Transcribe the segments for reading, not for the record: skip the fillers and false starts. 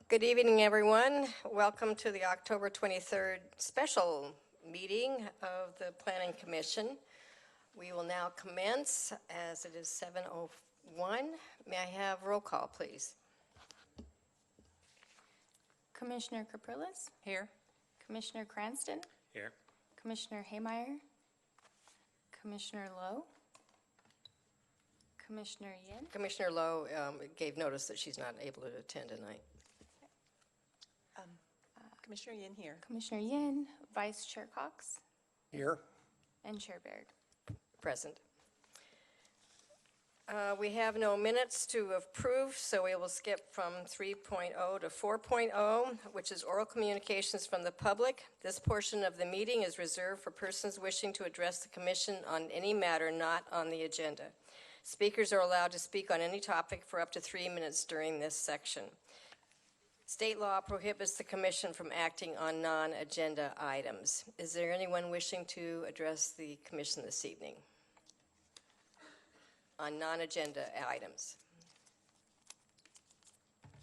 Good evening, everyone. Welcome to the October 23rd special meeting of the Planning Commission. We will now commence as it is 7:01. May I have roll call, please? Commissioner Capriles? Here. Commissioner Cranston? Here. Commissioner Haymeyer? Commissioner Lowe? Commissioner Yin? Commissioner Lowe gave notice that she's not able to attend tonight. Commissioner Yin here. Commissioner Yin, Vice Chair Cox, Here. and Chair Baird. Present. We have no minutes to approve, so we will skip from 3.0 to 4.0, which is oral communications from the public. This portion of the meeting is reserved for persons wishing to address the commission on any matter not on the agenda. Speakers are allowed to speak on any topic for up to 3 minutes during this section. State law prohibits the commission from acting on non-agenda items. Is there anyone wishing to address the commission this evening on non-agenda items?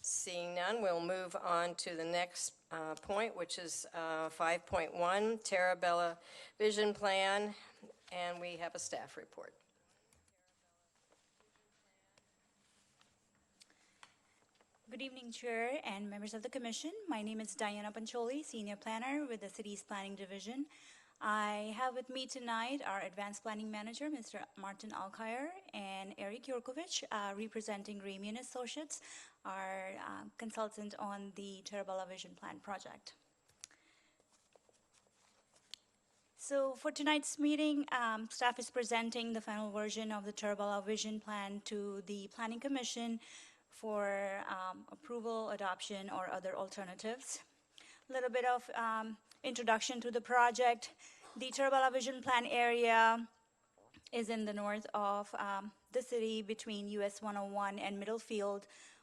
Seeing none, we'll move on to the next point, which is 5.1, Terabella Vision Plan, and we have a staff report. Good evening, Chair and members of the Commission. My name is Diana Pancholi, Senior Planner with the City's Planning Division. I have with me tonight our Advanced Planning Manager, Mr. Martin Alkire, and Eric Yurkovich, representing Ramey & Associates, our consultant on the Terabella Vision Plan project. So for tonight's meeting, staff is presenting the final version of the Terabella Vision Plan to the Planning Commission for approval, adoption, or other alternatives. A little bit of introduction to the project. The Terabella Vision Plan area is in the north of the city between US 101 and Middlefield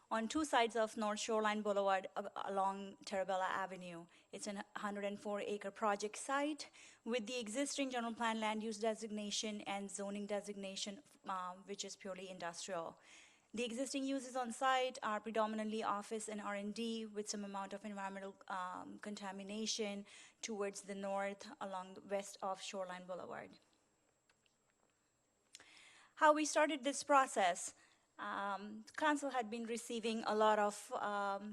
on two sides of North Shoreline Boulevard along Terabella Avenue. It's a 104-acre project site with the existing general plan land use designation and zoning designation, which is purely industrial. The existing uses on site are predominantly office and R&D with some amount of environmental contamination towards the north along the west of Shoreline Boulevard. How we started this process, Council had been receiving a lot of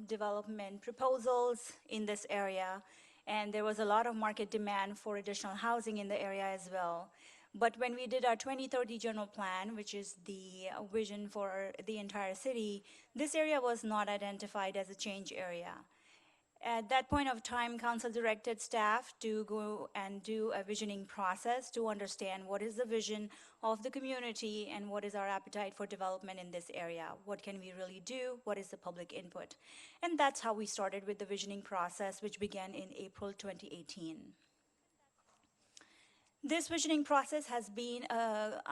development proposals in this area, and there was a lot of market demand for additional housing in the area as well. But when we did our 2030 general plan, which is the vision for the entire city, this area was not identified as a change area. At that point of time, Council directed staff to go and do a visioning process to understand what is the vision of the community and what is our appetite for development in this area. What can we really do? What is the public input? And that's how we started with the visioning process, which began in April 2018. This visioning process has been a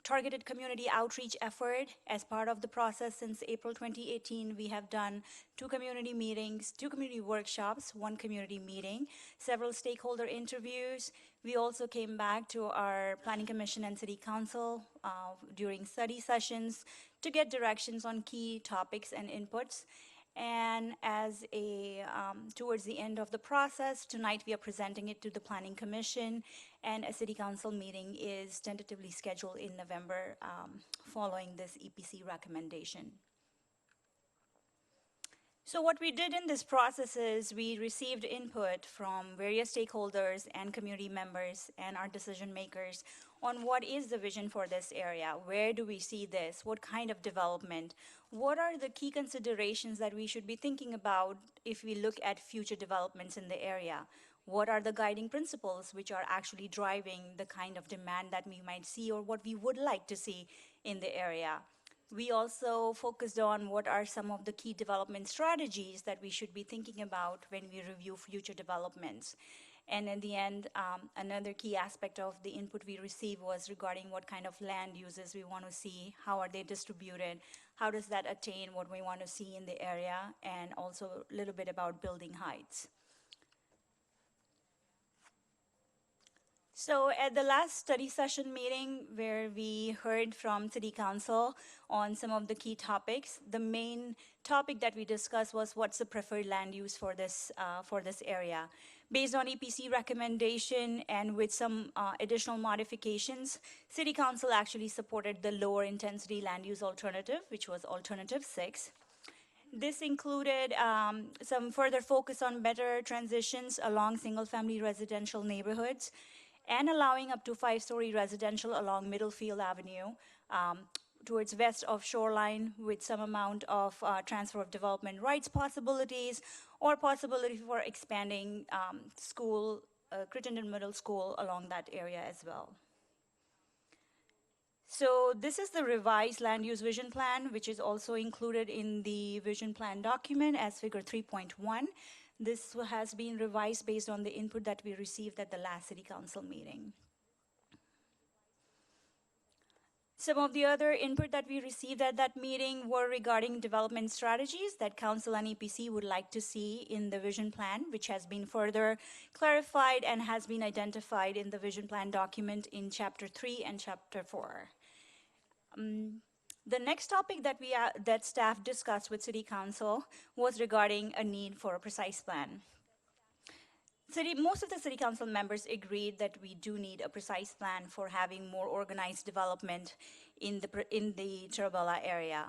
targeted community outreach effort. As part of the process since April 2018, we have done 2 community meetings, 2 community workshops, 1 community meeting, several stakeholder interviews. We also came back to our Planning Commission and City Council during study sessions to get directions on key topics and inputs. And as towards the end of the process, tonight we are presenting it to the Planning Commission, and a City Council meeting is tentatively scheduled in November following this EPC recommendation. So what we did in this process is we received input from various stakeholders and community members and our decision makers on what is the vision for this area, where do we see this, what kind of development, what are the key considerations that we should be thinking about if we look at future developments in the area, what are the guiding principles which are actually driving the kind of demand that we might see or what we would like to see in the area. We also focused on what are some of the key development strategies that we should be thinking about when we review future developments. And in the end, another key aspect of the input we received was regarding what kind of land uses we want to see, how are they distributed, how does that attain what we want to see in the area, and also a little bit about building heights. So at the last study session meeting where we heard from City Council on some of the key topics, the main topic that we discussed was what's the preferred land use for this area. Based on EPC recommendation and with some additional modifications, City Council actually supported the lower intensity land use alternative, which was alternative 6. This included some further focus on better transitions along single-family residential neighborhoods and allowing up to 5-story residential along Middlefield Avenue towards west of Shoreline with some amount of transfer of development rights possibilities or possibility for expanding Crittenden Middle School along that area as well. So this is the revised land use vision plan, which is also included in the vision plan document as figure 3.1. This has been revised based on the input that we received at the last City Council meeting. Some of the other input that we received at that meeting were regarding development strategies that Council and EPC would like to see in the vision plan, which has been further clarified and has been identified in the vision plan document in Chapter 3 and Chapter 4. The next topic that staff discussed with City Council was regarding a need for a precise plan. Most of the City Council members agreed that we do need a precise plan for having more organized development in the Cherubella area.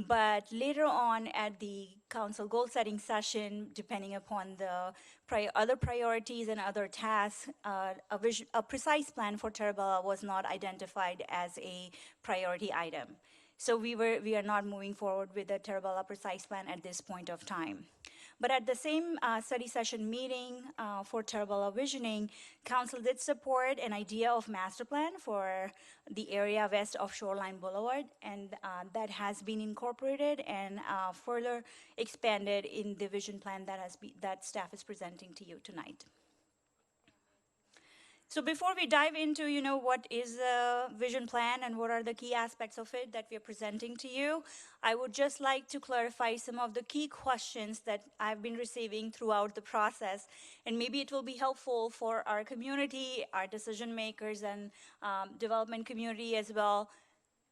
But later on at the council goal-setting session, depending upon the other priorities and other tasks, a precise plan for Cherubella was not identified as a priority item. So we are not moving forward with the Cherubella precise plan at this point of time. But at the same study session meeting for Cherubella visioning, council did support an idea of master plan for the area west of Shoreline Boulevard, and that has been incorporated and further expanded in the vision plan that staff is presenting to you tonight. So before we dive into, what is the vision plan and what are the key aspects of it that we are presenting to you, I would just like to clarify some of the key questions that I've been receiving throughout the process, and maybe it will be helpful for our community, our decision makers, and development community as well.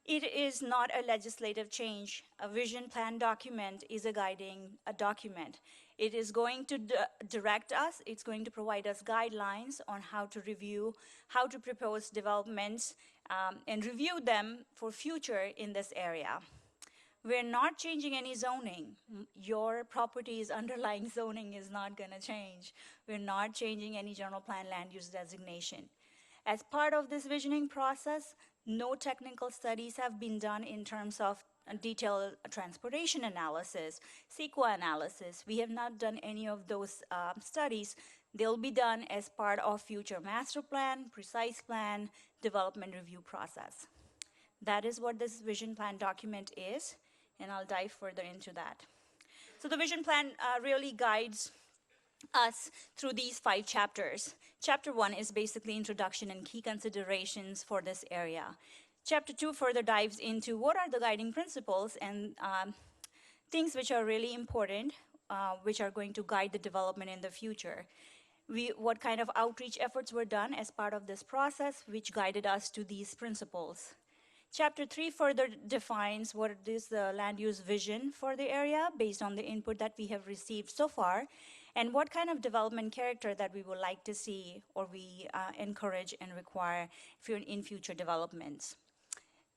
It is not a legislative change. A vision plan document is a guiding document. It is going to direct us, it's going to provide us guidelines on how to review, how to propose developments, and review them for future in this area. We're not changing any zoning. Your property's underlying zoning is not gonna change. We're not changing any general plan land use designation. As part of this visioning process, no technical studies have been done in terms of detailed transportation analysis, CEQA analysis. We have not done any of those studies. They'll be done as part of future master plan, precise plan, development review process. That is what this vision plan document is, and I'll dive further into that. So the vision plan really guides us through these 5 chapters. Chapter 1 is basically introduction and key considerations for this area. Chapter 2 further dives into what are the guiding principles and things which are really important, which are going to guide the development in the future. What kind of outreach efforts were done as part of this process, which guided us to these principles. Chapter 3 further defines what is the land use vision for the area based on the input that we have received so far, and what kind of development character that we would like to see or we encourage and require in future developments.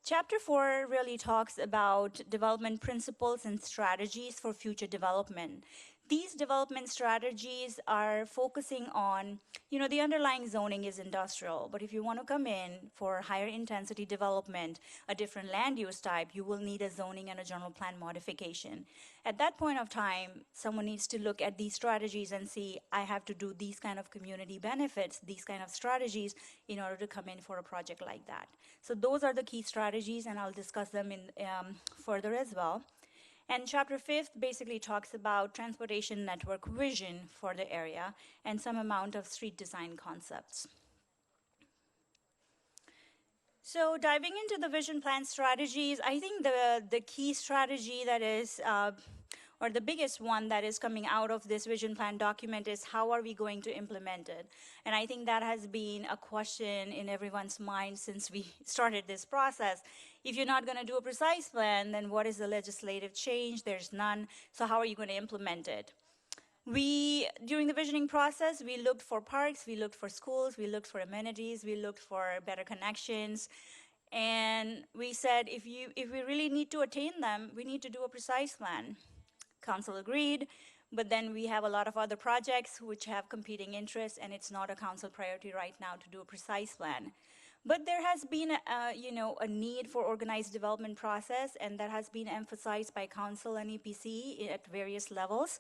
Chapter 4 really talks about development principles and strategies for future development. These development strategies are focusing on, the underlying zoning is industrial, but if you want to come in for higher intensity development, a different land use type, you will need a zoning and a general plan modification. At that point of time, someone needs to look at these strategies and see, I have to do these kind of community benefits, these kind of strategies in order to come in for a project like that. So those are the key strategies, and I'll discuss them in further as well. And chapter 5 basically talks about transportation network vision for the area and some amount of street design concepts. So diving into the vision plan strategies, I think the key strategy that is or the biggest one that is coming out of this vision plan document is how are we going to implement it? And I think that has been a question in everyone's mind since we started this process. If you're not going to do a precise plan, then what is the legislative change? There's none. So how are you going to implement it? During the visioning process, we looked for parks, we looked for schools, we looked for amenities, we looked for better connections. And we said, if we really need to attain them, we need to do a precise plan. Council agreed, but then we have a lot of other projects which have competing interests, and it's not a council priority right now to do a precise plan. But there has been a need for organized development process, and that has been emphasized by council and EPC at various levels.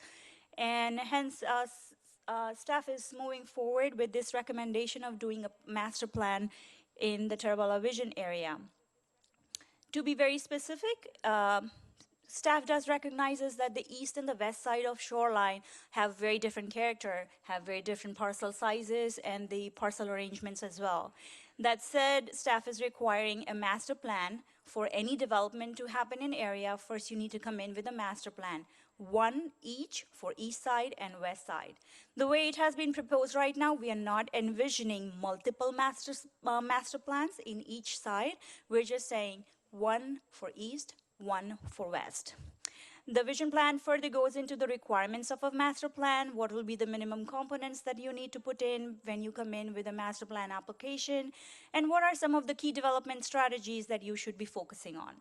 And hence, staff is moving forward with this recommendation of doing a master plan in the Terabala Vision area. To be very specific, staff does recognizes that the east and the west side of shoreline have very different character, have very different parcel sizes and the parcel arrangements as well. That said, staff is requiring a master plan for any development to happen in area. First, you need to come in with a master plan, one each for east side and west side. The way it has been proposed right now, we are not envisioning multiple master plans in each side. We're just saying one for east, one for west. The vision plan further goes into the requirements of a master plan. What will be the minimum components that you need to put in when you come in with a master plan application? And what are some of the key development strategies that you should be focusing on?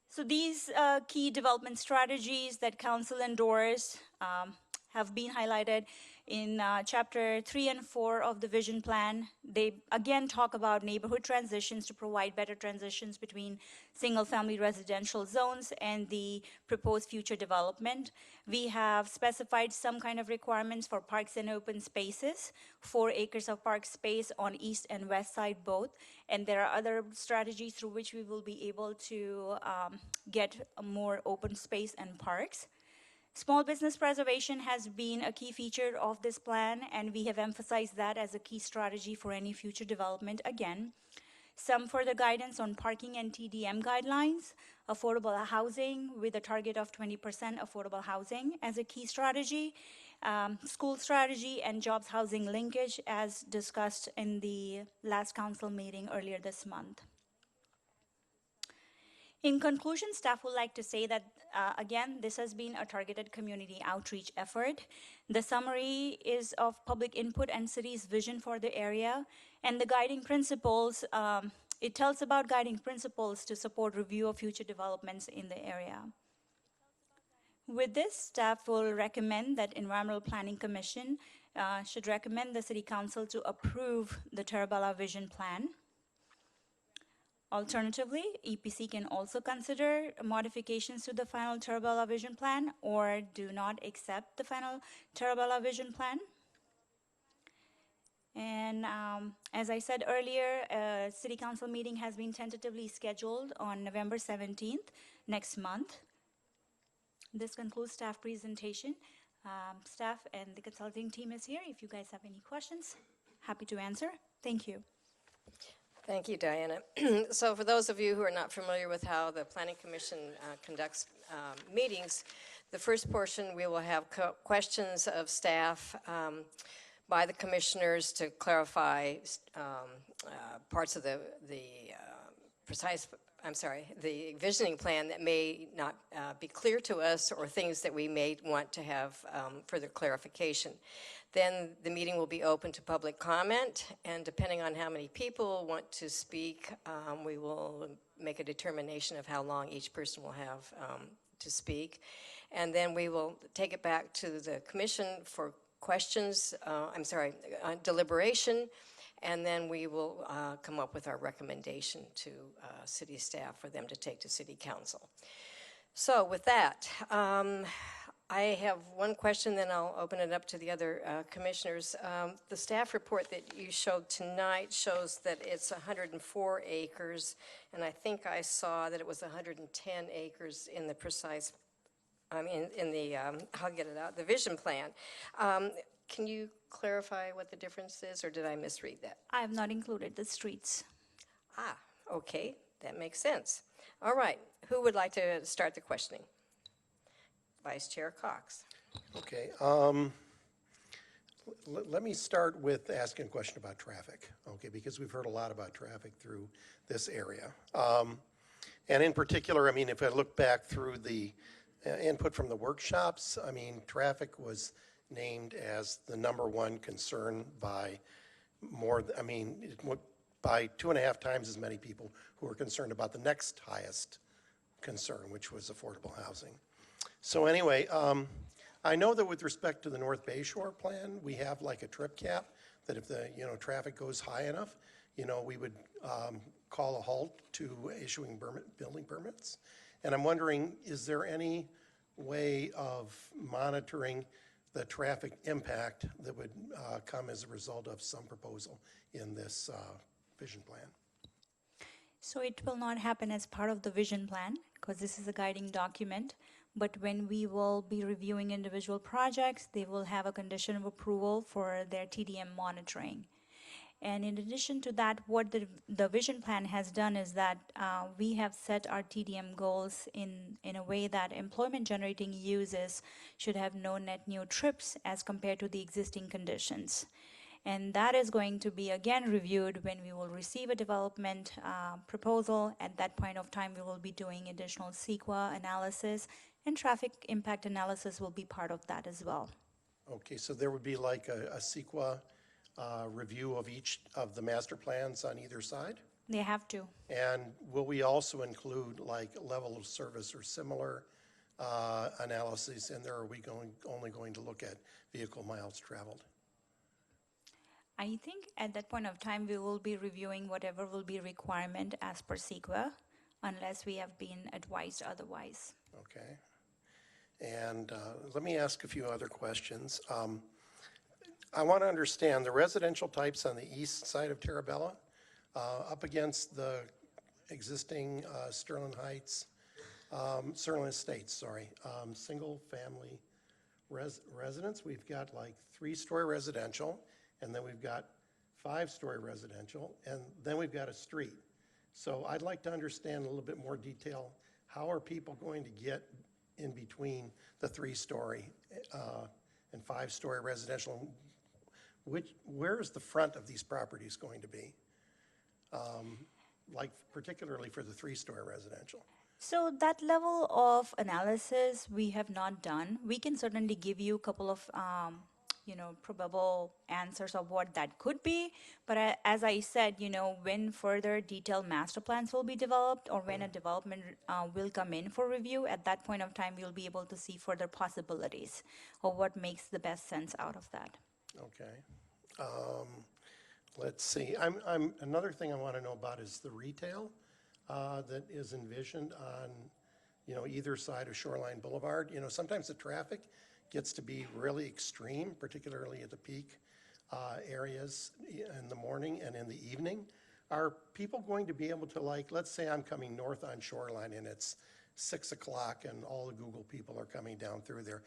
So these key development strategies that council endorsed have been highlighted in chapter 3 and 4 of the vision plan. They again talk about neighborhood transitions to provide better transitions between single-family residential zones and the proposed future development. We have specified some kind of requirements for parks and open spaces, 4 acres of park space on east and west side both, and there are other strategies through which we will be able to get more open space and parks. Small business preservation has been a key feature of this plan, and we have emphasized that as a key strategy for any future development again. Some further guidance on parking and TDM guidelines, affordable housing with a target of 20% affordable housing as a key strategy, school strategy, and jobs housing linkage as discussed in the last council meeting earlier this month. In conclusion, staff would like to say that, again, this has been a targeted community outreach effort. The summary is of public input and city's vision for the area, and the guiding principles, it tells about guiding principles to support review of future developments in the area. With this, staff will recommend that Environmental Planning Commission should recommend the City Council to approve the Terabala Vision Plan. Alternatively, EPC can also consider modifications to the final Terabala Vision Plan or do not accept the final Terabala Vision Plan. And as I said earlier, a City Council meeting has been tentatively scheduled on November 17th, next month. This concludes staff presentation. Staff and the consulting team is here. If you guys have any questions, happy to answer. Thank you. Thank you, Diana. So for those of you who are not familiar with how the Planning Commission conducts meetings, the first portion we will have questions of staff by the commissioners to clarify parts of the visioning plan that may not be clear to us, or things that we may want to have further clarification. Then the meeting will be open to public comment, and depending on how many people want to speak, we will make a determination of how long each person will have to speak. And then we will take it back to the commission for questions, deliberation, and then we will come up with our recommendation to city staff for them to take to city council. So with that, I have one question, then I'll open it up to the other commissioners. The staff report that you showed tonight shows that it's 104 acres, and I think I saw that it was 110 acres in the precise, I'll get it out, the vision plan. Can you clarify what the difference is, or did I misread that? I have not included the streets. Ah, okay, that makes sense. All right, who would like to start the questioning? Vice Chair Cox. Okay, let me start with asking a question about traffic, okay, because we've heard a lot about traffic through this area. And in particular, I mean, if I look back through the input from the workshops, I mean, traffic was named as the #1 concern by by 2.5 times as many people who were concerned about the next highest concern, which was affordable housing. So anyway, I know that with respect to the North Bay Shore plan, we have like a trip cap, that if the, traffic goes high enough, we would call a halt to issuing building permits. And I'm wondering, is there any way of monitoring the traffic impact that would come as a result of some proposal in this vision plan? So it will not happen as part of the vision plan, because this is a guiding document. But when we will be reviewing individual projects, they will have a condition of approval for their TDM monitoring. And in addition to that, what the vision plan has done is that we have set our TDM goals in a way that employment generating uses should have no net new trips as compared to the existing conditions. And that is going to be again reviewed when we will receive a development proposal. At that point of time, we will be doing additional CEQA analysis, and traffic impact analysis will be part of that as well. Okay, so there would be like a CEQA review of each of the master plans on either side? They have to. And will we also include like level of service or similar analyses in there, or are we only going to look at vehicle miles traveled? I think at that point of time, we will be reviewing whatever will be requirement as per CEQA, unless we have been advised otherwise. Okay. And let me ask a few other questions. I want to understand the residential types on the east side of Terabella up against the existing Sterling Estates, single family residence. We've got like 3-story residential, and then we've got 5-story residential, and then we've got a street. So I'd like to understand a little bit more detail. How are people going to get in between the 3-story and 5-story residential? Where is the front of these properties going to be? Like particularly for the 3-story residential? So that level of analysis we have not done. We can certainly give you a couple of probable answers of what that could be. But as I said, when further detailed master plans will be developed, or when a development will come in for review, at that point of time, we'll be able to see further possibilities of what makes the best sense out of that. Okay. Let's see. Another thing I want to know about is the retail that is envisioned on, either side of Shoreline Boulevard. Sometimes the traffic gets to be really extreme, particularly at the peak areas in the morning and in the evening. Are people going to be able to, like, let's say I'm coming north on Shoreline and it's 6 o'clock and all the Google people are coming down through there.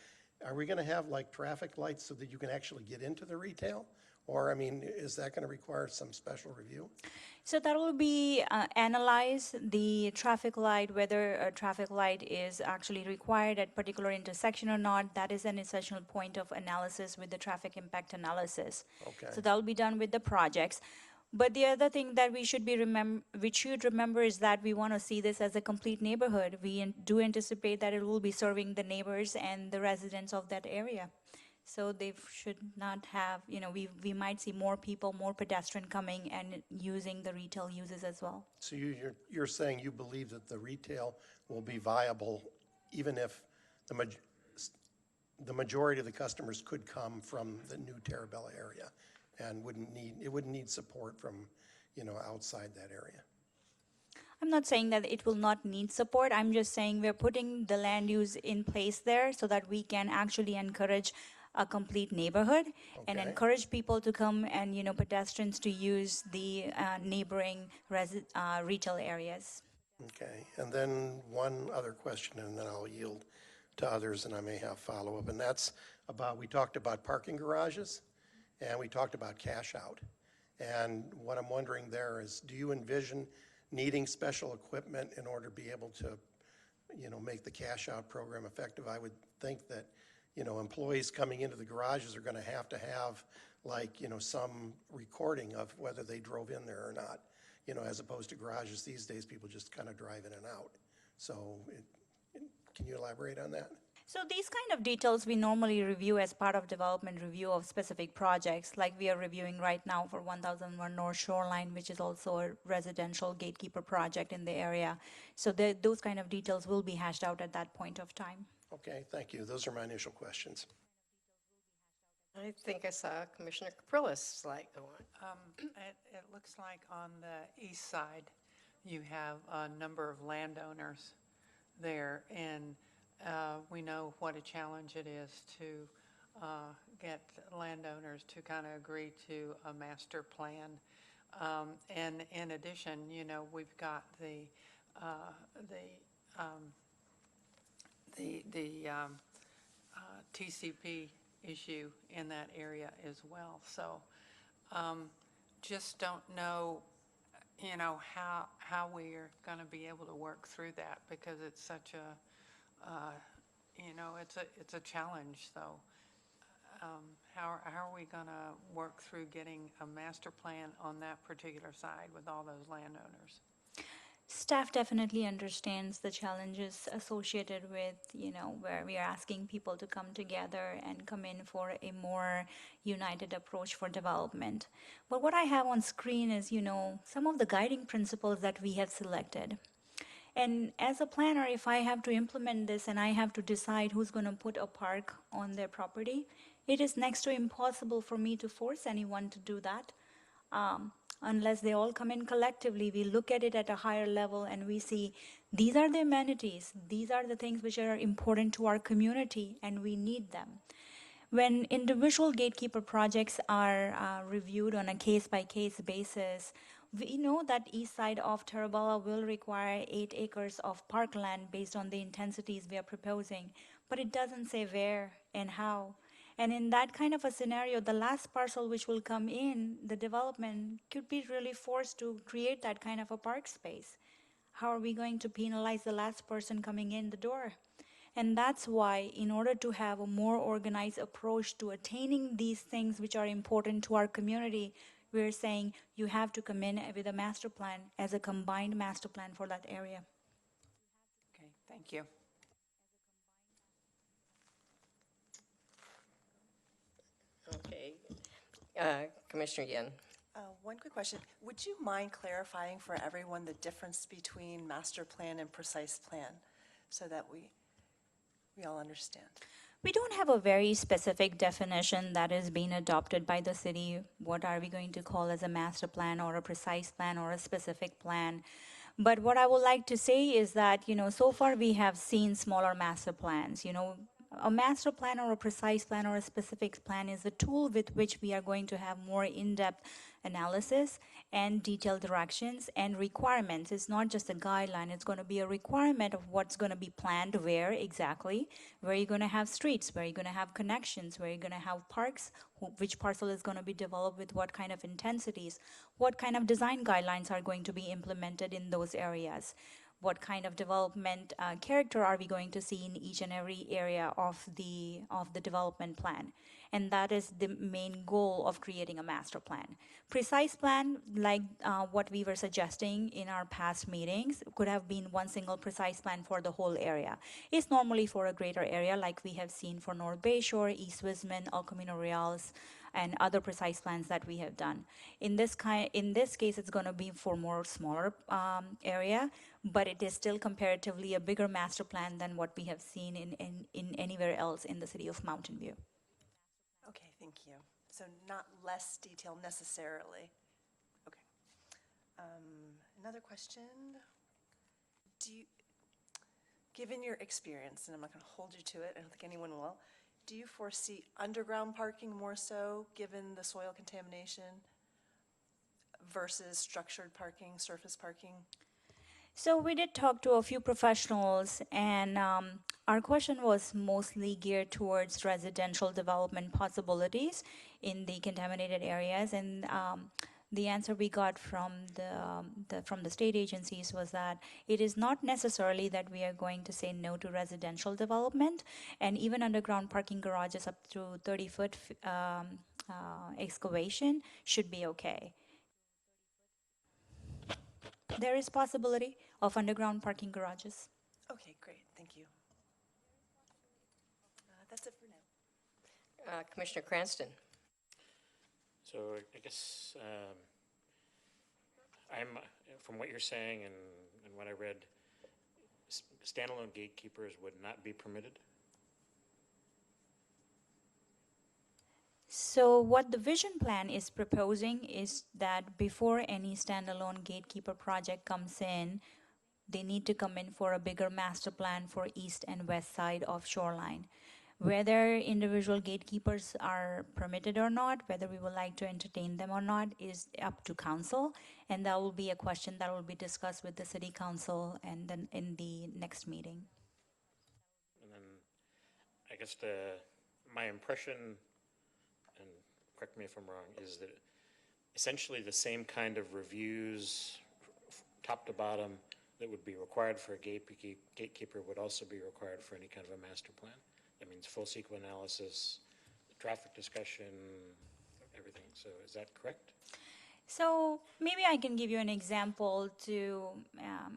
Are we going to have like traffic lights so that you can actually get into the retail? Or, I mean, is that going to require some special review? So that will be analyze the traffic light, whether a traffic light is actually required at particular intersection or not. That is an essential point of analysis with the traffic impact analysis. Okay. So that will be done with the projects. But the other thing that we should remember is that we want to see this as a complete neighborhood. We do anticipate that it will be serving the neighbors and the residents of that area. So they should not have, we might see more people, more pedestrian coming and using the retail uses as well. So you're saying you believe that the retail will be viable even if the majority of the customers could come from the new Terabella area and it wouldn't need support from, outside that area? I'm not saying that it will not need support. I'm just saying we're putting the land use in place there so that we can actually encourage a complete neighborhood and Okay. encourage people to come and, pedestrians to use the neighboring retail areas. Okay, and then one other question, and then I'll yield to others, and I may have follow-up, and that's we talked about parking garages, and we talked about cash out. And what I'm wondering there is, do you envision needing special equipment in order to be able to, make the cash out program effective. I would think that, employees coming into the garages are going to have like, some recording of whether they drove in there or not, as opposed to garages these days, people just kind of drive in and out. So can you elaborate on that? So these kind of details we normally review as part of development review of specific projects, like we are reviewing right now for 1001 North Shoreline, which is also a residential gatekeeper project in the area. So those kind of details will be hashed out at that point of time. Okay, thank you. Those are my initial questions. I think I saw Commissioner Caprillis like the one. It looks like on the east side, you have a number of landowners there, and we know what a challenge it is to get landowners to kind of agree to a master plan. And in addition, we've got the TCP issue in that area as well. So just don't know, how we're going to be able to work through that, because it's such a, it's a challenge. So how are we going to work through getting a master plan on that particular side with all those landowners? Staff definitely understands the challenges associated with, where we are asking people to come together and come in for a more united approach for development. But what I have on screen is, some of the guiding principles that we have selected. And as a planner, if I have to implement this and I have to decide who's going to put a park on their property, it is next to impossible for me to force anyone to do that. Unless they all come in collectively, we look at it at a higher level and we see these are the amenities, these are the things which are important to our community, and we need them. When individual gatekeeper projects are reviewed on a case-by-case basis, we know that east side of Terabala will require 8 acres of parkland based on the intensities we are proposing, but it doesn't say where and how. And in that kind of a scenario, the last parcel which will come in, the development could be really forced to create that kind of a park space. How are we going to penalize the last person coming in the door? And that's why, in order to have a more organized approach to attaining these things which are important to our community, we're saying you have to come in with a master plan as a combined master plan for that area. Okay, thank you. Okay. Commissioner Yin. One quick question. Would you mind clarifying for everyone the difference between master plan and precise plan so that we all understand? We don't have a very specific definition that is being adopted by the city. What are we going to call as a master plan or a precise plan or a specific plan? But what I would like to say is that, so far we have seen smaller master plans. A master plan or a precise plan or a specific plan is a tool with which we are going to have more in-depth analysis and detailed directions and requirements. It's not just a guideline, it's going to be a requirement of what's going to be planned where exactly, where you're going to have streets, where you're going to have connections, where you're going to have parks, which parcel is going to be developed with what kind of intensities, what kind of design guidelines are going to be implemented in those areas. What kind of development character are we going to see in each and every area of the development plan? And that is the main goal of creating a master plan. Precise plan, like what we were suggesting in our past meetings, could have been one single precise plan for the whole area. It's normally for a greater area, like we have seen for North Bayshore, East Wisman, El Camino Reals, and other precise plans that we have done. In this case, it's going to be for more smaller area, but it is still comparatively a bigger master plan than what we have seen in anywhere else in the city of Mountain View. Okay, thank you. So not less detail necessarily. Okay. Another question. Given your experience, and I'm not going to hold you to it, I don't think anyone will, do you foresee underground parking more so, given the soil contamination, versus structured parking, surface parking? So we did talk to a few professionals, and our question was mostly geared towards residential development possibilities in the contaminated areas. And the answer we got from from the state agencies was that it is not necessarily that we are going to say no to residential development, and even underground parking garages up to 30-foot excavation should be okay. There is possibility of underground parking garages. Okay, great, thank you. That's it for now. Commissioner Cranston. So I guess from what you're saying and what I read, standalone gatekeepers would not be permitted? So what the vision plan is proposing is that before any standalone gatekeeper project comes in, they need to come in for a bigger master plan for east and west side of shoreline. Whether individual gatekeepers are permitted or not, whether we would like to entertain them or not, is up to council, and that will be a question that will be discussed with the city council and then in the next meeting. And then I guess my impression, and correct me if I'm wrong, is that essentially the same kind of reviews, top to bottom, that would be required for a gatekeeper would also be required for any kind of a master plan. That means full CEQA analysis, traffic discussion, everything. So is that correct? So maybe I can give you an example to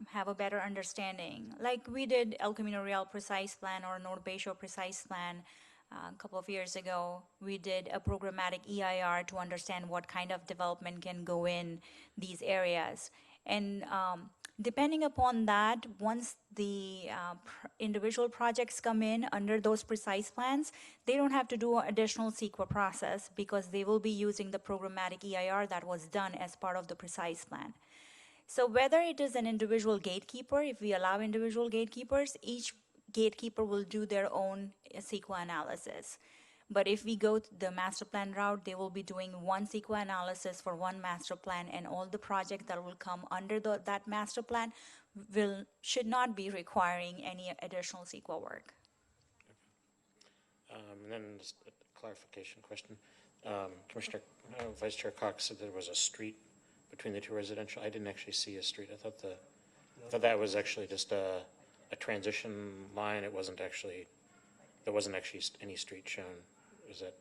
have a better understanding. Like we did El Camino Real Precise Plan or North Bay Shore Precise Plan a couple of years ago. We did a programmatic EIR to understand what kind of development can go in these areas. And depending upon that, once the individual projects come in under those precise plans, they don't have to do an additional CEQA process because they will be using the programmatic EIR that was done as part of the precise plan. So whether it is an individual gatekeeper, if we allow individual gatekeepers, each gatekeeper will do their own CEQA analysis. But if we go the master plan route, they will be doing one CEQA analysis for one master plan, and all the projects that will come under that master plan should not be requiring any additional CEQA work. And then just a clarification question. Commissioner, Vice Chair Cox said there was a street between the two residential. I didn't actually see a street. I thought that was actually just a transition line. There wasn't actually any street shown. Is that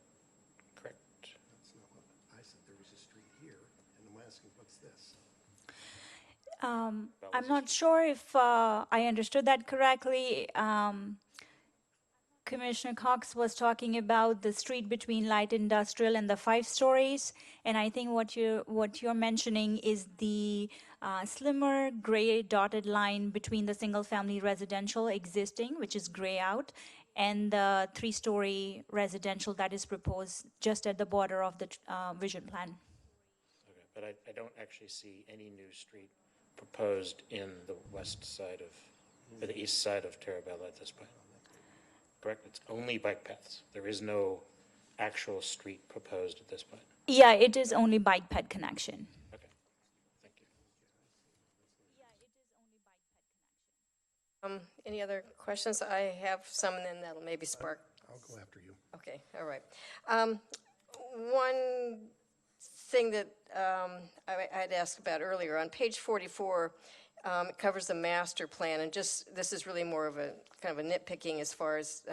correct? That's not what I said. There was a street here, and I'm asking, what's this? I'm not sure if I understood that correctly. Commissioner Cox was talking about the street between light industrial and the 5 stories, and I think what you're mentioning is the slimmer gray dotted line between the single-family residential existing, which is gray out, and the 3-story residential that is proposed just at the border of the vision plan. Okay, but I don't actually see any new street proposed in the west side or the east side of Terabella at this point. Correct? It's only bike paths. There is no actual street proposed at this point. Yeah, it is only bike ped connection. Okay, thank you. Any other questions? I have some, and then that'll maybe spark. I'll go after you. Okay, all right. One thing that I'd asked about earlier, on page 44, it covers the master plan, and just, this is really more of a kind of a nitpicking as far as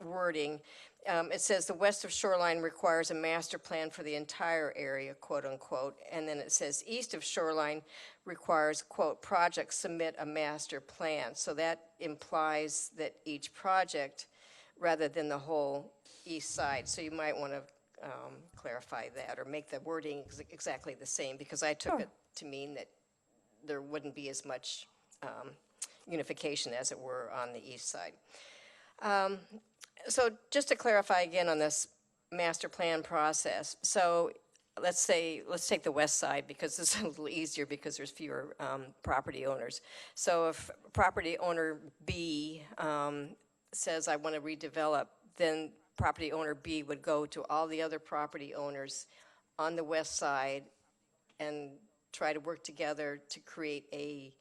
wording. It says the west of shoreline requires a master plan for the entire area, quote unquote, and then it says east of shoreline requires, quote, projects submit a master plan. So that implies that each project, rather than the whole east side. So you might want to clarify that or make the wording exactly the same, because I took it to mean that there wouldn't be as much unification, as it were, on the east side. So just to clarify again on this master plan process, so let's take the west side, because it's a little easier because there's fewer property owners. So if property owner B says, I want to redevelop, then property owner B would go to all the other property owners on the west side and try to work together to create a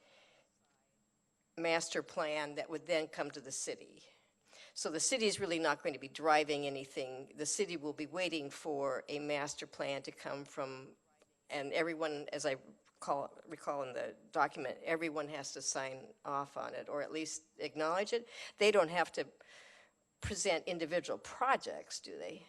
master plan that would then come to the city. So the city is really not going to be driving anything. The city will be waiting for a master plan to come from and everyone, as I recall in the document, everyone has to sign off on it, or at least acknowledge it. They don't have to present individual projects, do they?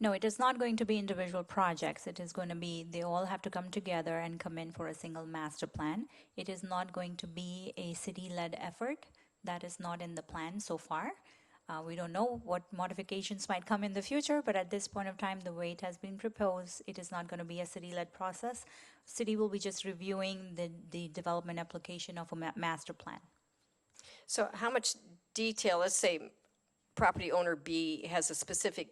No, it is not going to be individual projects. It is going to be, they all have to come together and come in for a single master plan. It is not going to be a city-led effort. That is not in the plan so far. We don't know what modifications might come in the future, but at this point of time, the way it has been proposed, it is not going to be a city-led process. City will be just reviewing the development application of a master plan. So how much detail, let's say property owner B has a specific,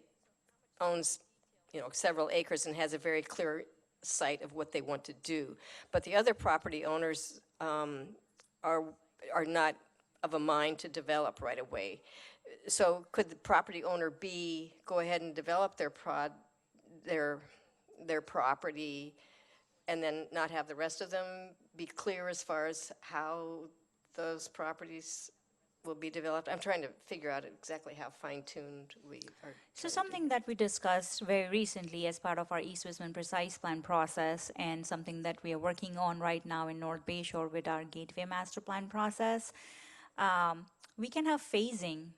owns, several acres and has a very clear sight of what they want to do, but the other property owners are not of a mind to develop right away. So could the property owner B go ahead and develop their property and then not have the rest of them be clear as far as how those properties will be developed? I'm trying to figure out exactly how fine-tuned we are. So something that we discussed very recently as part of our East Wisman Precise Plan process, and something that we are working on right now in North Bayshore with our Gateway Master Plan process, we can have phasing.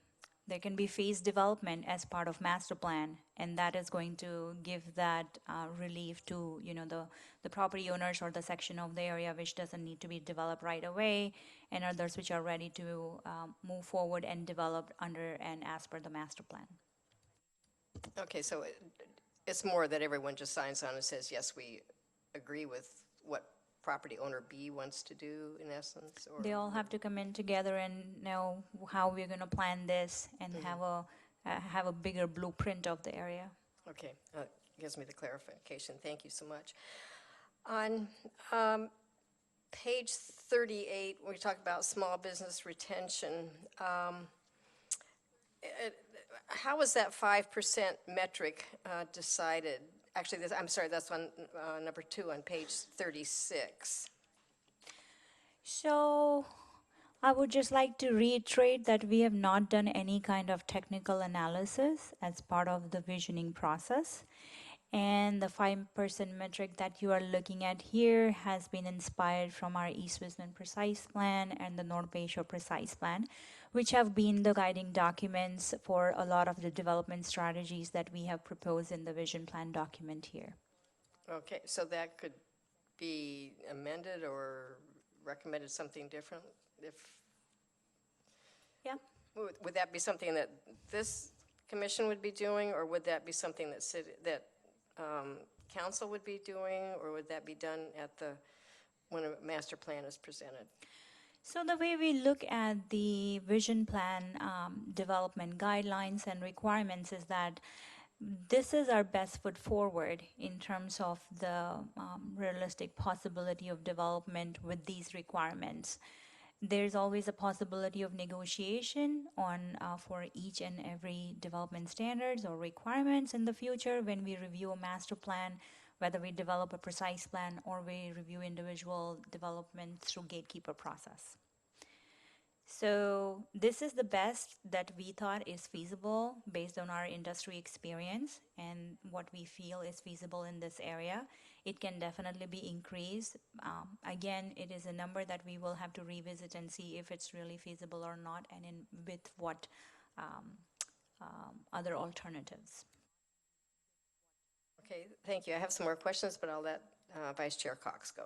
There can be phased development as part of master plan, and that is going to give that relief to the property owners or the section of the area which doesn't need to be developed right away, and others which are ready to move forward and develop under and as per the master plan. Okay, so it's more that everyone just signs on and says, yes, we agree with what property owner B wants to do, in essence? Or They all have to come in together and know how we're going to plan this and have a bigger blueprint of the area. Okay, gives me the clarification. Thank you so much. On page 38, we talk about small business retention. How was that 5% metric decided? Actually, I'm sorry, that's on number 2 on page 36. So I would just like to reiterate that we have not done any kind of technical analysis as part of the visioning process. And the 5% metric that you are looking at here has been inspired from our East Wisman Precise Plan and the North Bayshore Precise Plan, which have been the guiding documents for a lot of the development strategies that we have proposed in the vision plan document here. Okay, so that could be amended or recommended something different? Yeah. Would that be something that this commission would be doing, or would that be something that council would be doing, or would that be done when a master plan is presented? So the way we look at the vision plan development guidelines and requirements is that this is our best foot forward in terms of the realistic possibility of development with these requirements. There's always a possibility of negotiation on for each and every development standards or requirements in the future when we review a master plan, whether we develop a precise plan or we review individual development through gatekeeper process. So this is the best that we thought is feasible based on our industry experience and what we feel is feasible in this area. It can definitely be increased. Again, it is a number that we will have to revisit and see if it's really feasible or not, and with what other alternatives. Okay, thank you. I have some more questions, but I'll let Vice Chair Cox go.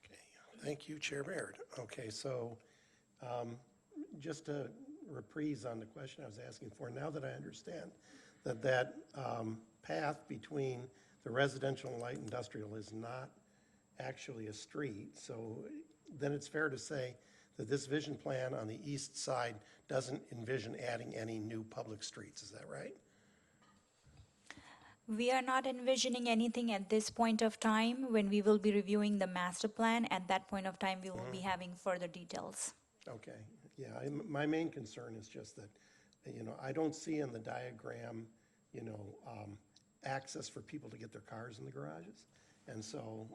Okay, thank you, Chair Baird. Okay, so just a reprise on the question I was asking for. Now that I understand that path between the residential and light industrial is not actually a street, so then it's fair to say that this vision plan on the east side doesn't envision adding any new public streets. Is that right? We are not envisioning anything at this point of time. When we will be reviewing the master plan, at that point of time, we will be having further details. Okay, yeah, my main concern is just that, I don't see in the diagram, access for people to get their cars in the garages. And so,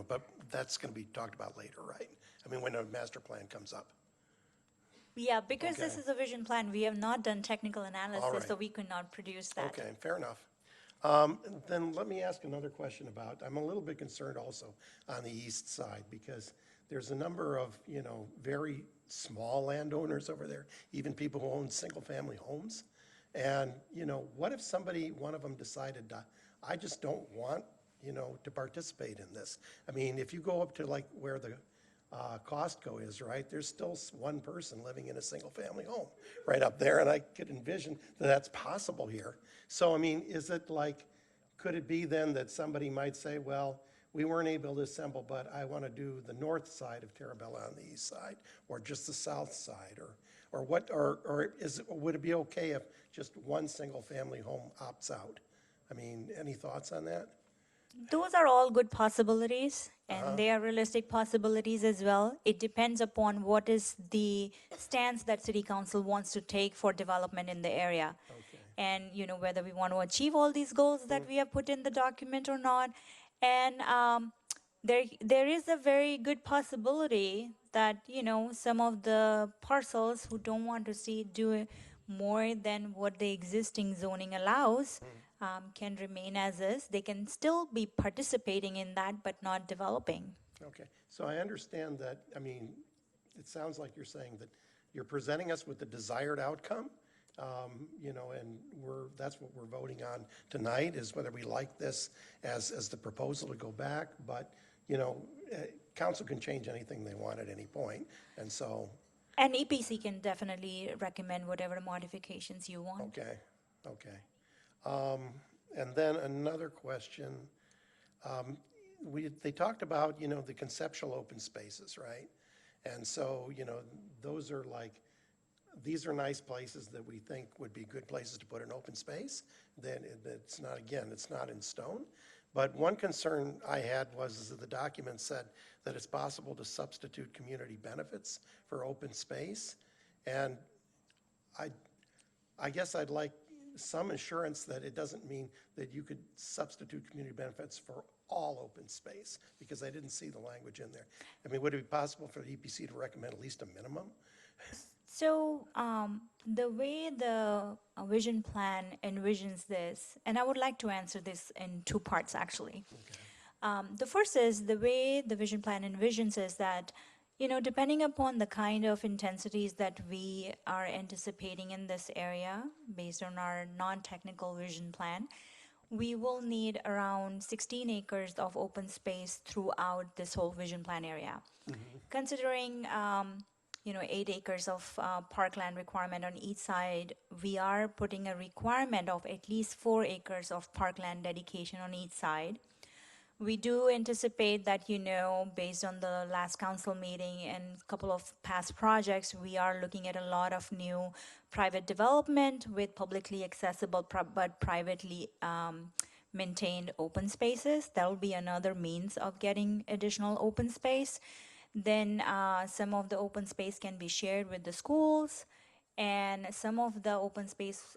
but that's going to be talked about later, right? I mean, when a master plan comes up. Yeah, because this Okay. is a vision plan, we have not done technical analysis, All right. so we could not produce that. Okay, fair enough. Then let me ask another question about, I'm a little bit concerned also on the east side because there's a number of, very small landowners over there, even people who own single-family homes. And, what if one of them decided I just don't want, to participate in this? I mean, if you go up to like where the Costco is, right, there's still one person living in a single-family home right up there, and I could envision that that's possible here. So, I mean, is it like, could it be then that somebody might say, well, we weren't able to assemble, but I want to do the north side of Terabella on the east side, or just the south side, or what, or would it be okay if just one single-family home opts out? I mean, any thoughts on that? Those are all good possibilities, and they are realistic possibilities as well. It depends upon what is the stance that City Council wants to take for development in the area. Okay. And, whether we want to achieve all these goals that we have put in the document or not. And there is a very good possibility that, some of the parcels who don't want to see do more than what the existing zoning allows can remain as is. They can still be participating in that, but not developing. Okay, so I understand that, I mean, it sounds like you're saying that you're presenting us with the desired outcome, and that's what we're voting on tonight, is whether we like this as the proposal to go back, but, council can change anything they want at any point, and so, And EPC can definitely recommend whatever modifications you want. okay. And then another question, they talked about, the conceptual open spaces, right? And so, those are like, these are nice places that we think would be good places to put an open space. Then it's not, again, it's not in stone. But one concern I had was that the document said that it's possible to substitute community benefits for open space. And I guess I'd like some assurance that it doesn't mean that you could substitute community benefits for all open space, because I didn't see the language in there. I mean, would it be possible for the EPC to recommend at least a minimum? So the way the vision plan envisions this, and I would like to answer this in two parts actually. The first is the way the vision plan envisions is that, depending upon the kind of intensities that we are anticipating in this area based on our non-technical vision plan, we will need around 16 acres of open space throughout this whole vision plan area. Considering 8 acres of parkland requirement on each side, we are putting a requirement of at least 4 acres of parkland dedication on each side. We do anticipate that, based on the last council meeting and a couple of past projects, we are looking at a lot of new private development with publicly accessible but privately maintained open spaces. That will be another means of getting additional open space. Then some of the open space can be shared with the schools, and some of the open space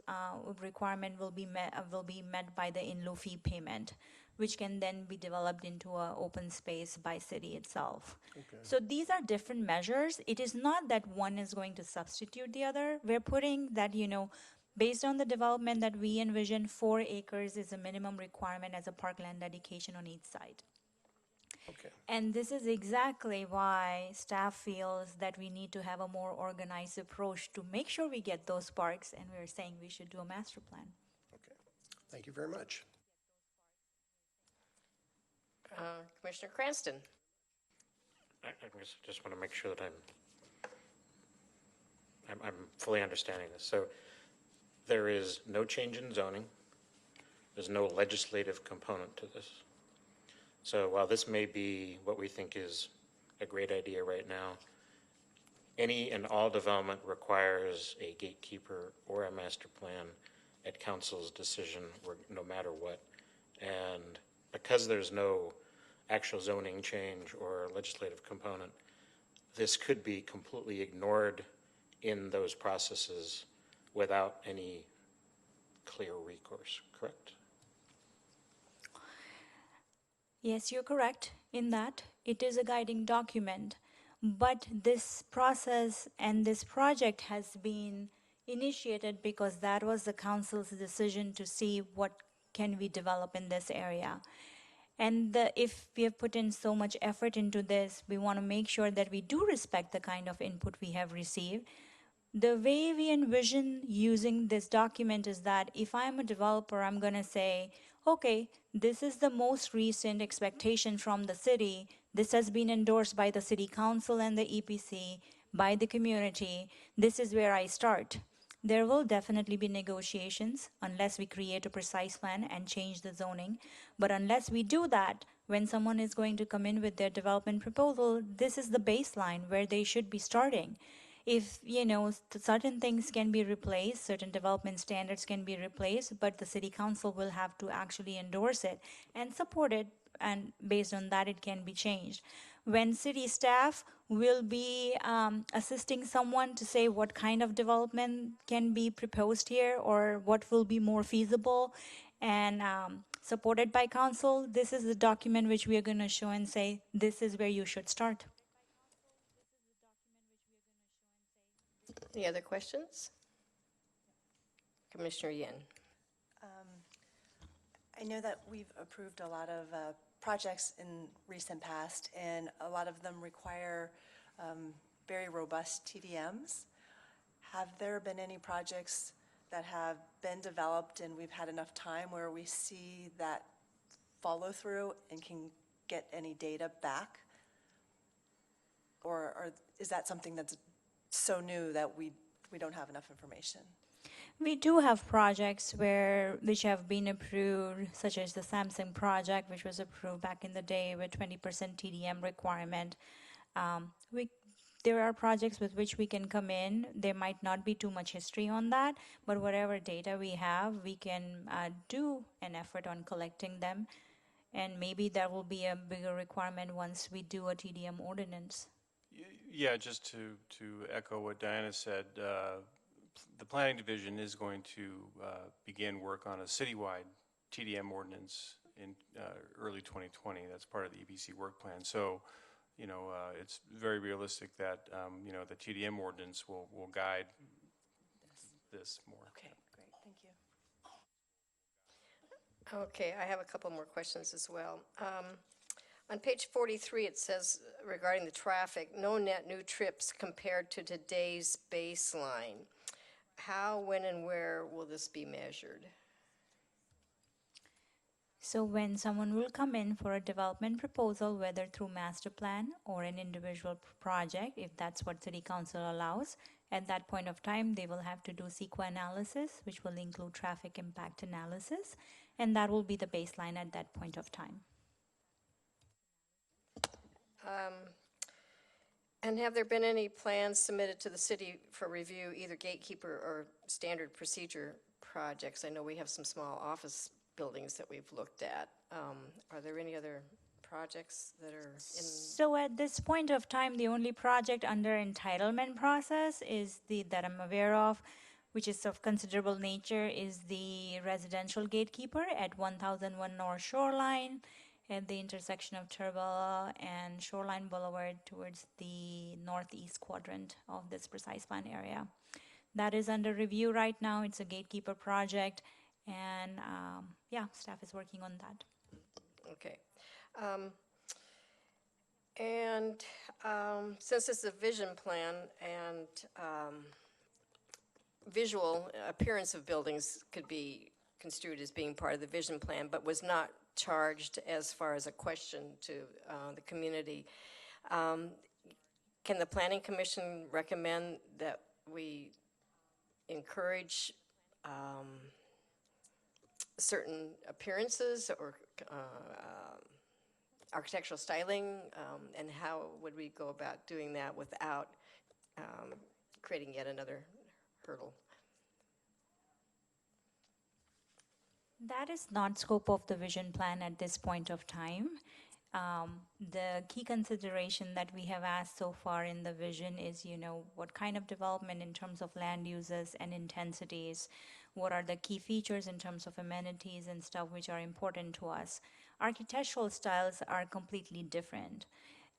requirement will be met by the in lieu fee payment, which can then be developed into an open space by city itself. Okay. So these are different measures. It is not that one is going to substitute the other. We're putting that, based on the development that we envision, 4 acres is a minimum requirement as a parkland dedication on each side. Okay. And this is exactly why staff feels that we need to have a more organized approach to make sure we get those parks, and we're saying we should do a master plan. Okay. Thank you very much. Commissioner Cranston. I just want to make sure that I'm fully understanding this. So there is no change in zoning. There's no legislative component to this. So while this may be what we think is a great idea right now, any and all development requires a gatekeeper or a master plan at council's decision, no matter what. And because there's no actual zoning change or legislative component, this could be completely ignored in those processes without any clear recourse, correct? Yes, you're correct in that. It is a guiding document. But this process and this project has been initiated because that was the council's decision to see what can we develop in this area. And if we have put in so much effort into this, we want to make sure that we do respect the kind of input we have received. The way we envision using this document is that if I'm a developer, I'm going to say, okay, this is the most recent expectation from the city. This has been endorsed by the city council and the EPC, by the community. This is where I start. There will definitely be negotiations unless we create a precise plan and change the zoning. But unless we do that, when someone is going to come in with their development proposal, this is the baseline where they should be starting. If, certain things can be replaced, certain development standards can be replaced, but the city council will have to actually endorse it and support it, and based on that, it can be changed. When city staff will be assisting someone to say what kind of development can be proposed here or what will be more feasible and supported by council, this is the document which we are going to show and say, this is where you should start. Any other questions? Commissioner Yin. I know that we've approved a lot of projects in recent past, and a lot of them require very robust TDMs. Have there been any projects that have been developed and we've had enough time where we see that follow through and can get any data back? Or is that something that's so new that we don't have enough information? We do have projects which have been approved, such as the Samsung project, which was approved back in the day with 20% TDM requirement. There are projects with which we can come in. There might not be too much history on that, but whatever data we have, we can do an effort on collecting them. And maybe there will be a bigger requirement once we do a TDM ordinance. Yeah, just to echo what Diana said, the Planning Division is going to begin work on a citywide TDM ordinance in early 2020. That's part of the EPC work plan. So, it's very realistic that, the TDM ordinance will guide this more. Okay, great, thank you. Okay, I have a couple more questions as well. On page 43, it says regarding the traffic, no net new trips compared to today's baseline. How, when, and where will this be measured? So when someone will come in for a development proposal, whether through master plan or an individual project, if that's what city council allows, at that point of time, they will have to do CEQA analysis, which will include traffic impact analysis, and that will be the baseline at that point of time. And have there been any plans submitted to the city for review, either gatekeeper or standard procedure projects? I know we have some small office buildings that we've looked at. Are there any other projects that are in? So at this point of time, the only project under entitlement process is that I'm aware of, which is of considerable nature, is the residential gatekeeper at 1001 North Shoreline, at the intersection of Turbella and Shoreline Boulevard towards the northeast quadrant of this precise plan area. That is under review right now. It's a gatekeeper project, and staff is working on that. Okay. Since it's a vision plan and visual appearance of buildings could be construed as being part of the vision plan, but was not charged as far as a question to the community. Can the Planning Commission recommend that we encourage certain appearances or architectural styling, and how would we go about doing that without creating yet another hurdle? That is not scope of the vision plan at this point of time. The key consideration that we have asked so far in the vision is, what kind of development in terms of land uses and intensities, what are the key features in terms of amenities and stuff which are important to us. Architectural styles are completely different.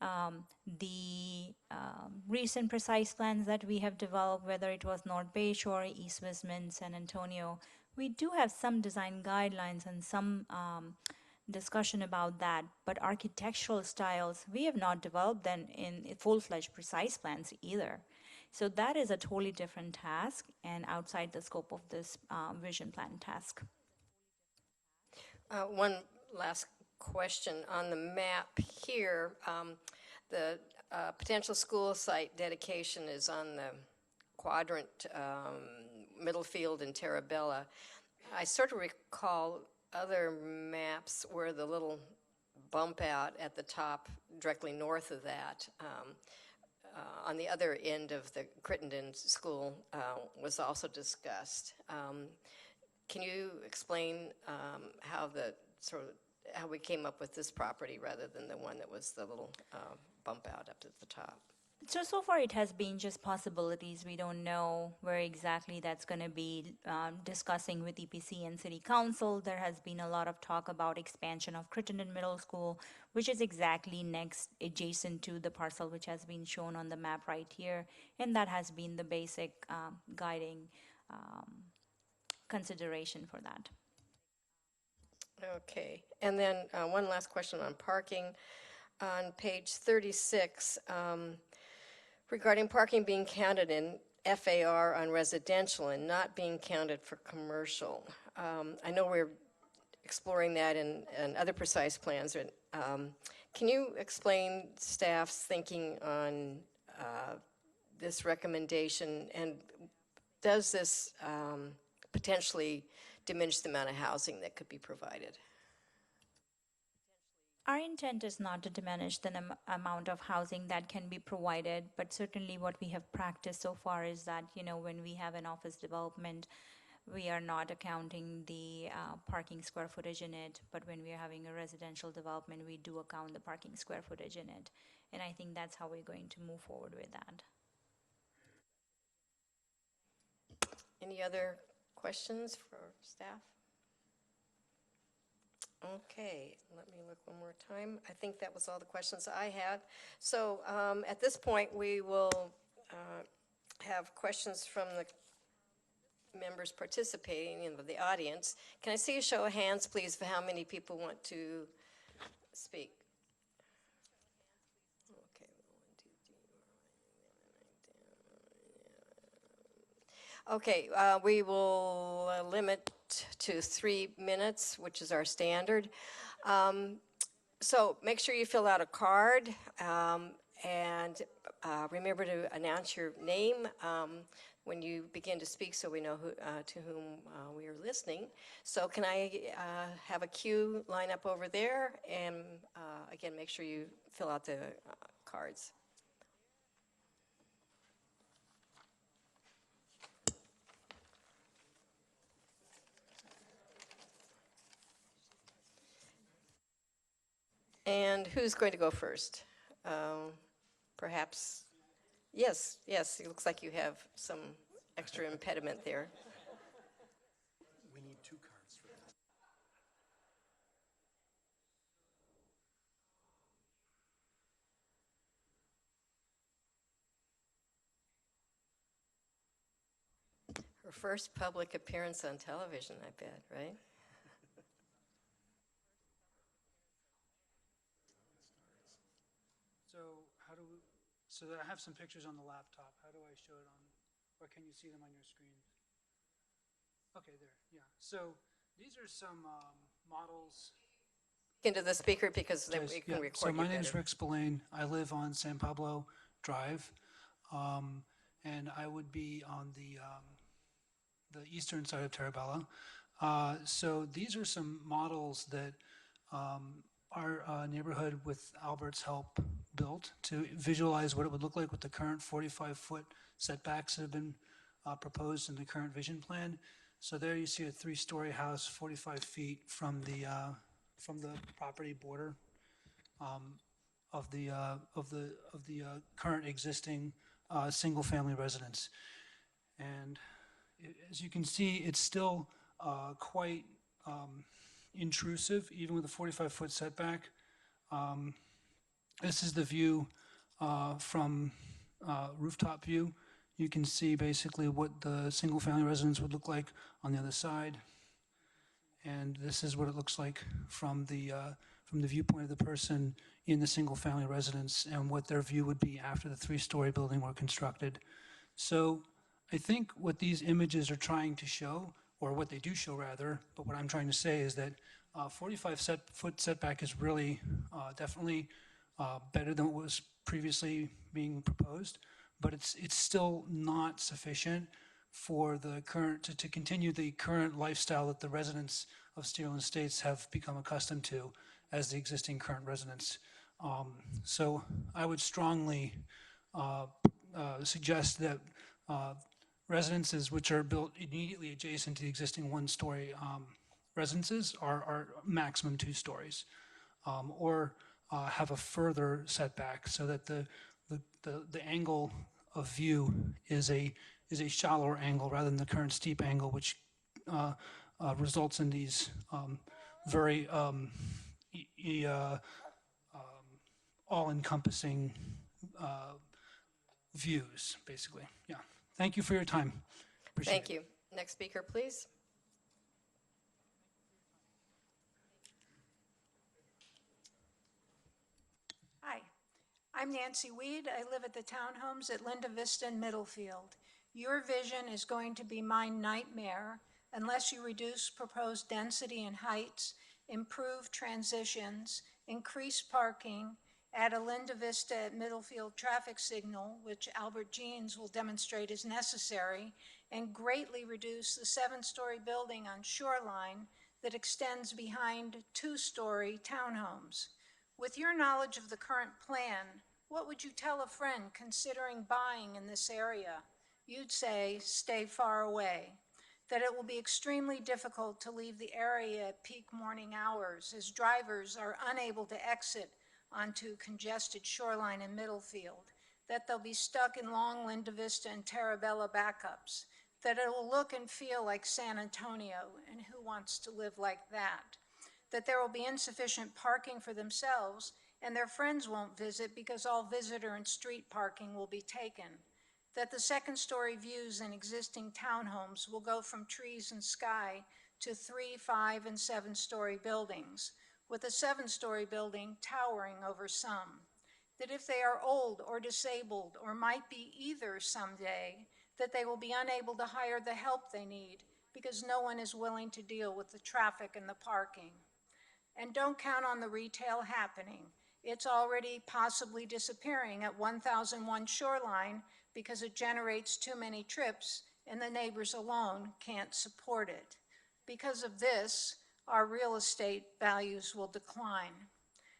The recent precise plans that we have developed, whether it was North Bay Shore, East Westmont, San Antonio, We do have some design guidelines and some discussion about that, but architectural styles, we have not developed them in full-fledged precise plans either. So that is a totally different task and outside the scope of this vision plan task. One last question. On the map here, the potential school site dedication is on the quadrant, Middlefield and Terabella. I sort of recall other maps where the little bump out at the top, directly north of that, on the other end of the Crittenden School, was also discussed. Can you explain how how we came up with this property rather than the one that was the little bump out up at the top? So far it has been just possibilities. We don't know where exactly that's going to be. Discussing with EPC and City Council, there has been a lot of talk about expansion of Crittenden Middle School, which is exactly next, adjacent to the parcel which has been shown on the map right here. And that has been the basic guiding consideration for that. Okay, and then one last question on parking. On page 36, regarding parking being counted in FAR on residential and not being counted for commercial. I know we're exploring that in other precise plans. Can you explain staff's thinking on this recommendation, and does this potentially diminish the amount of housing that could be provided? Our intent is not to diminish the amount of housing that can be provided, but certainly what we have practiced so far is that, when we have an office development, we are not accounting the parking square footage in it, but when we are having a residential development, we do account the parking square footage in it. And I think that's how we're going to move forward with that. Any other questions for staff? Okay, let me look one more time. I think that was all the questions I had. So at this point, we will have questions from the members participating in the audience. Can I see a show of hands, please, for how many people want to speak? Okay, 1, 2, 3, 4, 5, 6, 7, 8, 9, 10. Okay, we will limit to 3 minutes, which is our standard. So make sure you fill out a card, and remember to announce your name when you begin to speak so we know to whom we are listening. So can I have a queue line up over there? And again, make sure you fill out the cards. And who's going to go first? Perhaps, yes, it looks like you have some extra impediment there. We need 2 cards for this. Her first public appearance on television, I bet, right? So I have some pictures on the laptop. How do I show it on, or can you see them on your screen? Okay, there, yeah. So these are some models. Into the speaker because then we can Yeah. record So you my name is better. Rick Spillane. I live on San Pablo Drive, and I would be on the eastern side of Terabella. So these are some models that our neighborhood, with Albert's help, built to visualize what it would look like with the current 45-foot setbacks that have been proposed in the current vision plan. So there you see a 3-story house, 45 feet from the property border of the current existing single-family residence. And as you can see, it's still quite intrusive, even with a 45-foot setback. This is the view from rooftop view. you can see basically what the single-family residence would look like on the other side. And this is what it looks like from the viewpoint of the person in the single-family residence and what their view would be after the three-story building were constructed. So I think what these images are trying to show, or what they do show rather, but what I'm trying to say is that 45-foot setback is really definitely better than what was previously being proposed, but it's still not sufficient for the current, to continue the current lifestyle that the residents of Steele Estates have become accustomed to as the existing current residents. So I would strongly suggest that residences which are built immediately adjacent to the existing one-story residences are maximum 2 stories, or have a further setback so that the angle of view is a shallower angle rather than the current steep angle, which results in these very all-encompassing views, basically. Yeah. Thank you for your time. Appreciate Thank you. Next speaker, please. Hi, I'm Nancy Weed. I live at the townhomes at Linda Vista in Middlefield. Your vision is going to be my nightmare unless you reduce proposed density and heights, improve transitions, increase parking, add a Linda Vista at Middlefield traffic signal, which Albert Jeans will demonstrate is necessary, and greatly reduce the 7-story building on Shoreline that extends behind 2-story townhomes. With your knowledge of the current plan, what would you tell a friend considering buying in this area? You'd say, stay far away. That it will be extremely difficult to leave the area at peak morning hours as drivers are unable to exit onto congested Shoreline and Middlefield. That they'll be stuck in long Linda Vista and Terabella backups. That it will look and feel like San Antonio, and who wants to live like that? That there will be insufficient parking for themselves and their friends won't visit because all visitor and street parking will be taken. That the 2nd-story views in existing townhomes will go from trees and sky to 3, 5, and 7-story buildings, with a 7-story building towering over some. That if they are old or disabled or might be either someday, that they will be unable to hire the help they need because no one is willing to deal with the traffic and the parking. And don't count on the retail happening. It's already possibly disappearing at 1001 Shoreline because it generates too many trips and the neighbors alone can't support it. Because of this, our real estate values will decline.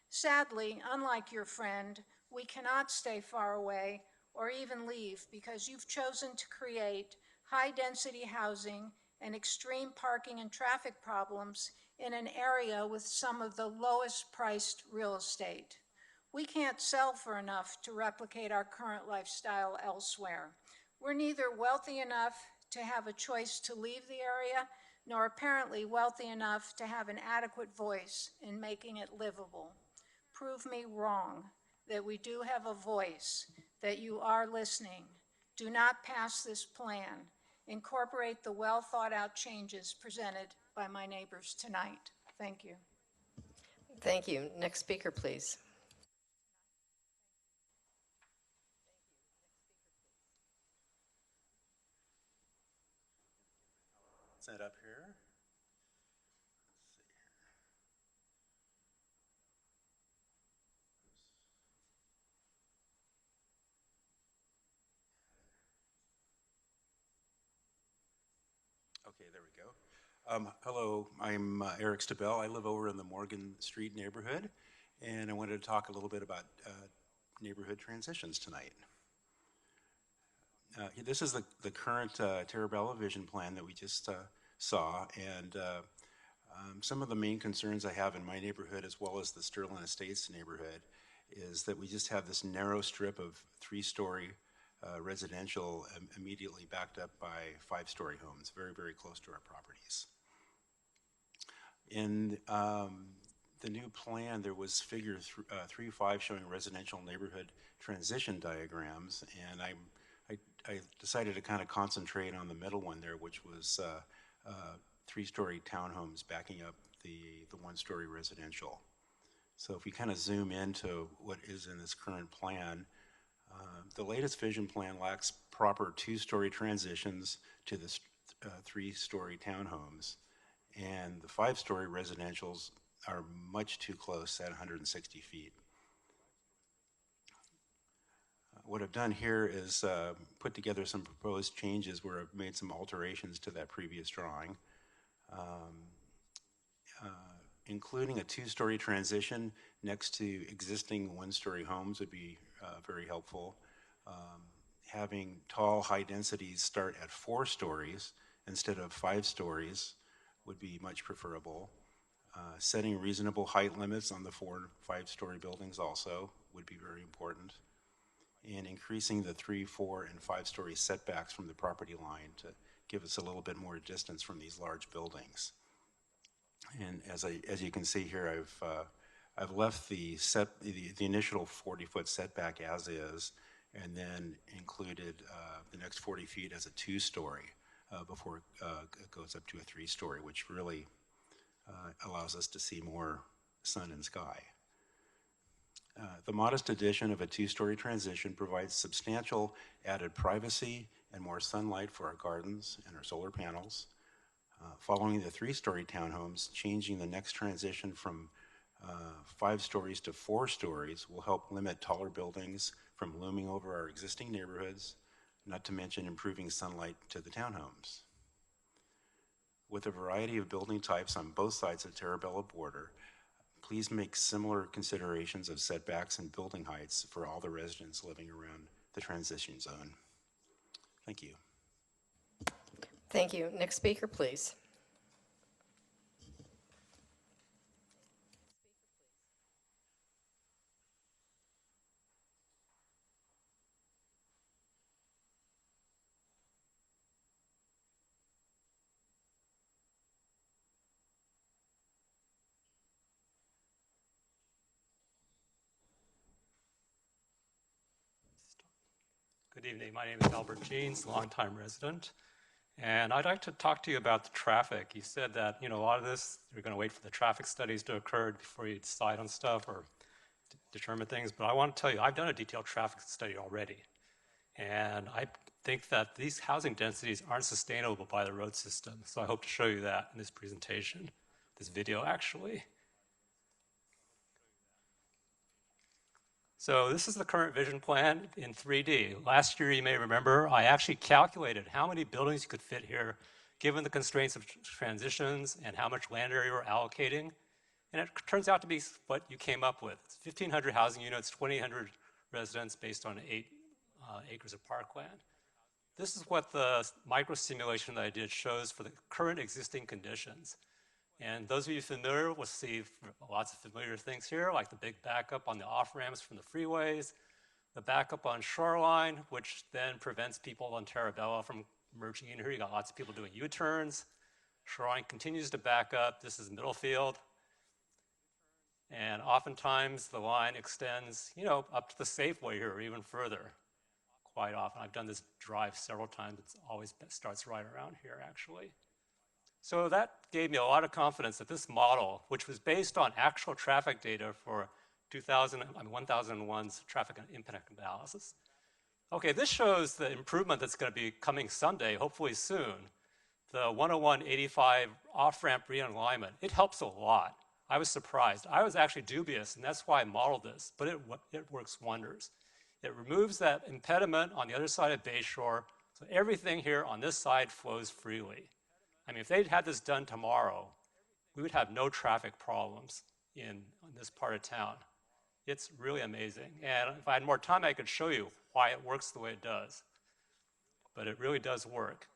Sadly, unlike your friend, we cannot stay far away or even leave because you've chosen to create high-density housing and extreme parking and traffic problems in an area with some of the lowest priced real estate. We can't sell for enough to replicate our current lifestyle elsewhere. We're neither wealthy enough to have a choice to leave the area, nor apparently wealthy enough to have an adequate voice in making it livable. Prove me wrong, that we do have a voice, that you are listening. Do not pass this plan. Incorporate the well-thought-out changes presented by my neighbors tonight. Thank you. Thank you. Next speaker, please. Is that up here? Let's see here. Okay, there we go. Hello, I'm Eric Stabell. I live over in the Morgan Street neighborhood, and I wanted to talk a little bit about neighborhood transitions tonight. This is the current Terabella vision plan that we just saw, and some of the main concerns I have in my neighborhood, as well as the Sterling Estates neighborhood, is that we just have this narrow strip of 3-story residential immediately backed up by 5-story homes, very, very close to our properties. In the new plan, there was figure 3.5 showing residential neighborhood transition diagrams, and I I decided to kind of concentrate on the middle one there, which was three-story townhomes backing up the one-story residential. So if we kind of zoom into what is in this current plan, the latest vision plan lacks proper two-story transitions to the three-story townhomes, and the five-story residentials are much too close at 160 feet. What I've done here is put together some proposed changes where I've made some alterations to that previous drawing. Including a two-story transition next to existing one-story homes would be very helpful. Having tall, high densities start at 4 stories instead of 5 stories would be much preferable. Setting reasonable height limits on the 4 and 5-story buildings also would be very important. And increasing the 3, 4, and 5-story setbacks from the property line to give us a little bit more distance from these large buildings. And as you can see here, I've left the initial 40-foot setback as is, and then included the next 40 feet as a 2-story before it goes up to a 3-story, which really allows us to see more sun and sky. The modest addition of a 2-story transition provides substantial added privacy and more sunlight for our gardens and our solar panels. Following the 3-story townhomes, changing the next transition from 5 stories to 4 stories will help limit taller buildings from looming over our existing neighborhoods, not to mention improving sunlight to the townhomes. With a variety of building types on both sides of the Terabella border, please make similar considerations of setbacks and building heights for all the residents living around the transition zone. Thank you. Thank you. Next speaker, please. Good evening. My name is Albert Jeans, longtime resident. And I'd like to talk to you about the traffic. You said that, a lot of this, you're going to wait for the traffic studies to occur before you decide on stuff or determine things. But I want to tell you, I've done a detailed traffic study already. And I think that these housing densities aren't sustainable by the road system. So I hope to show you that in this presentation, this video actually. So this is the current vision plan in 3D. Last year, you may remember, I actually calculated how many buildings you could fit here, given the constraints of transitions and how much land area we're allocating. And it turns out to be what you came up with. It's 1,500 housing units, 2,800 residents based on 8 acres of parkland. This is what the micro simulation that I did shows for the current existing conditions. And those of you familiar will see lots of familiar things here, like the big backup on the off-ramps from the freeways, the backup on Shoreline, which then prevents people on Terabella from merging in here. You got lots of people doing U-turns. Shoreline continues to back up. This is Middlefield. And oftentimes the line extends, up to the Safeway here or even further. Quite often. I've done this drive several times. It always starts right around here, actually. So that gave me a lot of confidence that this model, which was based on actual traffic data for 1001's traffic impact analysis. Okay, this shows the improvement that's going to be coming someday, hopefully soon. The 101-85 off-ramp realignment. It helps a lot. I was surprised. I was actually dubious, and that's why I modeled this, but it works wonders. It removes that impediment on the other side of Bayshore, so everything here on this side flows freely. I mean, if they'd had this done tomorrow, we would have no traffic problems in this part of town. It's really amazing. And if I had more time, I could show you why it works the way it does. But it really does work.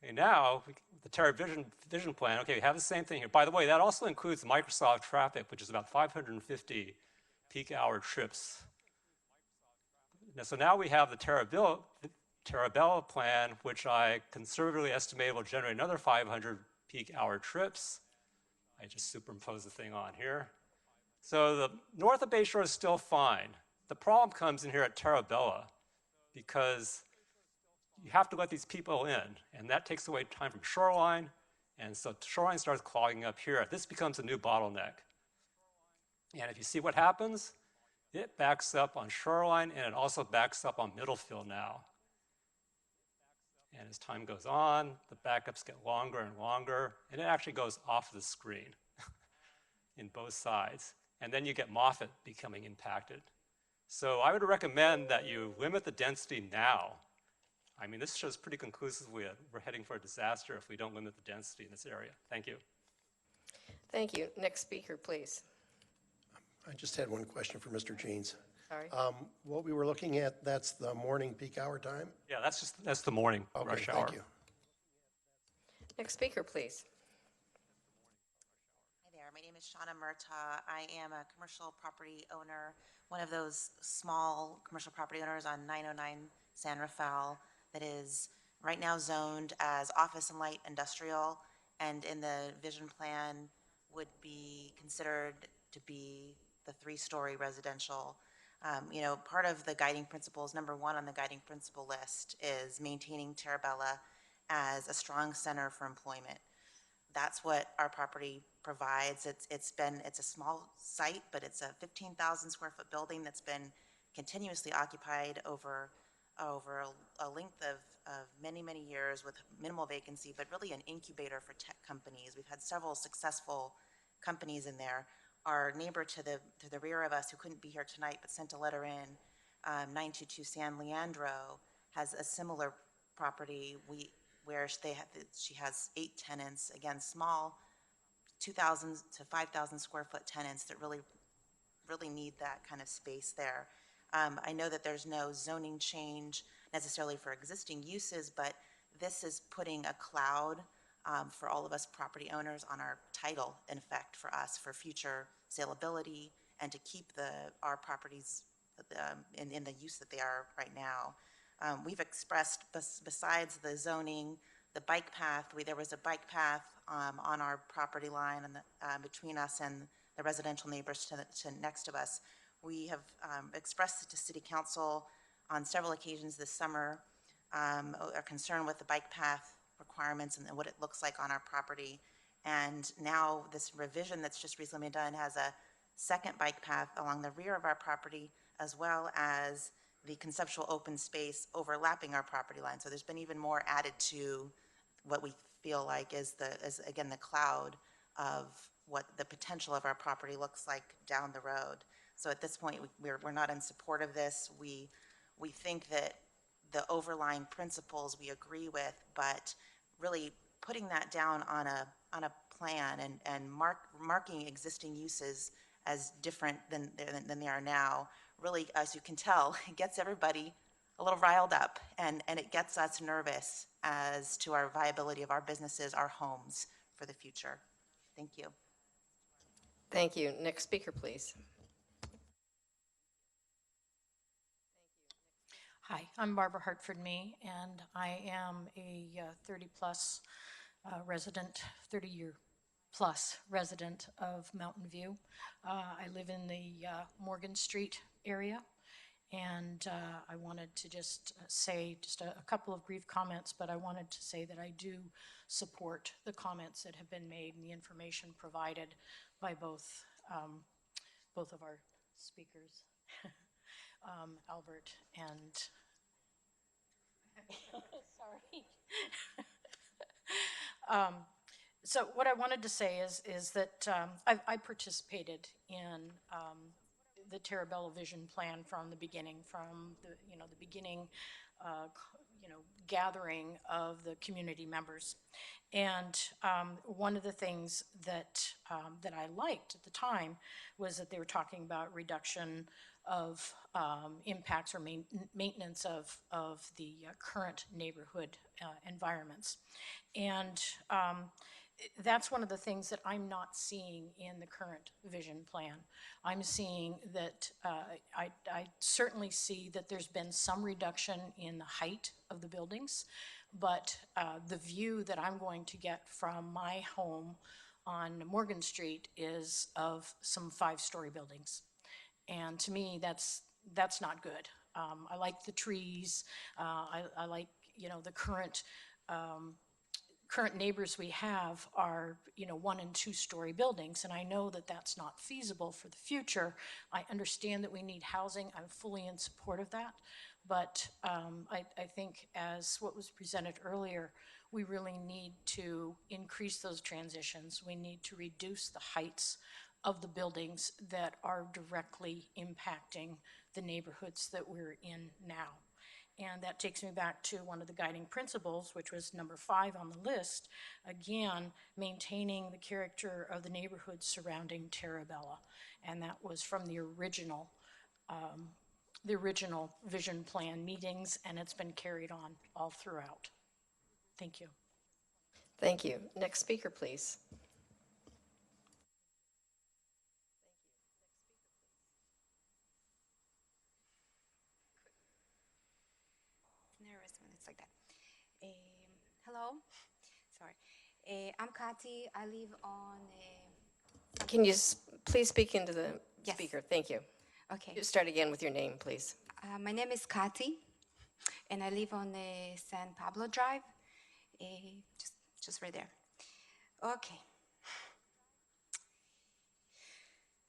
Okay, now, the Terra Vision Plan, okay, we have the same thing here. By the way, that also includes Microsoft traffic, which is about 550 peak hour trips. So now we have the Terabella plan, which I conservatively estimate will generate another 500 peak hour trips. I just superimpose the thing on here. So the north of Bayshore is still fine. The problem comes in here at Tarabella because you have to let these people in, and that takes away time from shoreline, and so shoreline starts clogging up here. This becomes a new bottleneck. And if you see what happens, it backs up on shoreline, and it also backs up on Middlefield now. And as time goes on, the backups get longer and longer, and it actually goes off the screen in both sides. And then you get Moffett becoming impacted. So I would recommend that you limit the density now. I mean, this shows pretty conclusively that we're heading for a disaster if we don't limit the density in this area. Thank you. Thank you. Next speaker, please. I just had one question for Mr. Jeans. Sorry. What we were looking at, that's the morning peak hour time? Yeah, that's the morning rush hour. Thank you. Next speaker, please. Hi there, my name is Shauna Murtaugh. I am a commercial property owner, one of those small commercial property owners on 909 San Rafael that is right now zoned as office and light industrial, and in the vision plan would be considered to be the 3-story residential. You know, part of the guiding principles, number one on the guiding principle list, is maintaining Tarabella as a strong center for employment. That's what our property provides. It's a small site, but it's a 15,000 square foot building that's been continuously occupied over a length of many, many years with minimal vacancy, but really an incubator for tech companies. We've had several successful companies in there. Our neighbor to the rear of us, who couldn't be here tonight but sent a letter in, 922 San Leandro, has a similar property where she has 8 tenants, again, small 2,000 to 5,000 square foot tenants that really need that kind of space there. I know that there's no zoning change necessarily for existing uses, but this is putting a cloud for all of us property owners on our title, in effect, for us for future saleability and to keep our properties in the use that they are right now. We've expressed, besides the zoning, the bike path, there was a bike path on our property line between us and the residential neighbors to next to us. We have expressed it to City Council on several occasions this summer, our concern with the bike path requirements and what it looks like on our property. And now this revision that's just recently been done has a second bike path along the rear of our property, as well as the conceptual open space overlapping our property line. So there's been even more added to what we feel like is again the cloud of what the potential of our property looks like down the road. So at this point, we're not in support of this. We think that the overlying principles we agree with, but really putting that down on a plan and marking existing uses as different than they are now, really, as you can tell, it gets everybody a little riled up, and it gets us nervous as to our viability of our businesses, our homes for the future. Thank you. Thank you. Next speaker, please. Hi, I'm Barbara Hartford-Mee, and I am a 30-plus resident, 30-year-plus resident of Mountain View. I live in the Morgan Street area, and I wanted to just say a couple of brief comments, but I wanted to say that I do support the comments that have been made and the information provided by both of our speakers. Albert and sorry. So what I wanted to say is that I participated in the Tarabella Vision Plan from the beginning, from the beginning, gathering of the community members. And one of the things that I liked at the time was that they were talking about reduction of impacts or maintenance of the current neighborhood environments. And that's one of the things that I'm not seeing in the current vision plan. I'm seeing that, I certainly see that there's been some reduction in the height of the buildings, but the view that I'm going to get from my home on Morgan Street is of some 5-story buildings. And to me, that's that's not good. I like the trees. I like, the current neighbors we have are, 1 and 2 story buildings, and I know that that's not feasible for the future. I understand that we need housing. I'm fully in support of that. But I think, as what was presented earlier, we really need to increase those transitions. We need to reduce the heights of the buildings that are directly impacting the neighborhoods that we're in now. And that takes me back to one of the guiding principles, which was number 5 on the list. Again, maintaining the character of the neighborhoods surrounding Terabella. And that was from the original vision plan meetings, and it's been carried on all throughout. Thank you. Thank you. Next speaker, please. Nervous when it's like that. Hello, sorry. I'm Kati. I live on. Can you please speak into the Yes. speaker? Thank you. Okay. You start again with your name, please. My name is Kati, and I live on San Pablo Drive. Just right there. Okay.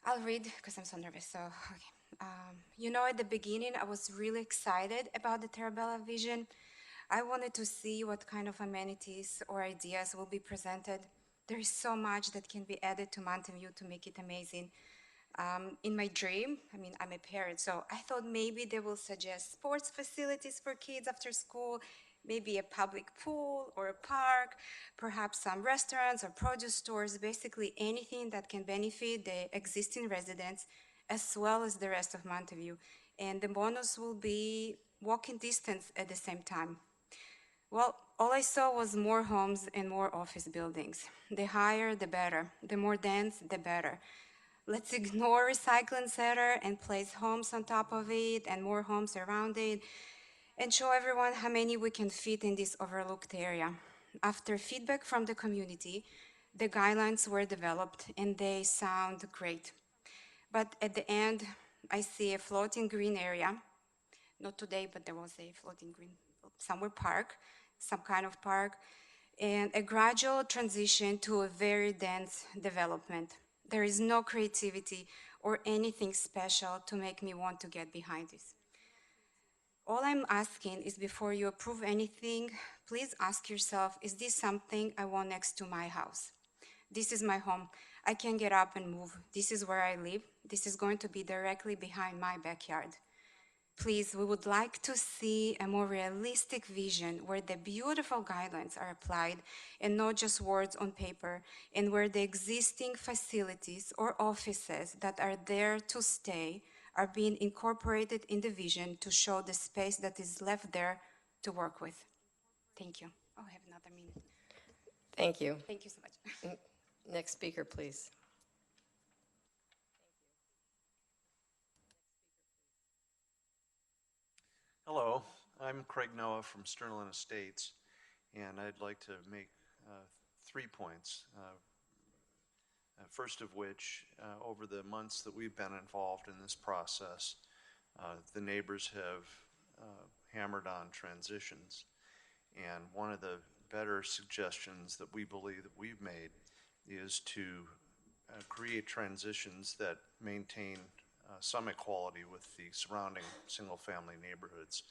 I'll read because I'm so nervous. So, okay. At the beginning, I was really excited about the Terabella vision. I wanted to see what kind of amenities or ideas will be presented. There is so much that can be added to Mountain View to make it amazing. In my dream, I'm a parent, so I thought maybe they will suggest sports facilities for kids after school, maybe a public pool or a park, perhaps some restaurants or produce stores, basically anything that can benefit the existing residents as well as the rest of Mountain View. And the bonus will be walking distance at the same time. Well, all I saw was more homes and more office buildings. The higher, the better. The more dense, the better. Let's ignore recycling center and place homes on top of it and more homes around it and show everyone how many we can fit in this overlooked area. After feedback from the community, the guidelines were developed and they sound great. But at the end, I see a floating green area. Not today, but there was a floating green somewhere park, some kind of park, and a gradual transition to a very dense development. There is no creativity or anything special to make me want to get behind this. All I'm asking is, before you approve anything, please ask yourself, is this something I want next to my house? This is my home. I can get up and move. This is where I live. This is going to be directly behind my backyard. Please, we would like to see a more realistic vision where the beautiful guidelines are applied and not just words on paper, and where the existing facilities or offices that are there to stay are being incorporated in the vision to show the space that is left there to work with. Thank you. Oh, I have another minute. Thank you. Thank you so much. Next speaker, please. Hello, I'm Craig Noah from Sterling Estates, and I'd like to make 3 points. First of which, over the months that we've been involved in this process, the neighbors have hammered on transitions. And one of the better suggestions that we believe that we've made is to create transitions that maintain some equality with the surrounding single-family neighborhoods,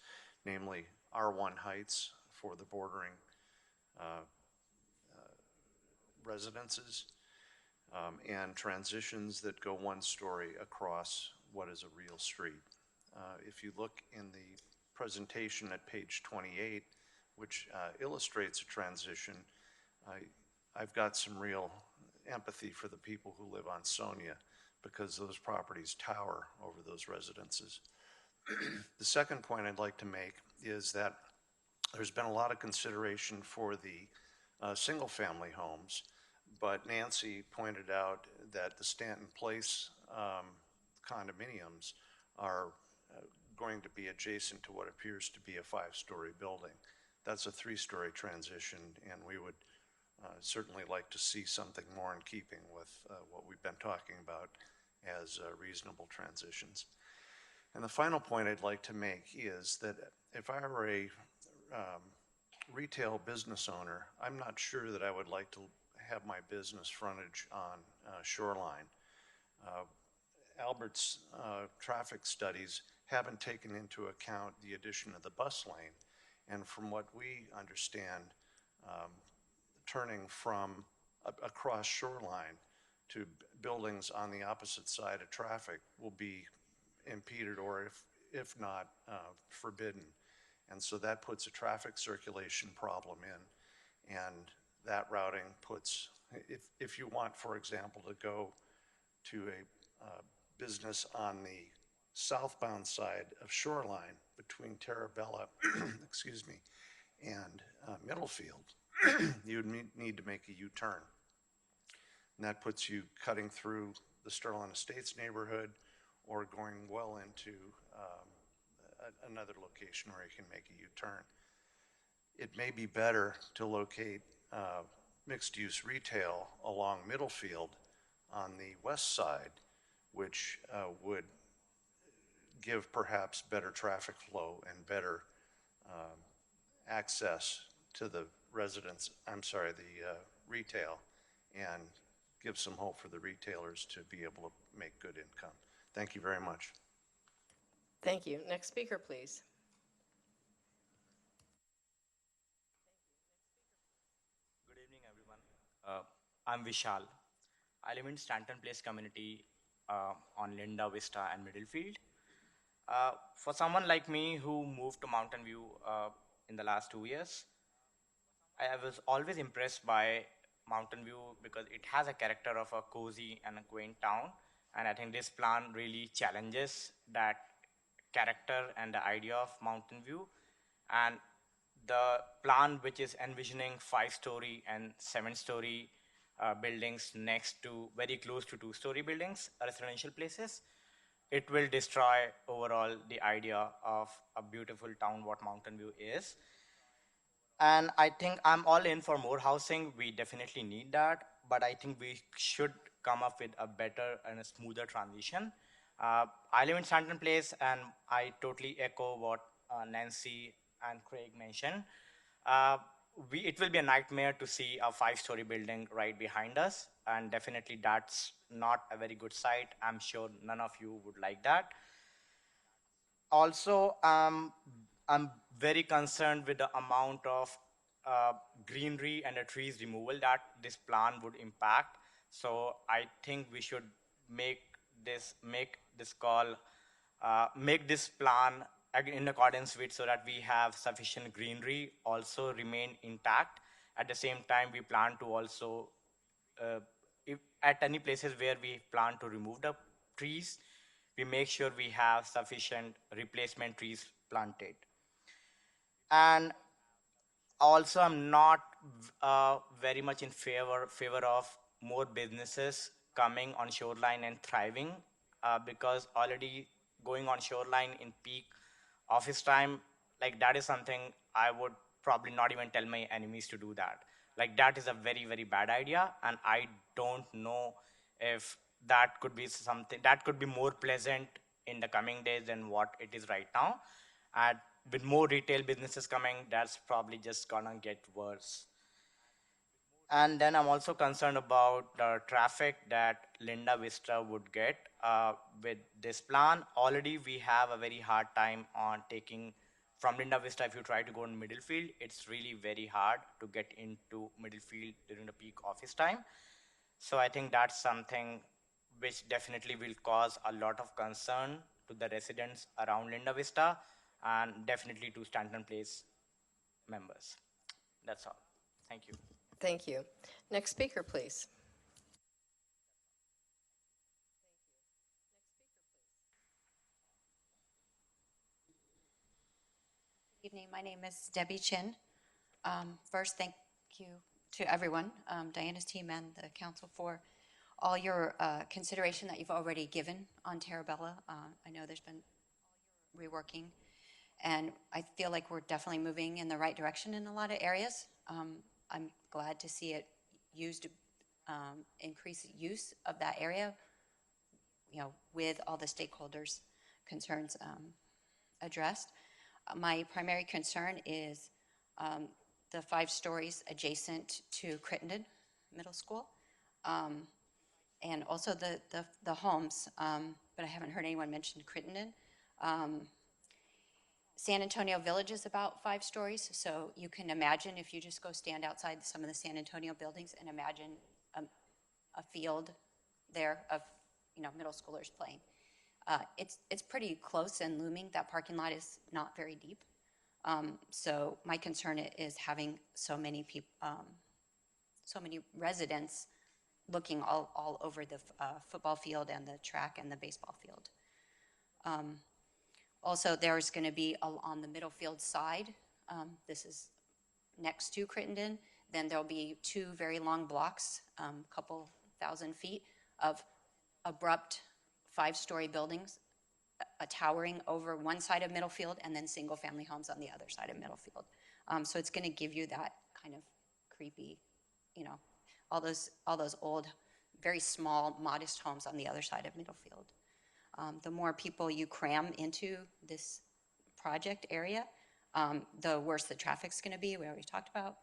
namely R1 heights for the bordering residences, and transitions that go 1 story across what is a real street. If you look in the presentation at page 28, which illustrates a transition, I've got some real empathy for the people who live on Sonia, because those properties tower over those residences. The second point I'd like to make is that there's been a lot of consideration for the single-family homes, but Nancy pointed out that the Stanton Place condominiums are going to be adjacent to what appears to be a 5-story building. That's a 3-story transition, and we would certainly like to see something more in keeping with what we've been talking about as reasonable transitions. And the final point I'd like to make is that if I were a retail business owner, I'm not sure that I would like to have my business frontage on Shoreline. Albert's traffic studies haven't taken into account the addition of the bus lane. And from what we understand, turning from across Shoreline to buildings on the opposite side of traffic will be impeded, or if not forbidden. And so that puts a traffic circulation problem in, and that routing puts, if you want, for example, to go to a business on the southbound side of Shoreline between Terabella, excuse me, and Middlefield, you would need to make a U-turn. And that puts you cutting through the Sterling Estates neighborhood or going well into another location where you can make a U-turn. It may be better to locate mixed-use retail along Middlefield on the west side, which would give perhaps better traffic flow and better access to the residents, the retail, and give some hope for the retailers to be able to make good income. Thank you very much. Thank you. Next speaker, please. Good evening, everyone. I'm Vishal. I live in Stanton Place community on Linda Vista and Middlefield. For someone like me who moved to Mountain View in the last 2 years, I was always impressed by Mountain View because it has a character of a cozy and a quaint town. And I think this plan really challenges that character and the idea of Mountain View. And the plan, which is envisioning 5-story and 7-story buildings next to, very close to 2-story buildings, residential places, it will destroy overall the idea of a beautiful town what Mountain View is. And I think I'm all in for more housing. We definitely need that, but I think we should come up with a better and a smoother transition. I live in Stanton Place, and I totally echo what Nancy and Craig mentioned. It will be a nightmare to see a 5-story building right behind us, and definitely that's not a very good sight. I'm sure none of you would like that. Also, I'm very concerned with the amount of greenery and the trees removal that this plan would impact. So I think we should make this plan in accordance with, so that we have sufficient greenery also remain intact. At the same time, we plan to also, if at any places where we plan to remove the trees, we make sure we have sufficient replacement trees planted. And also, I'm not very much in favor of more businesses coming on Shoreline and thriving, because already going on Shoreline in peak office time, like that is something I would probably not even tell my enemies to do that. Like that is a very, very bad idea, and I don't know if that could be something that could be more pleasant in the coming days than what it is right now. And with more retail businesses coming, that's probably just gonna get worse. And then I'm also concerned about the traffic that Linda Vista would get with this plan. Already we have a very hard time on taking from Linda Vista. If you try to go in Middlefield, it's really very hard to get into Middlefield during the peak office time. So I think that's something which definitely will cause a lot of concern to the residents around Linda Vista, and definitely to Stanton Place members. That's all. Thank you. Thank you. Next speaker, please. Good evening. My name is Debbie Chin. First, thank you to everyone, Diana's team and the council, for all your consideration that you've already given on Terabella. I know there's been reworking, and I feel like we're definitely moving in the right direction in a lot of areas. I'm glad to see it used, increase use of that area, with all the stakeholders concerns addressed. My primary concern is the 5 stories adjacent to Crittenden Middle School, and also the homes, but I haven't heard anyone mention Crittenden. San Antonio Village is about 5 stories, so you can imagine if you just go stand outside some of the San Antonio buildings and imagine a field there of middle schoolers playing. It's pretty close and looming. That parking lot is not very deep. So my concern is having so many people, so many residents looking all over the football field and the track and the baseball field. Also, there's going to be on the middle field side, this is next to Crittenden, then there'll be 2 very long blocks, couple thousand feet of abrupt 5-story buildings towering over one side of Middlefield and then single-family homes on the other side of Middlefield. So it's going to give you that kind of creepy, all those old, very small, modest homes on the other side of Middlefield. The more people you cram into this project area, the worse the traffic's going to be. We already talked about.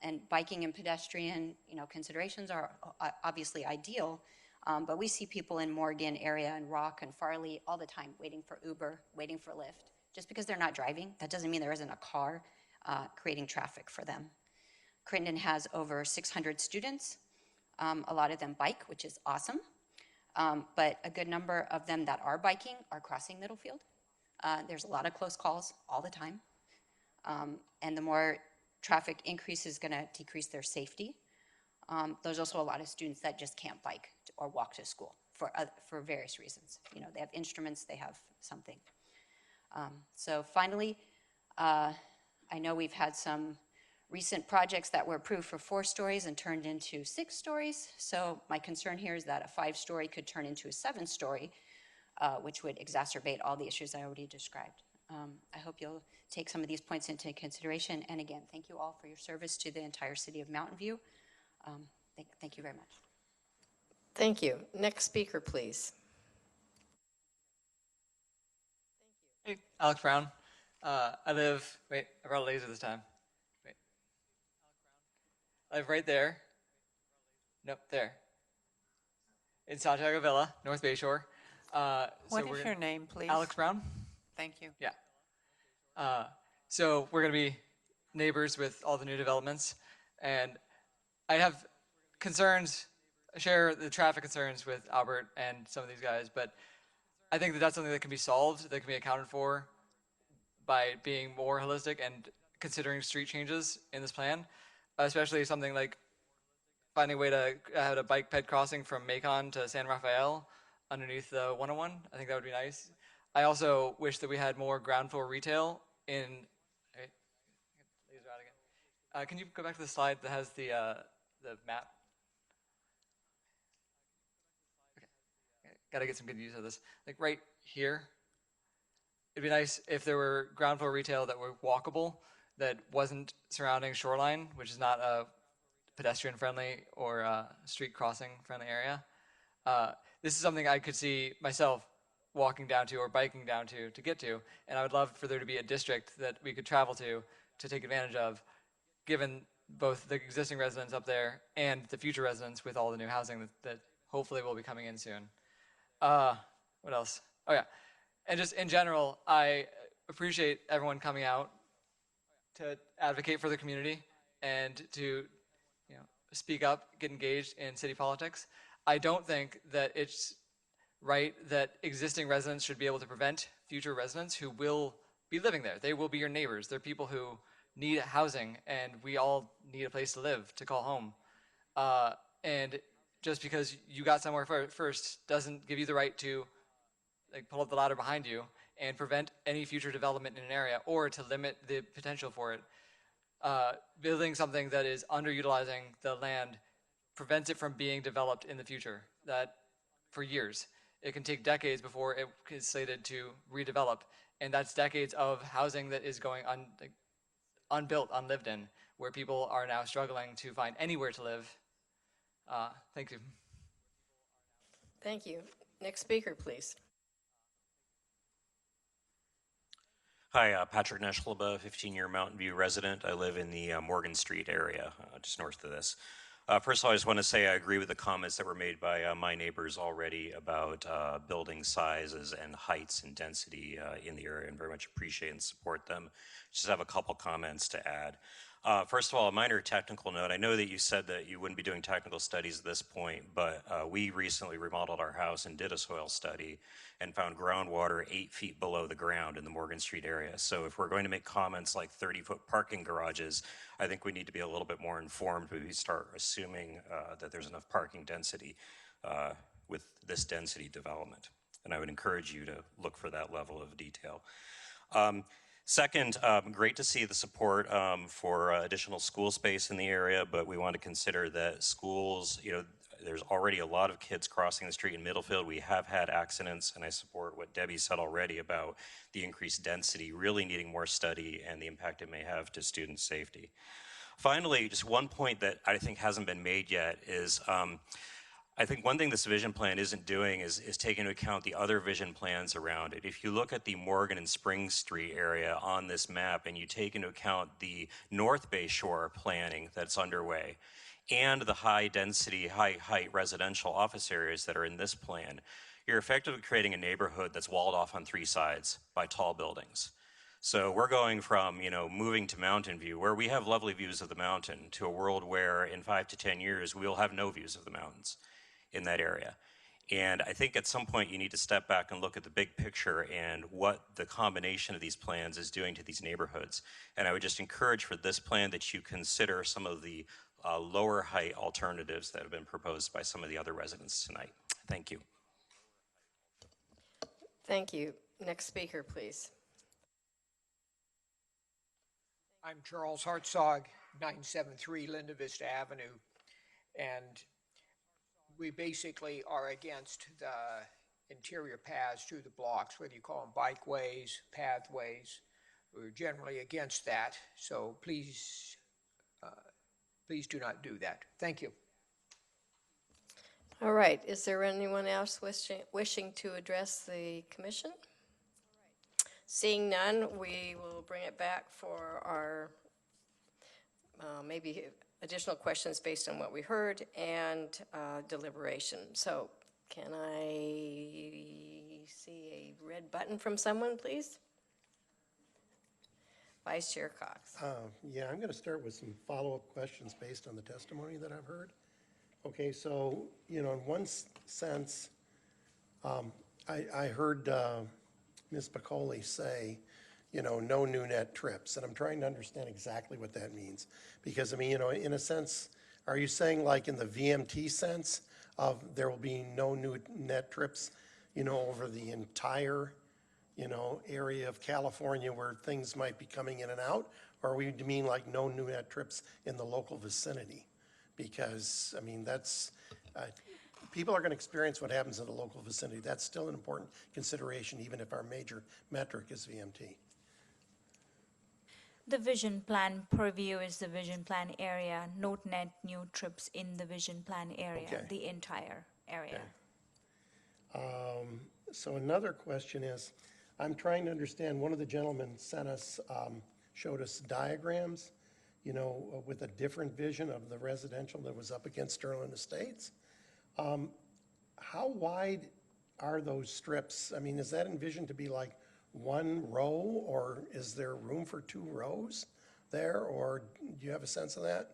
And biking and pedestrian, considerations are obviously ideal. But we see people in Morgan area and Rock and Farley all the time waiting for Uber, waiting for Lyft. Just because they're not driving, that doesn't mean there isn't a car creating traffic for them. Crittenden has over 600 students. A lot of them bike, which is awesome. But a good number of them that are biking are crossing Middlefield. There's a lot of close calls all the time. And the more traffic increases is going to decrease their safety. There's also a lot of students that just can't bike or walk to school for various reasons. They have instruments, they have something. So finally, I know we've had some recent projects that were approved for 4 stories and turned into 6 stories. So my concern here is that a 5-story could turn into a 7-story, which would exacerbate all the issues I already described. I hope you'll take some of these points into consideration. And again, thank you all for your service to the entire city of Mountain View. Thank you very much. Thank you. Next speaker, please. Hey, Alex Brown. I brought a laser this time. I live right there. Nope, there. In Santiago Villa, North Bayshore. What is your name, please? Alex Brown. Thank you. Yeah. So we're going to be neighbors with all the new developments. And I have concerns, I share the traffic concerns with Albert and some of these guys, but I think that that's something that can be solved, that can be accounted for by being more holistic and considering street changes in this plan, especially something like finding a way to have a bike ped crossing from Macon to San Rafael underneath the 101. I think that would be nice. I also wish that we had more ground floor retail in. Laser out again. Can you go back to the slide that has the map? Okay. Got to get some good use of this. Like right here, it'd be nice if there were ground floor retail that were walkable, that wasn't surrounding shoreline, which is not a pedestrian-friendly or street crossing-friendly area. This is something I could see myself walking down to or biking down to get to, and I would love for there to be a district that we could travel to take advantage of, given both the existing residents up there and the future residents with all the new housing that hopefully will be coming in soon. What else? Oh yeah, and just in general, I appreciate everyone coming out to advocate for the community and to speak up, get engaged in city politics. I don't think that it's right that existing residents should be able to prevent future residents who will be living there. They will be your neighbors. They're people who need housing, and we all need a place to live, to call home. And just because you got somewhere first doesn't give you the right to pull up the ladder behind you and prevent any future development in an area or to limit the potential for it. Building something that is underutilizing the land prevents it from being developed in the future, that for years. It can take decades before it is slated to redevelop, and that's decades of housing that is going unbuilt, unlived in, where people are now struggling to find anywhere to live. Thank you. Thank you. Next speaker, please. Hi, Patrick Neshleba, 15-year Mountain View resident. I live in the Morgan Street area, just north of this. First of all, I just want to say I agree with the comments that were made by my neighbors already about building sizes and heights and density in the area, and very much appreciate and support them. Just have a couple comments to add. First of all, a minor technical note. I know that you said that you wouldn't be doing technical studies at this point, but we recently remodeled our house and did a soil study and found groundwater 8 feet below the ground in the Morgan Street area. So if we're going to make comments like 30-foot parking garages, I think we need to be a little bit more informed when we start assuming that there's enough parking density with this density development. And I would encourage you to look for that level of detail. Second, great to see the support for additional school space in the area, but we want to consider that schools, there's already a lot of kids crossing the street in Middlefield. We have had accidents, and I support what Debbie said already about the increased density, really needing more study and the impact it may have to student safety. Finally, just one point that I think hasn't been made yet is I think one thing this vision plan isn't doing is taking into account the other vision plans around it. If you look at the Morgan and Spring Street area on this map and you take into account the North Bay Shore planning that's underway and the high density, high height residential office areas that are in this plan, you're effectively creating a neighborhood that's walled off on 3 sides by tall buildings. So we're going from, moving to Mountain View, where we have lovely views of the mountain, to a world where in 5 to 10 years, we'll have no views of the mountains in that area. And I think at some point you need to step back and look at the big picture and what the combination of these plans is doing to these neighborhoods. And I would just encourage for this plan that you consider some of the lower height alternatives that have been proposed by some of the other residents tonight. Thank you. Thank you. Next speaker, please. I'm Charles Hartzog, 973 Linda Vista Avenue, and we basically are against the interior paths through the blocks, whether you call them bikeways, pathways. We're generally against that, so please do not do that. Thank you. All right. Is there anyone else wishing to address the commission? Seeing none, we will bring it back for our maybe additional questions based on what we heard and deliberation. So can I see a red button from someone, please? Vice Chair Cox. Yeah, I'm going to start with some follow-up questions based on the testimony that I've heard. Okay, so, in one sense, I heard Ms. Piccoli say, no new net trips, and I'm trying to understand exactly what that means. Because, in a sense, are you saying like in the VMT sense of there will be no new net trips, over the entire, area of California where things might be coming in and out? Or we mean like no new net trips in the local vicinity? Because, that's, people are going to experience what happens in the local vicinity. That's still an important consideration, even if our major metric is VMT. The vision plan purview is the vision plan area. Note net new trips in the vision plan area, Okay. the entire area. Okay. So another question is, I'm trying to understand, one of the gentlemen sent us, showed us diagrams, with a different vision of the residential that was up against Sterling Estates. How wide are those strips? Is that envisioned to be like one row, or is there room for 2 rows there, or do you have a sense of that?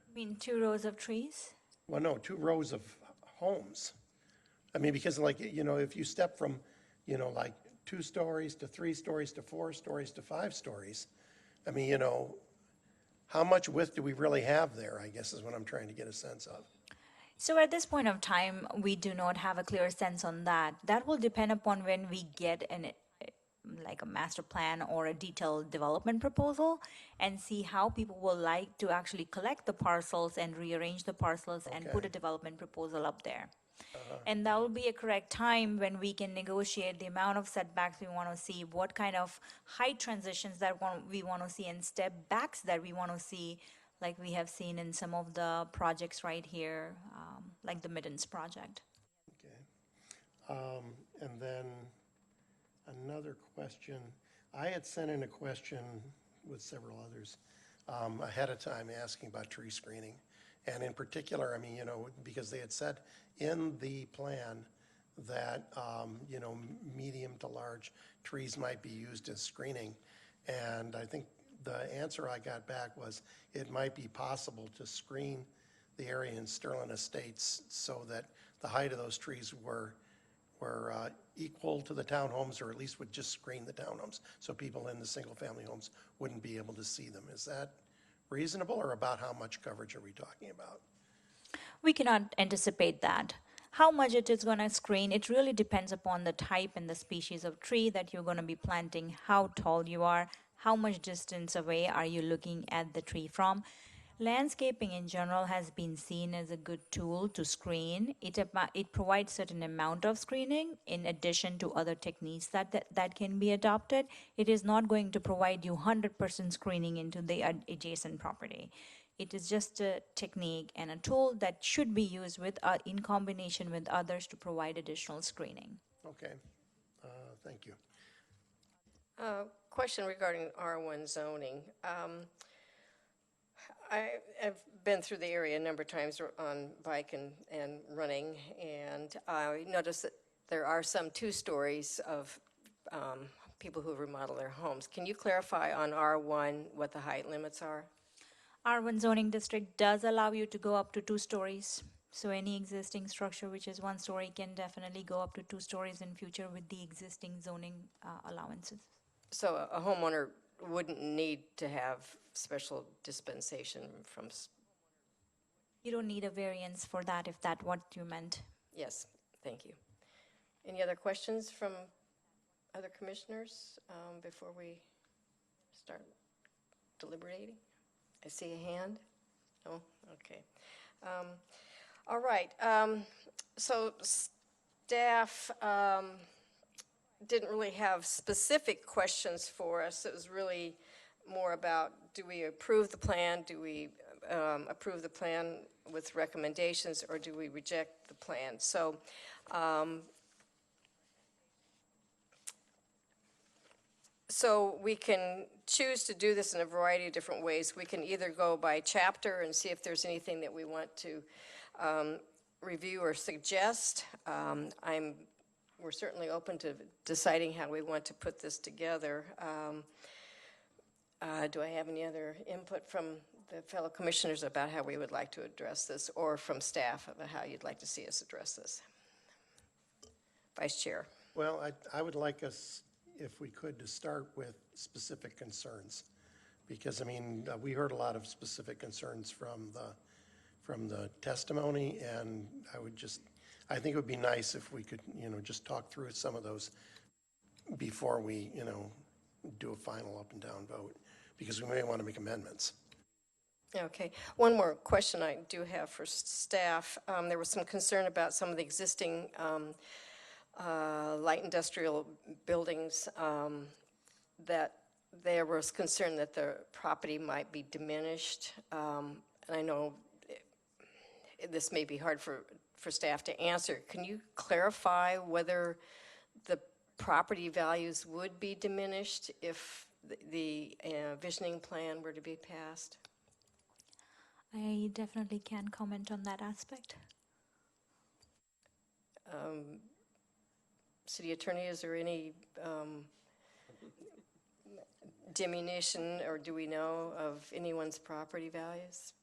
You mean 2 rows of trees? Well, no, 2 rows of homes. Because if you step from, like 2 stories to 3 stories to 4 stories to 5 stories, how much width do we really have there, I guess is what I'm trying to get a sense of. So at this point of time, we do not have a clear sense on that. That will depend upon when we get like a master plan or a detailed development proposal and see how people will like to actually collect the parcels and rearrange the parcels and put a development proposal up there. And that will be a correct time when we can negotiate the amount of setbacks we want to see, what kind of height transitions that we want to see, and step backs that we want to see, like we have seen in some of the projects right here, like the Middens project. Okay. And then another question. I had sent in a question with several others ahead of time asking about tree screening. And in particular, I mean, you know, because they had said in the plan that, you know, medium to large trees might be used as screening. And I think the answer I got back was it might be possible to screen the area in Sterling Estates so that the height of those trees were equal to the townhomes, or at least would just screen the townhomes, so people in the single-family homes wouldn't be able to see them. Is that reasonable, or about how much coverage are we talking about? We cannot anticipate that. How much it is going to screen, it really depends upon the type and the species of tree that you're going to be planting, how tall you are, how much distance away are you looking at the tree from. Landscaping in general has been seen as a good tool to screen. It provides certain amount of screening in addition to other techniques that can be adopted. It is not going to provide you 100% screening into the adjacent property. It is just a technique and a tool that should be used in combination with others to provide additional screening. Okay, thank you. Question regarding R1 zoning. I have been through the area a number of times on bike and running, and I noticed that there are some 2 stories of people who remodel their homes. Can you clarify on R1 what the height limits are? R1 zoning district does allow you to go up to 2 stories. So any existing structure which is 1 story can definitely go up to 2 stories in future with the existing zoning allowances. So a homeowner wouldn't need to have special dispensation from... You don't need a variance for that, if that's what you meant. Yes, thank you. Any other questions from other commissioners before we start deliberating? I see a hand. No? Okay. All right. So staff didn't really have specific questions for us. It was really more about, do we approve the plan? Do we approve the plan with recommendations, or do we reject the plan? So we can choose to do this in a variety of different ways. We can either go by chapter and see if there's anything that we want to review or suggest. We're certainly open to deciding how we want to put this together. Do I have any other input from the fellow commissioners about how we would like to address this, or from staff about how you'd like to see us address this? Vice Chair. Well, I would like us, if we could, to start with specific concerns. Because, I mean, we heard a lot of specific concerns from the testimony, and I think it would be nice if we could, you know, just talk through some of those before we, you know, do a final up and down vote, because we may want to make amendments. Okay. One more question I do have for staff. There was some concern about some of the existing light industrial buildings, that there was concern that the property might be diminished. And I know this may be hard for staff to answer. Can you clarify whether the property values would be diminished if the visioning plan were to be passed? I definitely can comment on that aspect. City Attorney, is there any diminution, or do we know of anyone's property values?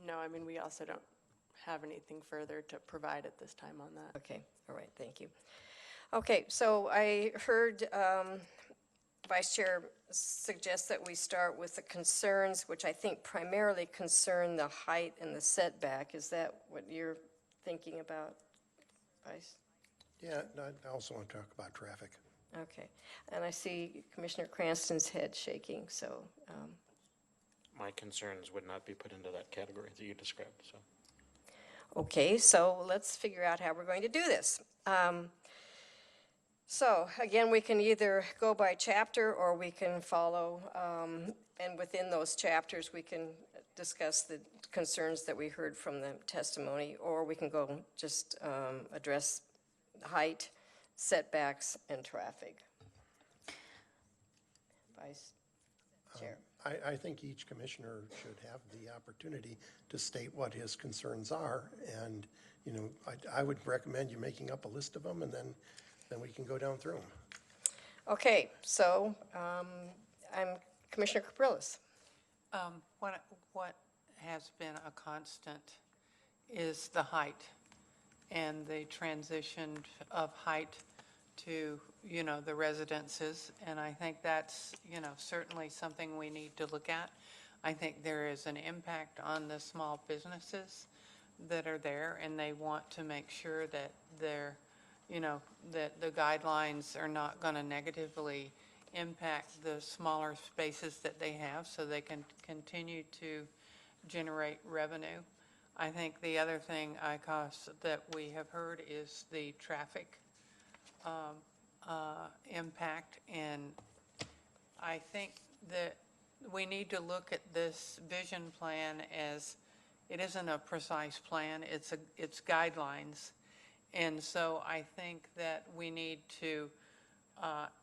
No, I mean, we also don't have anything further to provide at this time on that. Okay, all right, thank you. Okay, so I heard Vice Chair suggest that we start with the concerns, which I think primarily concern the height and the setback. Is that what you're thinking about, Vice? Yeah, I also want to talk about traffic. Okay, and I see Commissioner Cranston's head shaking, so. My concerns would not be put into that category that you described, so. Okay, so let's figure out how we're going to do this. So again, we can either go by chapter, or we can follow, and within those chapters we can discuss the concerns that we heard from the testimony, or we can go just address height, setbacks, and traffic. Vice Chair. I think each commissioner should have the opportunity to state what his concerns are. And, you know, I would recommend you making up a list of them, and then we can go down through them. Okay, so I'm Commissioner Capriles. What has been a constant is the height and the transition of height to, you know, the residences. And I think that's, you know, certainly something we need to look at. I think there is an impact on the small businesses that are there, and they want to make sure that they're, you know, that the guidelines are not going to negatively impact the smaller spaces that they have, so they can continue to generate revenue. I think the other thing, ICOS, that we have heard is the traffic impact, and I think that we need to look at this vision plan as it isn't a precise plan, it's guidelines. And so I think that we need to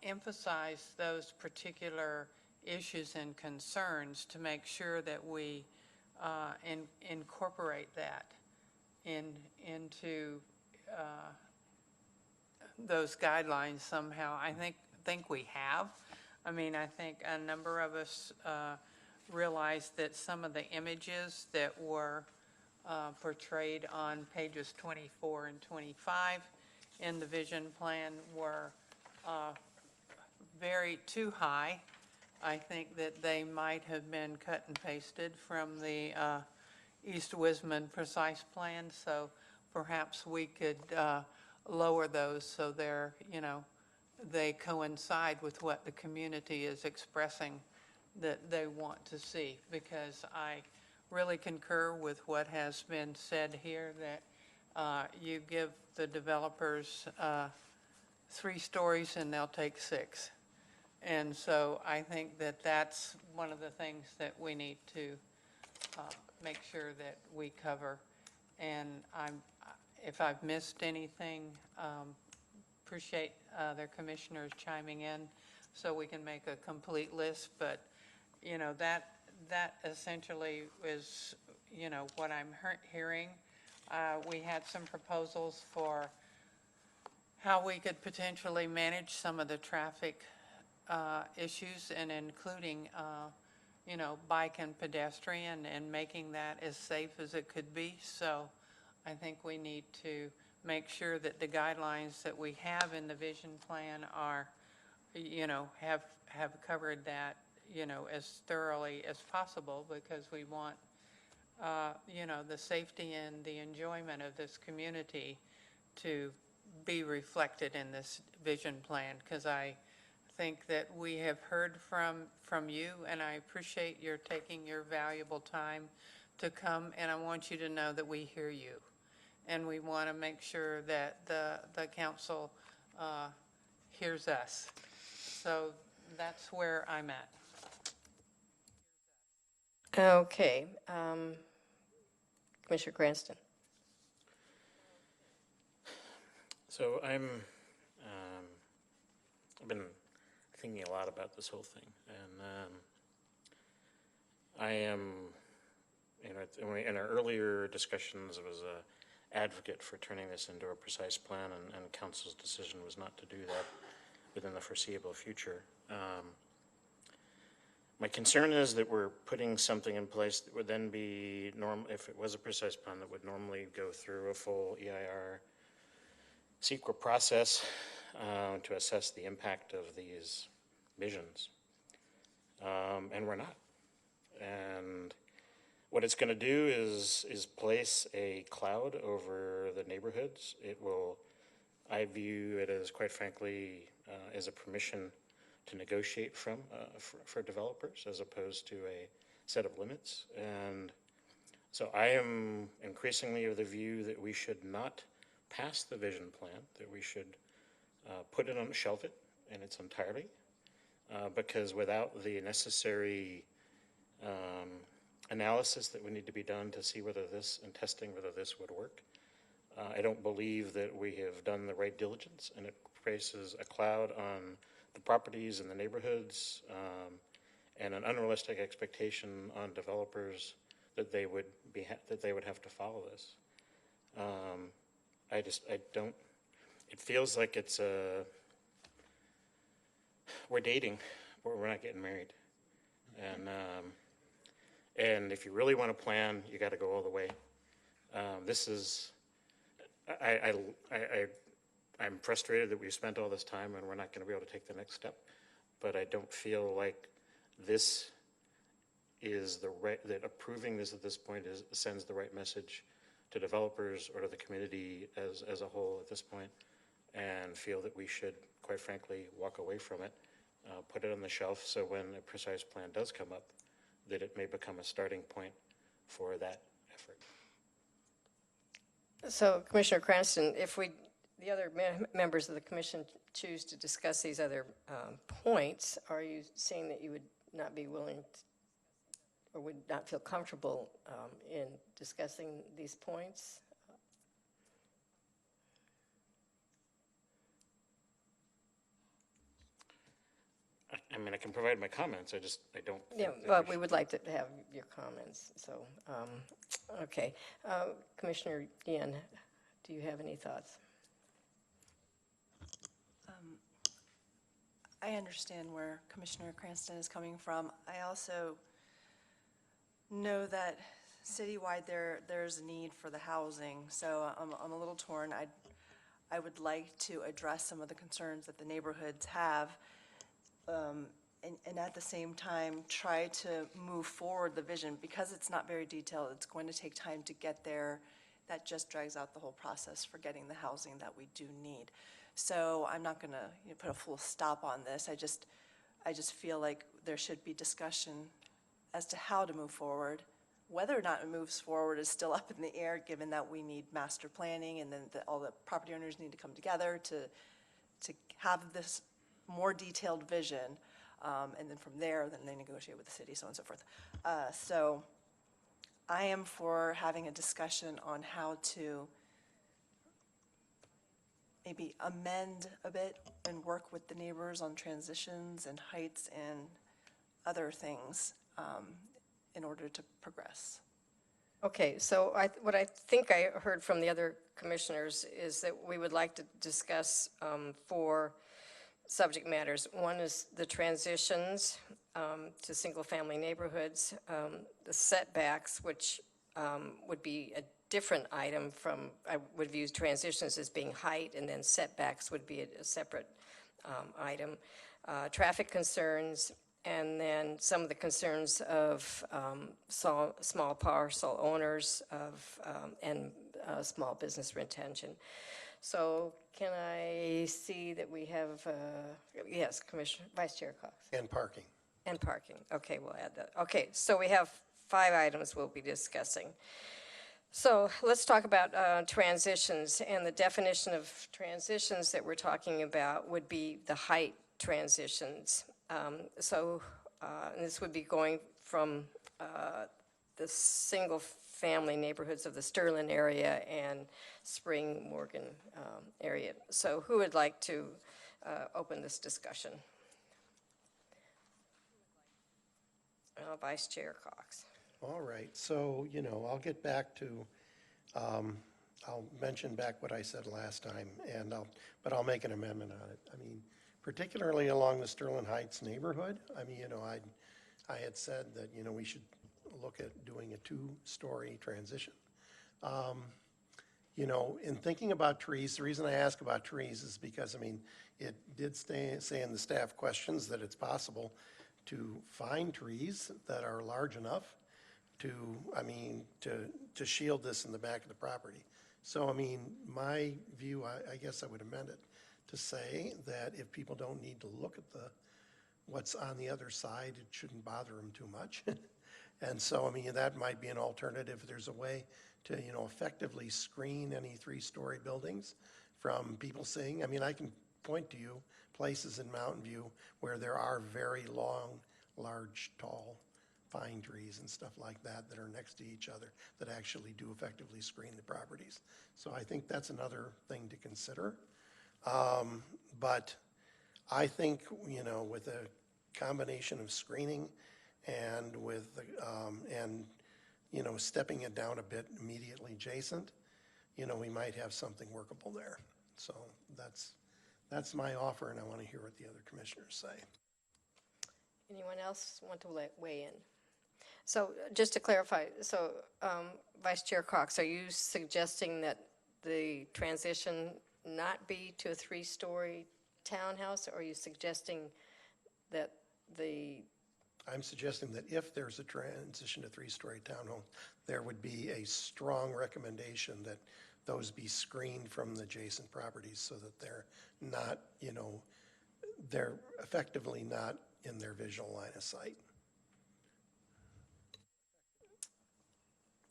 emphasize those particular issues and concerns to make sure that we incorporate that into those guidelines somehow. I think we have. I mean, I think a number of us realized that some of the images that were portrayed on pages 24 and 25 in the vision plan were very too high. I think that they might have been cut and pasted from the East Wisman precise plan, so perhaps we could lower those so they're, you know, they coincide with what the community is expressing that they want to see, because I really concur with what has been said here, that you give the developers 3 stories and they'll take 6. And so I think that that's one of the things that we need to make sure that we cover. And if I've missed anything, appreciate their commissioners chiming in so we can make a complete list. But, you know, that essentially is, you know, what I'm hearing. We had some proposals for how we could potentially manage some of the traffic issues, and including, you know, bike and pedestrian, and making that as safe as it could be. So I think we need to make sure that the guidelines that we have in the vision plan are, you know, have covered that, you know, as thoroughly as possible, because we want, you know, the safety and the enjoyment of this community to be reflected in this vision plan, because I think that we have heard from you, and I appreciate your taking your valuable time to come, and I want you to know that we hear you, and we want to make sure that the council hears us. So that's where I'm at. Okay. Commissioner Cranston. So I've been thinking a lot about this whole thing, and I am, you know, in our earlier discussions, I was an advocate for turning this into a precise plan, and council's decision was not to do that within the foreseeable future. My concern is that we're putting something in place that would then be normal, if it was a precise plan, that would normally go through a full EIR CEQA process to assess the impact of these visions. And we're not. And what it's going to do is place a cloud over the neighborhoods. It will, I view it as, quite frankly, as a permission to negotiate from for developers, as opposed to a set of limits. And so I am increasingly of the view that we should not pass the vision plan, that we should put it on, shelve it in its entirety, because without the necessary analysis that would need to be done to see whether this, and testing whether this would work, I don't believe that we have done the right diligence, and it places a cloud on the properties and the neighborhoods, and an unrealistic expectation on developers that they would have to follow this. I don't. It feels like it's we're dating, but we're not getting married, and if you really want to plan, you got to go all the way. This is. I'm frustrated that we've spent all this time and we're not going to be able to take the next step. But I don't feel like this is that approving this at this point sends the right message to developers or to the community as a whole at this point, and feel that we should, quite frankly, walk away from it, put it on the shelf so when a precise plan does come up, that it may become a starting point for that effort. So, Commissioner Cranston, if the other members of the commission choose to discuss these other points, are you saying that you would not be willing or would not feel comfortable in discussing these points? I mean, I can provide my comments. I don't. Yeah, well, we would like to have your comments. So, okay, Commissioner Yan, do you have any thoughts? I understand where Commissioner Cranston is coming from. I also know that citywide there's a need for the housing, so I'm a little torn. I would like to address some of the concerns that the neighborhoods have, and at the same time try to move forward the vision. Because it's not very detailed, it's going to take time to get there. That just drags out the whole process for getting the housing that we do need. So I'm not going to put a full stop on this. I just feel like there should be discussion as to how to move forward. Whether or not it moves forward is still up in the air, given that we need master planning, and then all the property owners need to come together to have this more detailed vision, and then from there, then they negotiate with the city, so on and so forth. So I am for having a discussion on how to maybe amend a bit and work with the neighbors on transitions and heights and other things in order to progress. Okay, so what I think I heard from the other commissioners is that we would like to discuss 4 subject matters. One is the transitions to single-family neighborhoods, the setbacks, which would be a different item from, I would view transitions as being height, and then setbacks would be a separate item. Traffic concerns, and then some of the concerns of small parcel owners and small business retention. So can I see that we have, yes, Commissioner, Vice Chair Cox. And parking. And parking, okay, we'll add that. Okay, so we have 5 items we'll be discussing. So let's talk about transitions, and the definition of transitions that we're talking about would be the height transitions. And this would be going from the single-family neighborhoods of the Sterling area and Spring Morgan area. So who would like to open this discussion? Vice Chair Cox. All right, so, I'll get back to, I'll mention back what I said last time, but I'll make an amendment on it. I mean, particularly along the Sterling Heights neighborhood, I mean, I had said that, we should look at doing a 2-story transition. In thinking about trees, the reason I ask about trees is because, I mean, it did say in the staff questions that it's possible to find trees that are large enough to shield this in the back of the property. So, I mean, my view, I guess I would amend it to say that if people don't need to look at what's on the other side, it shouldn't bother them too much. And so, I mean, that might be an alternative. There's a way to, effectively screen any 3-story buildings from people seeing. I mean, I can point to you places in Mountain View where there are very long, large, tall pine trees and stuff like that that are next to each other that actually do effectively screen the properties. So I think that's another thing to consider. But I think, you know, with a combination of screening and with, and, you know, stepping it down a bit immediately adjacent, you know, we might have something workable there. So that's my offer, and I want to hear what the other commissioners say. Anyone else want to weigh in? So just to clarify, so Vice Chair Cox, are you suggesting that the transition not be to a 3-story townhouse, or are you suggesting that I'm suggesting that if there's a transition to 3-story townhome, there would be a strong recommendation that those be screened from the adjacent properties so that they're not, you know, they're effectively not in their visual line of sight.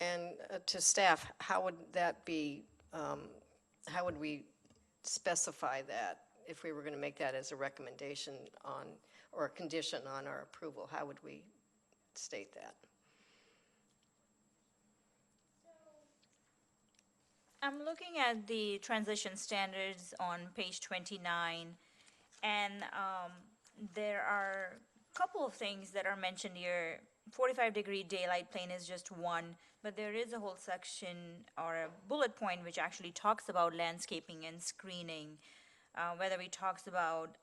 And to staff, how would that be, how would we specify that if we were going to make that as a recommendation on, or a condition on our approval? How would we state that? I'm looking at the transition standards on page 29, and there are a couple of things that are mentioned here. 45-degree daylight plane is just one, but there is a whole section or a bullet point which actually talks about landscaping and screening, whether it talks about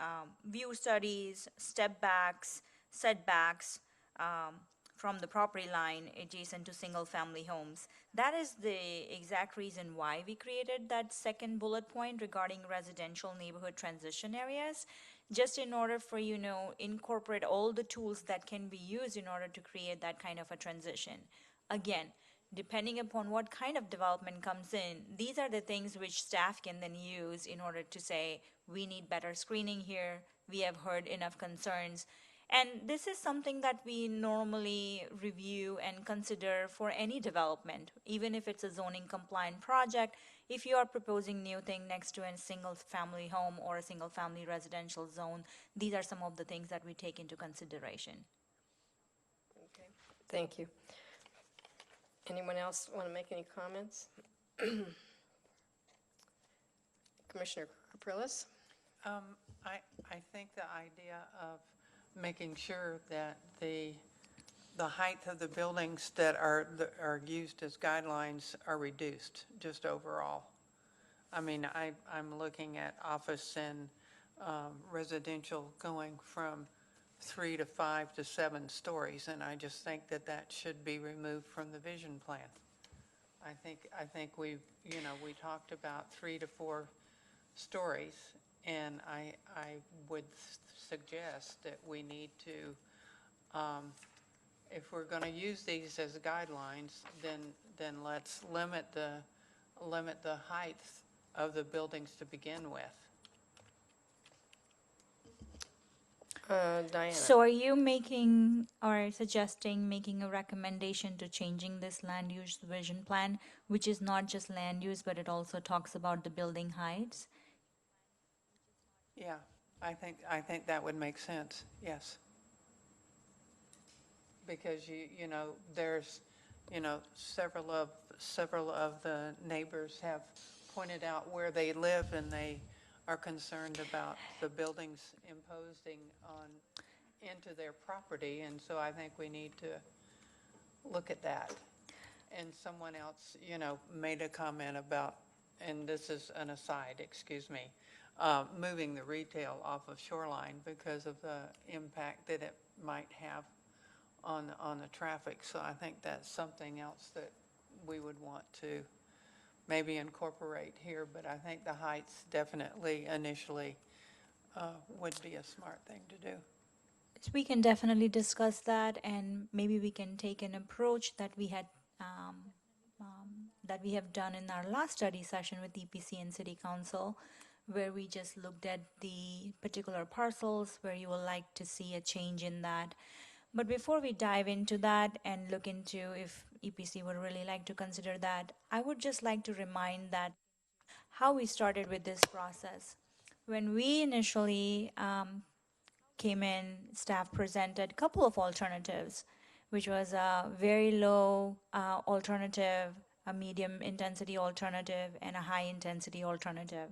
view studies, step backs, setbacks, from the property line adjacent to single-family homes. That is the exact reason why we created that second bullet point regarding residential neighborhood transition areas, just in order for, you know, incorporate all the tools that can be used in order to create that kind of a transition. Again, depending upon what kind of development comes in, these are the things which staff can then use in order to say, we need better screening here, we have heard enough concerns. And this is something that we normally review and consider for any development, even if it's a zoning compliant project. If you are proposing new thing next to a single family home or a single family residential zone, these are some of the things that we take into consideration. Okay, thank you. Anyone else want to make any comments? Commissioner Capriles? I think the idea of making sure that the height of the buildings that are used as guidelines are reduced, just overall. I mean, I'm looking at office and residential going from 3 to 5 to 7 stories, and I just think that that should be removed from the vision plan. I think we talked about 3 to 4 stories, and I would suggest that we need to, if we're going to use these as guidelines, then let's limit the height of the buildings to begin with. Diana? So are you making or suggesting making a recommendation to changing this land use vision plan, which is not just land use, but it also talks about the building heights? Yeah, I think that would make sense, yes. Because you know, there's, you know, several of the neighbors have pointed out where they live, and they are concerned about the buildings imposing into their property, and so I think we need to look at that. And someone else, you know, made a comment about, and this is an aside, excuse me, moving the retail off of Shoreline because of the impact that it might have on the traffic. So I think that's something else that we would want to maybe incorporate here, but I think the heights definitely initially would be a smart thing to do. So we can definitely discuss that, and maybe we can take an approach that we had that we have done in our last study session with EPC and City Council, where we just looked at the particular parcels where you would like to see a change in that. But before we dive into that and look into if EPC would really like to consider that, I would just like to remind that how we started with this process. When we initially came in, staff presented a couple of alternatives. which was a very low alternative, a medium intensity alternative, and a high intensity alternative.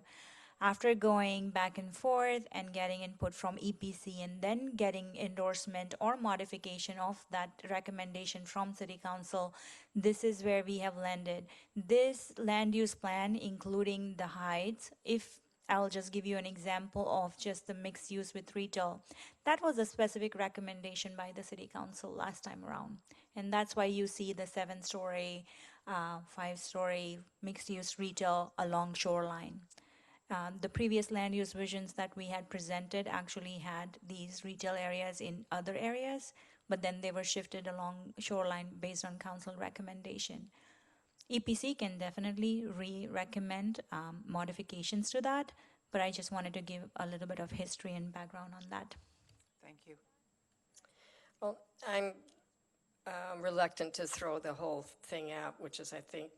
After going back and forth and getting input from EPC and then getting endorsement or modification of that recommendation from City Council, this is where we have landed. This land use plan, including the heights, if I'll just give you an example of just the mixed use with retail. That was a specific recommendation by the City Council last time around. And that's why you see the 7-story, 5-story mixed use retail along shoreline. The previous land use visions that we had presented actually had these retail areas in other areas, but then they were shifted along shoreline based on council recommendation. EPC can definitely recommend modifications to that, but I just wanted to give a little bit of history and background on that. Thank you. Well, I'm reluctant to throw the whole thing out, which is, I think,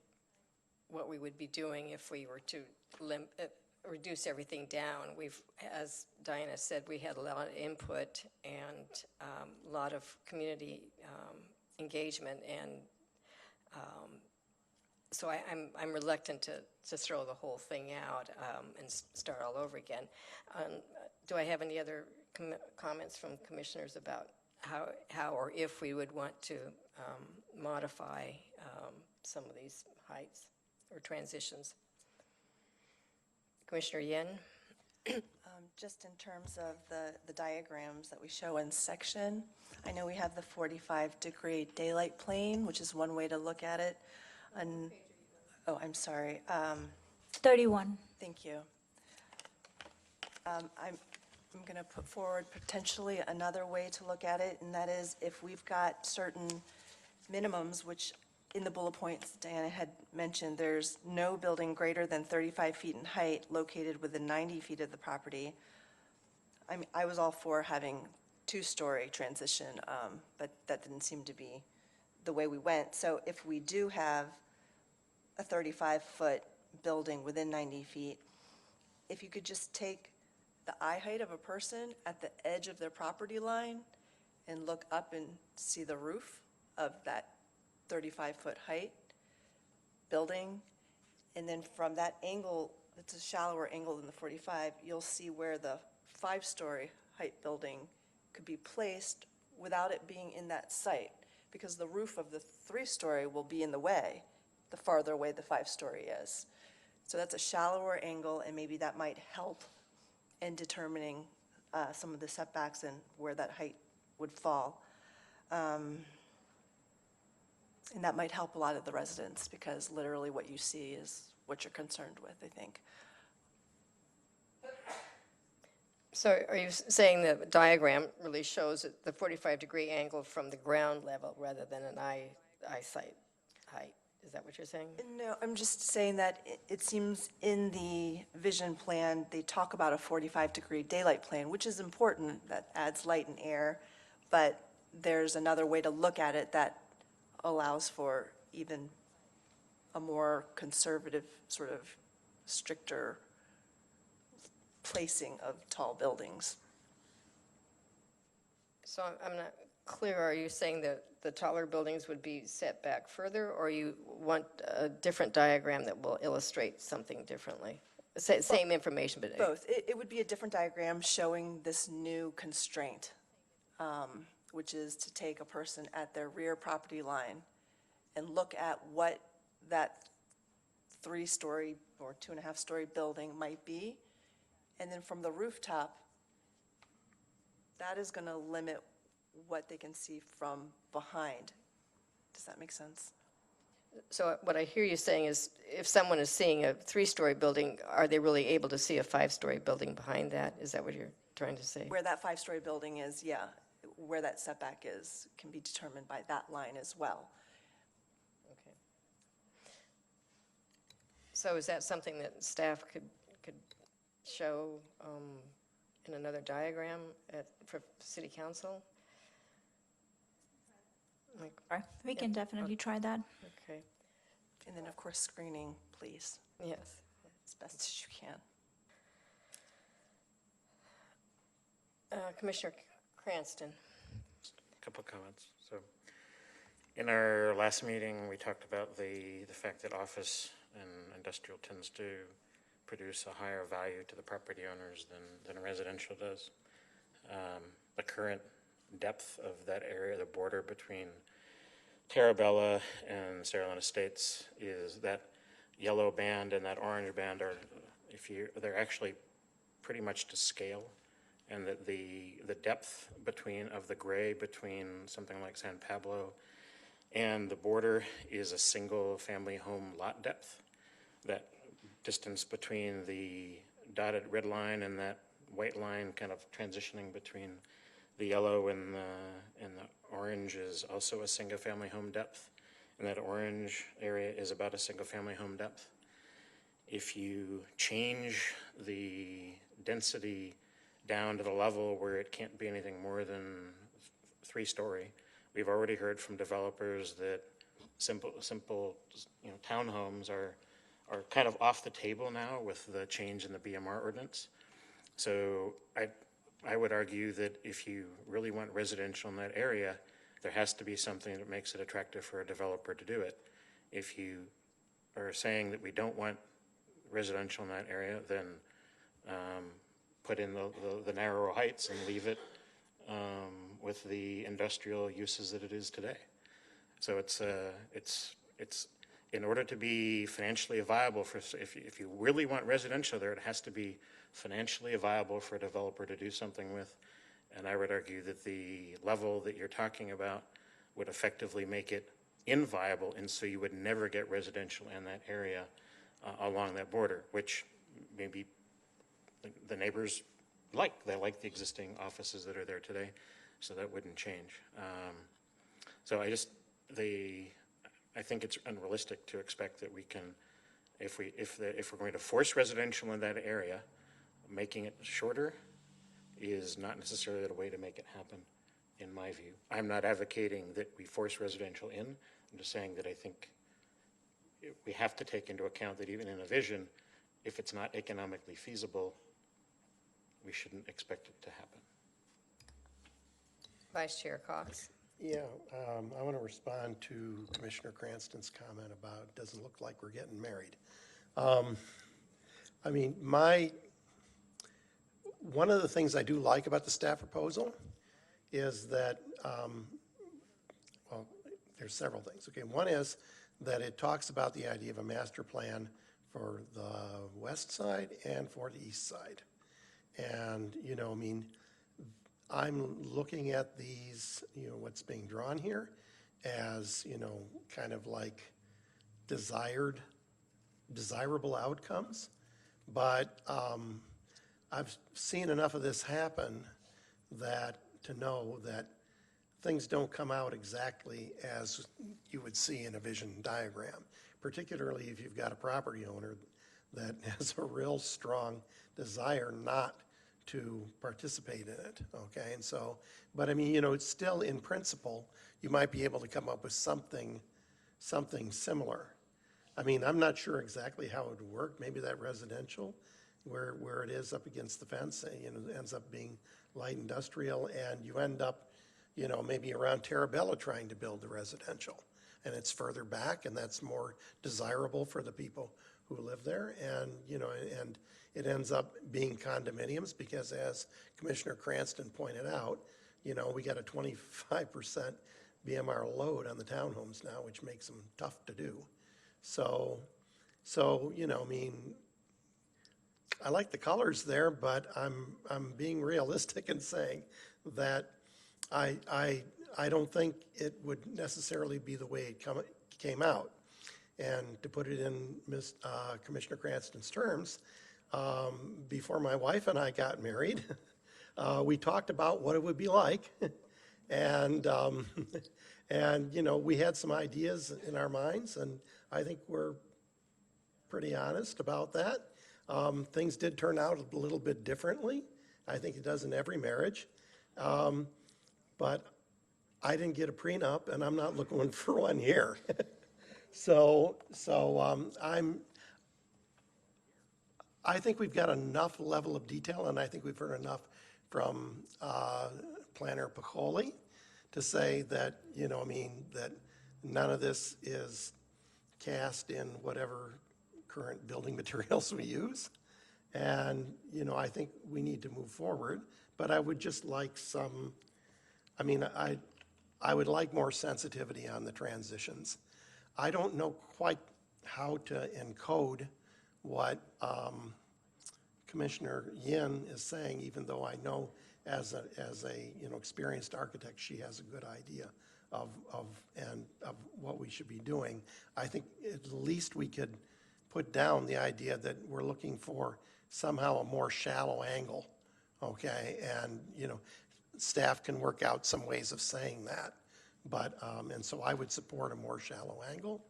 what we would be doing if we were to reduce everything down. As Diana said, we had a lot of input and a lot of community engagement, and so I'm reluctant to throw the whole thing out and start all over again. Do I have any other comments from commissioners about how or if we would want to modify some of these heights or transitions? Commissioner Yen? Just in terms of the diagrams that we show in section, I know we have the 45-degree daylight plane, which is one way to look at it. Oh, I'm sorry. 31. Thank you. I'm going to put forward potentially another way to look at it, and that is if we've got certain minimums, which in the bullet points Diana had mentioned, there's no building greater than 35 feet in height located within 90 feet of the property. I was all for having 2-story transition, but that didn't seem to be the way we went. So if we do have a 35-foot building within 90 feet, if you could just take the eye height of a person at the edge of their property line and look up and see the roof of that 35-foot height building, and then from that angle, it's a shallower angle than the 45, you'll see where the 5-story height building could be placed without it being in that site, because the roof of the 3-story will be in the way the farther away the 5-story is. So that's a shallower angle, and maybe that might help in determining some of the setbacks and where that height would fall. And that might help a lot of the residents, because literally what you see is what you're concerned with, I think. So are you saying the diagram really shows the 45-degree angle from the ground level rather than an eyesight height? Is that what you're saying? No, I'm just saying that it seems in the vision plan, they talk about a 45-degree daylight plan, which is important. That adds light and air. But there's another way to look at it that allows for even a more conservative, sort of stricter placing of tall buildings. So I'm not clear. Are you saying that the taller buildings would be set back further, or you want a different diagram that will illustrate something differently? Same information, but... Both. It would be a different diagram showing this new constraint, which is to take a person at their rear property line and look at what that 3-story or 2.5-story building might be. And then from the rooftop, that is going to limit what they can see from behind. Does that make sense? So what I hear you saying is if someone is seeing a 3-story building, are they really able to see a 5-story building behind that? Is that what you're trying to say? Where that 5-story building is, yeah. Where that setback is can be determined by that line as well. Okay. So is that something that staff could show in another diagram for City Council? We can definitely try that. Okay. And then, of course, screening, please. Yes. As best as you can. Commissioner Cranston. A couple of comments. So In our last meeting, we talked about the fact that office and industrial tends to produce a higher value to the property owners than residential does. The current depth of that area, the border between Terabella and Saraland Estates, is that yellow band and that orange band are, they're actually pretty much to scale, and that the depth of the gray between something like San Pablo and the border is a single family home lot depth. That distance between the dotted red line and that white line kind of transitioning between the yellow and the orange is also a single family home depth. And that orange area is about a single family home depth. If you change the density down to the level where it can't be anything more than 3-story, we've already heard from developers that simple townhomes are kind of off the table now with the change in the BMR ordinance. So I would argue that if you really want residential in that area, there has to be something that makes it attractive for a developer to do it. If you are saying that we don't want residential in that area, then put in the narrower heights and leave it with the industrial uses that it is today. So it's in order to be financially viable if you really want residential there, it has to be financially viable for a developer to do something with. And I would argue that the level that you're talking about would effectively make it inviable, and so you would never get residential in that area along that border, which maybe the neighbors like. They like the existing offices that are there today, so that wouldn't change. So I think it's unrealistic to expect that we can, if we're going to force residential in that area, making it shorter is not necessarily the way to make it happen, in my view. I'm not advocating that we force residential in. I'm just saying that I think we have to take into account that even in a vision, if it's not economically feasible, we shouldn't expect it to happen. Vice Chair Cox. Yeah, I want to respond to Commissioner Cranston's comment about it doesn't look like we're getting married. I mean, one of the things I do like about the staff proposal is that, well, there's several things. Okay, one is that it talks about the idea of a master plan for the west side and for the east side. And, I mean, I'm looking at these, what's being drawn here as, kind of like desirable outcomes. But I've seen enough of this happen to know that things don't come out exactly as you would see in a vision diagram, particularly if you've got a property owner that has a real strong desire not to participate in it, okay? And so, but I mean, it's still in principle, you might be able to come up with something similar. I mean, I'm not sure exactly how it would work. Maybe that residential, where it is up against the fence, ends up being light industrial, and you end up, maybe around Terabella trying to build the residential. And it's further back, and that's more desirable for the people who live there. And, and it ends up being condominiums because, as Commissioner Cranston pointed out, we got a 25% BMR load on the townhomes now, which makes them tough to do. So, I mean, I like the colors there, but I'm being realistic and saying that I don't think it would necessarily be the way it came out. And to put it in Commissioner Cranston's terms, before my wife and I got married, we talked about what it would be like, and we had some ideas in our minds, and I think we're pretty honest about that. Things did turn out a little bit differently. I think it does in every marriage. But I didn't get a prenup, and I'm not looking for one here. I think we've got enough level of detail, and I think we've heard enough from Planner Pacoli to say that, that none of this is cast in whatever current building materials we use. And, you know, I think we need to move forward, but I would just like some, I mean, I would like more sensitivity on the transitions. I don't know quite how to encode what Commissioner Yin is saying, even though I know as a you know, experienced architect, she has a good idea of what we should be doing. I think at least we could put down the idea that we're looking for somehow a more shallow angle, okay? And, you know, staff can work out some ways of saying that. But, and so I would support a more shallow angle,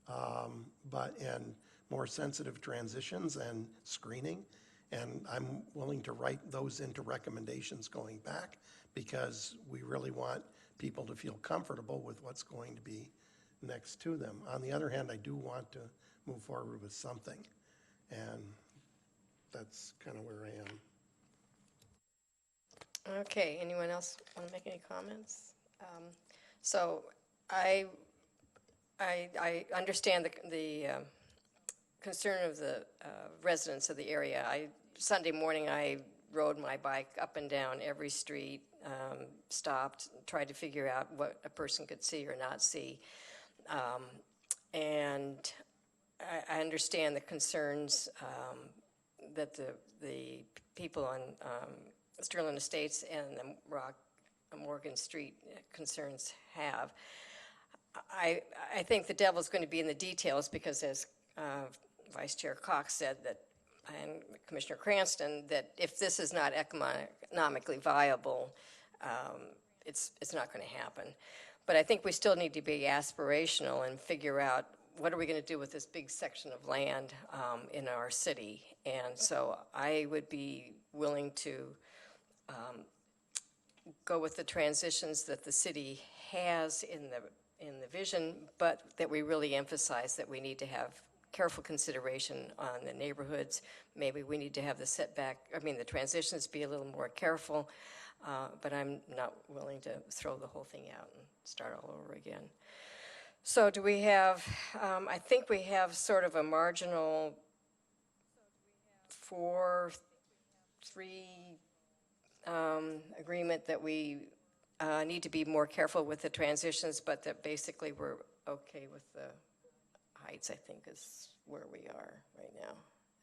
and more sensitive transitions and screening. And I'm willing to write those into recommendations going back, because we really want people to feel comfortable with what's going to be next to them. On the other hand, I do want to move forward with something. And that's kind of where I am. Okay, anyone else want to make any comments? So I understand the concern of the residents of the area. Sunday morning, I rode my bike up and down every street, stopped, tried to figure out what a person could see or not see. And I understand the concerns that the people on Sterling Estates and the Morgan Street concerns have. I think the devil's going to be in the details, because as Vice Chair Cox said, that, and Commissioner Cranston, that if this is not economically viable, it's not going to happen. But I think we still need to be aspirational and figure out what are we going to do with this big section of land in our city. And so I would be willing to go with the transitions that the city has in the vision, but that we really emphasize that we need to have careful consideration on the neighborhoods. Maybe we need to have the transitions be a little more careful, but I'm not willing to throw the whole thing out and start all over again. So do we have, I think we have sort of a marginal 4-3 agreement that we need to be more careful with the transitions, but that basically we're okay with the heights, I think is where we are right now.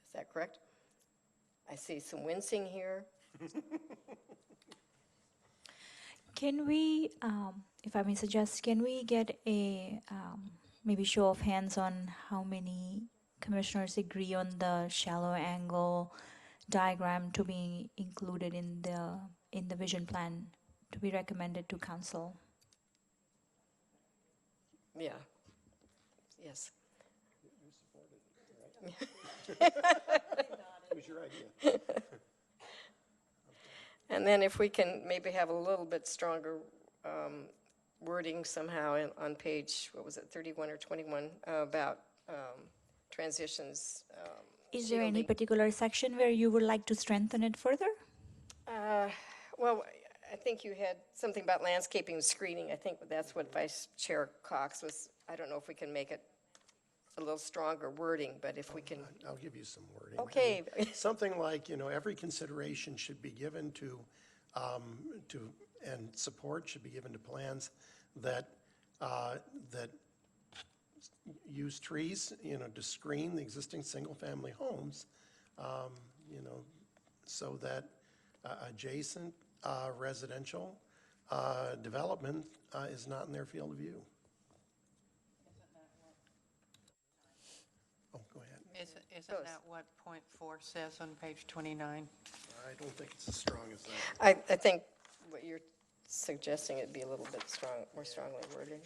Is that correct? I see some wincing here. Can we, if I may suggest, can we get a maybe show of hands on how many commissioners agree on the shallow angle diagram to be included in the vision plan to be recommended to council? Yeah. Yes. You supported it, right? It was your idea. And then if we can maybe have a little bit stronger wording somehow on page, what was it, 31 or 21, about transitions. Is there any particular section where you would like to strengthen it further? Well, I think you had something about landscaping and screening. I think that's what Vice Chair Cox was. I don't know if we can make it a little stronger wording, but if we can. I'll give you some wording. Okay. I mean, something like, you know, every consideration should be given to and support should be given to plans that use trees, you know, to screen the existing single-family homes, you know, so that adjacent residential development is not in their field of view. Oh, go ahead. Isn't that what point 4 says on page 29? I don't think it's as strong as that. I think what you're suggesting it be a little bit more strongly worded.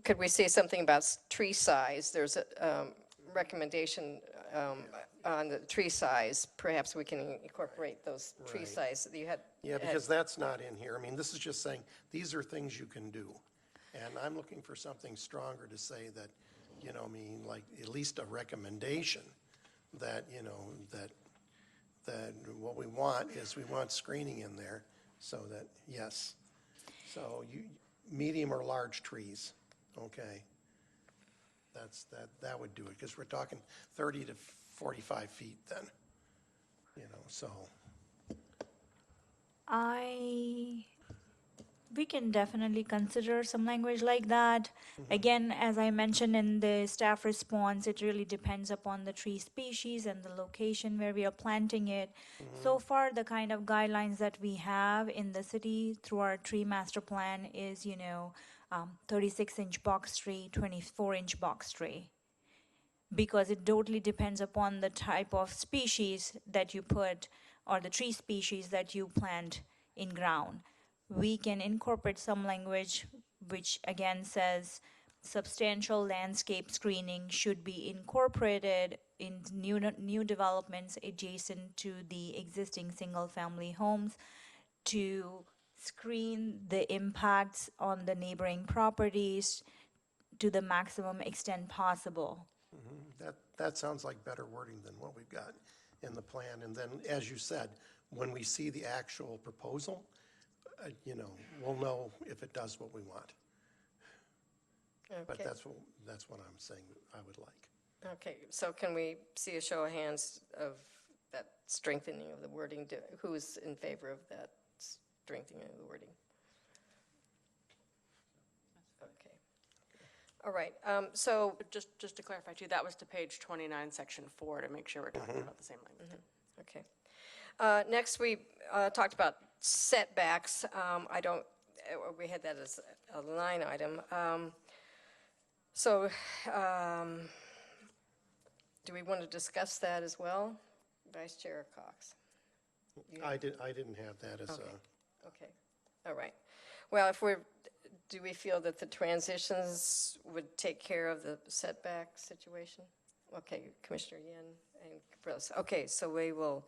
Could we say something about tree size? There's a recommendation on the tree size. Perhaps we can incorporate those tree size that you had. Yeah, because that's not in here. I mean, this is just saying, these are things you can do. And I'm looking for something stronger to say that, you know, I mean, like at least a recommendation that, you know, that what we want is we want screening in there so that, yes. So medium or large trees, okay. That would do it, because we're talking 30 to 45 feet then, so. We can definitely consider some language like that. Again, as I mentioned in the staff response, it really depends upon the tree species and the location where we are planting it. So far, the kind of guidelines that we have in the city through our tree master plan is, 36-inch box tree, 24-inch box tree. Because it totally depends upon the type of species that you put or the tree species that you plant in ground. We can incorporate some language which again says substantial landscape screening should be incorporated in new developments adjacent to the existing single-family homes to screen the impacts on the neighboring properties to the maximum extent possible. That sounds like better wording than what we've got in the plan. And then, as you said, when we see the actual proposal, we'll know if it does what we want. Okay. But that's what I'm saying I would like. Okay, so can we see a show of hands of that strengthening of the wording? Who's in favor of that strengthening of the wording? Okay. All right, so. Just to clarify too, that was to page 29, section 4, to make sure we're talking about the same language. Okay. Next, we talked about setbacks. We had that as a line item. Do we want to discuss that as well? Vice Chair Cox? I didn't have that as Okay, all right. Well, do we feel that the transitions would take care of the setback situation? Okay, Commissioner Yin and Capriles. Okay, so we will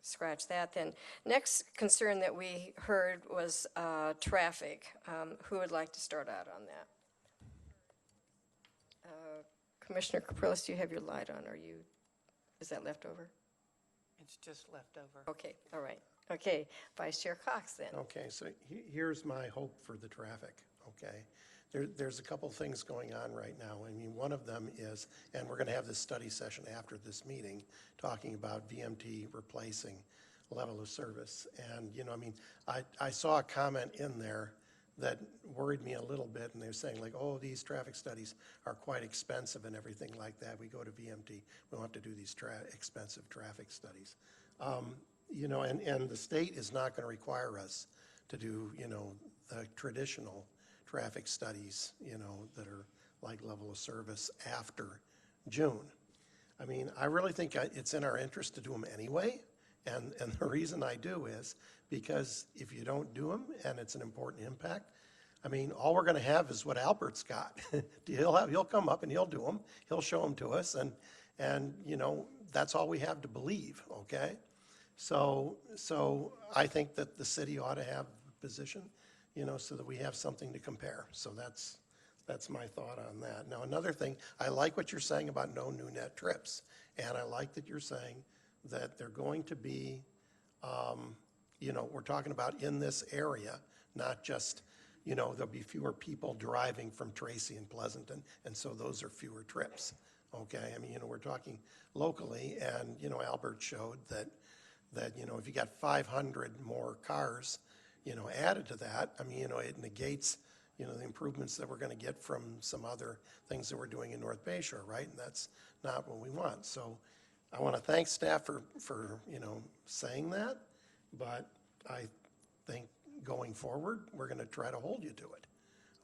scratch that then. Next concern that we heard was traffic. Who would like to start out on that? Commissioner Capriles, do you have your light on? Is that left over? It's just left over. Okay, all right. Okay, Vice Chair Cox then. Okay, so here's my hope for the traffic, okay? There's a couple things going on right now. I mean, one of them is, and we're going to have this study session after this meeting, talking about VMT replacing level of service. And, I saw a comment in there that worried me a little bit, and they're saying like, oh, these traffic studies are quite expensive and everything like that. We go to VMT, we don't have to do these expensive traffic studies. And the state is not going to require us to do, the traditional traffic studies, that are like level of service after June. I mean, I really think it's in our interest to do them anyway. And the reason I do is because if you don't do them and it's an important impact, I mean, all we're going to have is what Albert's got. He'll come up and he'll do them. He'll show them to us. And that's all we have to believe, okay? So I think that the city ought to have a position, so that we have something to compare. So that's my thought on that. Now, another thing, I like what you're saying about no new net trips. And I like that you're saying that they're going to be, we're talking about in this area, not just, there'll be fewer people driving from Tracy and Pleasanton, and so those are fewer trips, okay? I mean, we're talking locally, and, Albert showed that, if you got 500 more cars, added to that, I mean, it negates, the improvements that we're going to get from some other things that we're doing in North Bay Shore, right? And that's not what we want. So I want to thank staff for saying that, but I think going forward, we're going to try to hold you to it,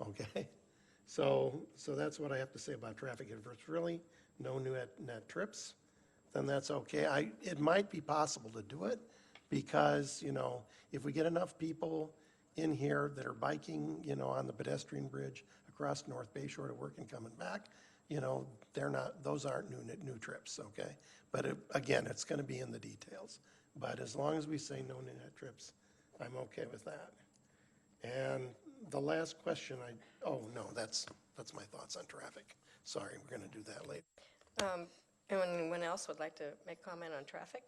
okay? So that's what I have to say about traffic. If it's really no new net trips, then that's okay. It might be possible to do it because, if we get enough people in here that are biking, on the pedestrian bridge across North Bay Shore to work and coming back, those aren't new trips, okay? But again, it's going to be in the details. But as long as we say no new net trips, I'm okay with that. And the last question that's my thoughts on traffic. Sorry, we're going to do that later. Anyone else would like to make comment on traffic?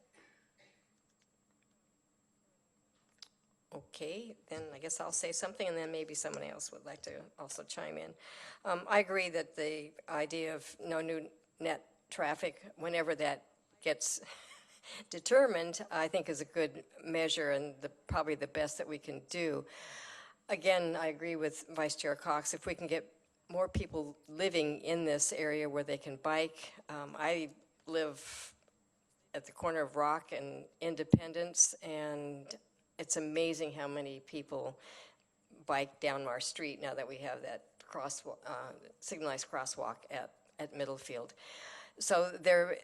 Okay, then I guess I'll say something, and then maybe someone else would like to also chime in. I agree that the idea of no new net traffic, whenever that gets determined, I think is a good measure and probably the best that we can do. Again, I agree with Vice Chair Cox. If we can get more people living in this area where they can bike. I live at the corner of Rock and Independence, and it's amazing how many people bike down our street now that we have that signalized crosswalk at Middlefield. So there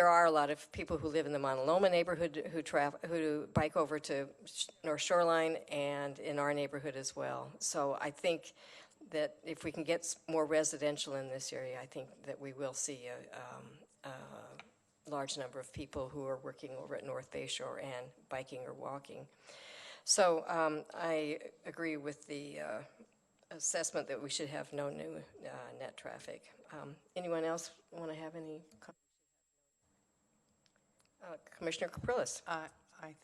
are a lot of people who live in the Mauna Loma neighborhood who bike over to North Shoreline and in our neighborhood as well. So I think that if we can get more residential in this area, I think that we will see a large number of people who are working over at North Bayshore and biking or walking. So I agree with the assessment that we should have no new net traffic. Anyone else want to have any? Commissioner Capriles. I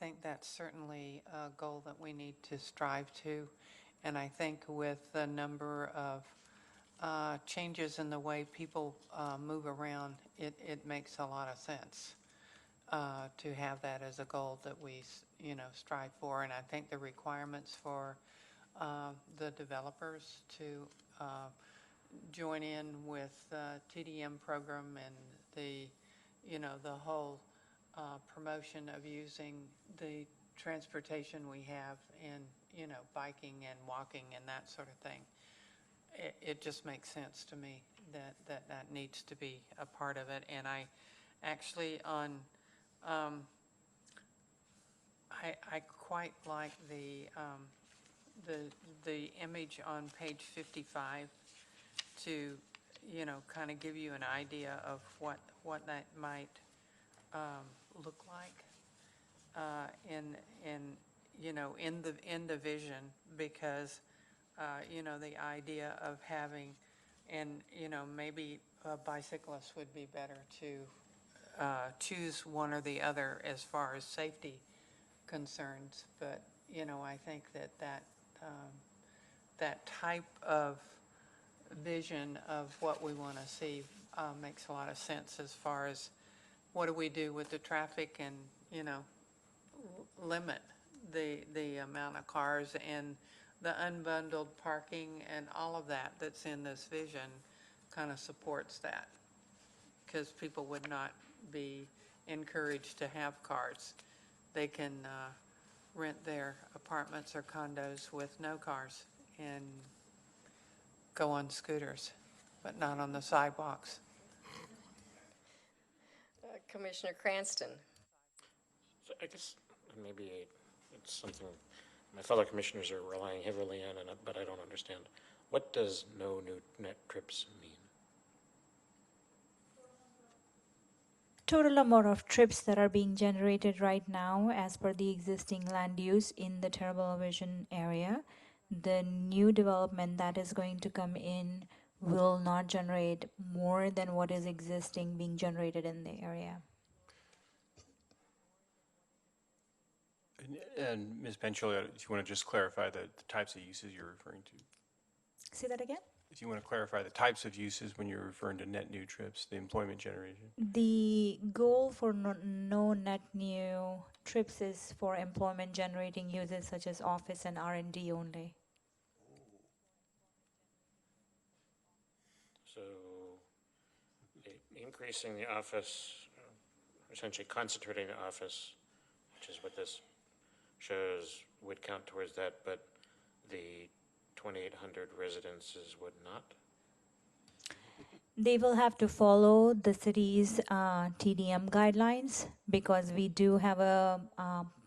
think that's certainly a goal that we need to strive to. And I think with the number of changes in the way people move around, it makes a lot of sense to have that as a goal that we, strive for. And I think the requirements for the developers to join in with the TDM program and the whole promotion of using the transportation we have in, biking and walking and that sort of thing. It just makes sense to me that needs to be a part of it. And I actually I quite like the image on page 55 to, kind of give you an idea of what that might look like in the vision, because the idea of having, and maybe bicyclists would be better to choose one or the other as far as safety concerns, but I think that type of vision of what we want to see makes a lot of sense as far as what do we do with the traffic and limit the amount of cars and the unbundled parking and all of that's in this vision kind of supports that, because people would not be encouraged to have cars. They can rent their apartments or condos with no cars and go on scooters, but not on the sidewalks. Commissioner Cranston. So I guess maybe it's something my fellow commissioners are relying heavily on, but I don't understand. What does no new net trips mean? Total number of trips that are being generated right now as per the existing land use in the Terabella Vision area. The new development that is going to come in will not generate more than what is existing being generated in the area. And Ms. Pancholia, if you want to just clarify the types of uses you're referring to. Say that again? If you want to clarify the types of uses when you're referring to net new trips, the employment generation. The goal for no net new trips is for employment generating uses such as office and R&D only. So increasing the office, essentially concentrating the office, which is what this shows, would count towards that, but the 2,800 residences would not? They will have to follow the city's TDM guidelines, because we do have a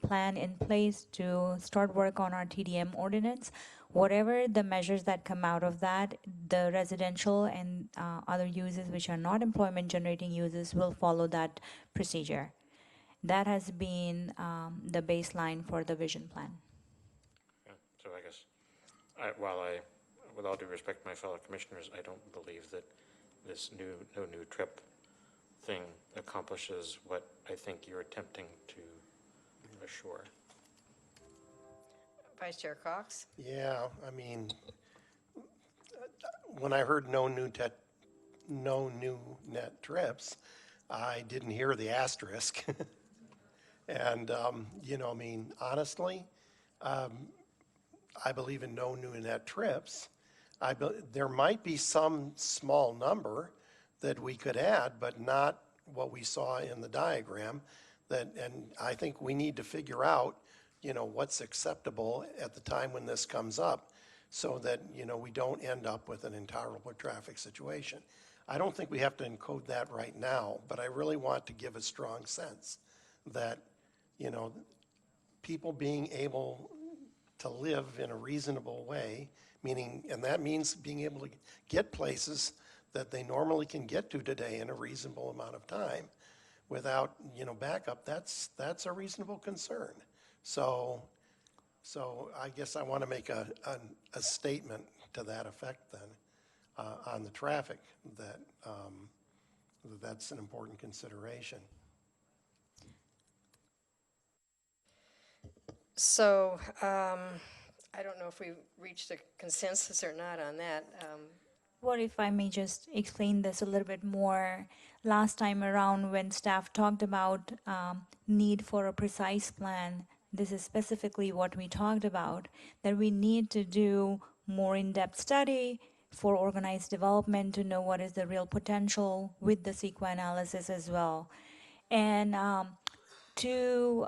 plan in place to start work on our TDM ordinance. Whatever the measures that come out of that, the residential and other uses which are not employment generating uses will follow that procedure. That has been the baseline for the vision plan. Yeah, so I guess, with all due respect to my fellow commissioners, I don't believe that this no new trip thing accomplishes what I think you're attempting to assure. Vice Chair Cox? Yeah, I mean, when I heard no new net trips, I didn't hear the asterisk. And, you know, I mean, honestly, I believe in no new net trips. There might be some small number that we could add, but not what we saw in the diagram. And I think we need to figure out, you know, what's acceptable at the time when this comes up, so that, you know, we don't end up with an intolerable traffic situation. I don't think we have to encode that right now, but I really want to give a strong sense that, you know, people being able to live in a reasonable way, meaning, and that means being able to get places that they normally can get to today in a reasonable amount of time without, you know, backup, that's a reasonable concern. So I guess I want to make a statement to that effect then on the traffic, that that's an important consideration. So I don't know if we reached a consensus or not on that. What if I may just explain this a little bit more? Last time around when staff talked about need for a precise plan, this is specifically what we talked about, that we need to do more in-depth study for organized development to know what is the real potential with the CEQA analysis as well. And to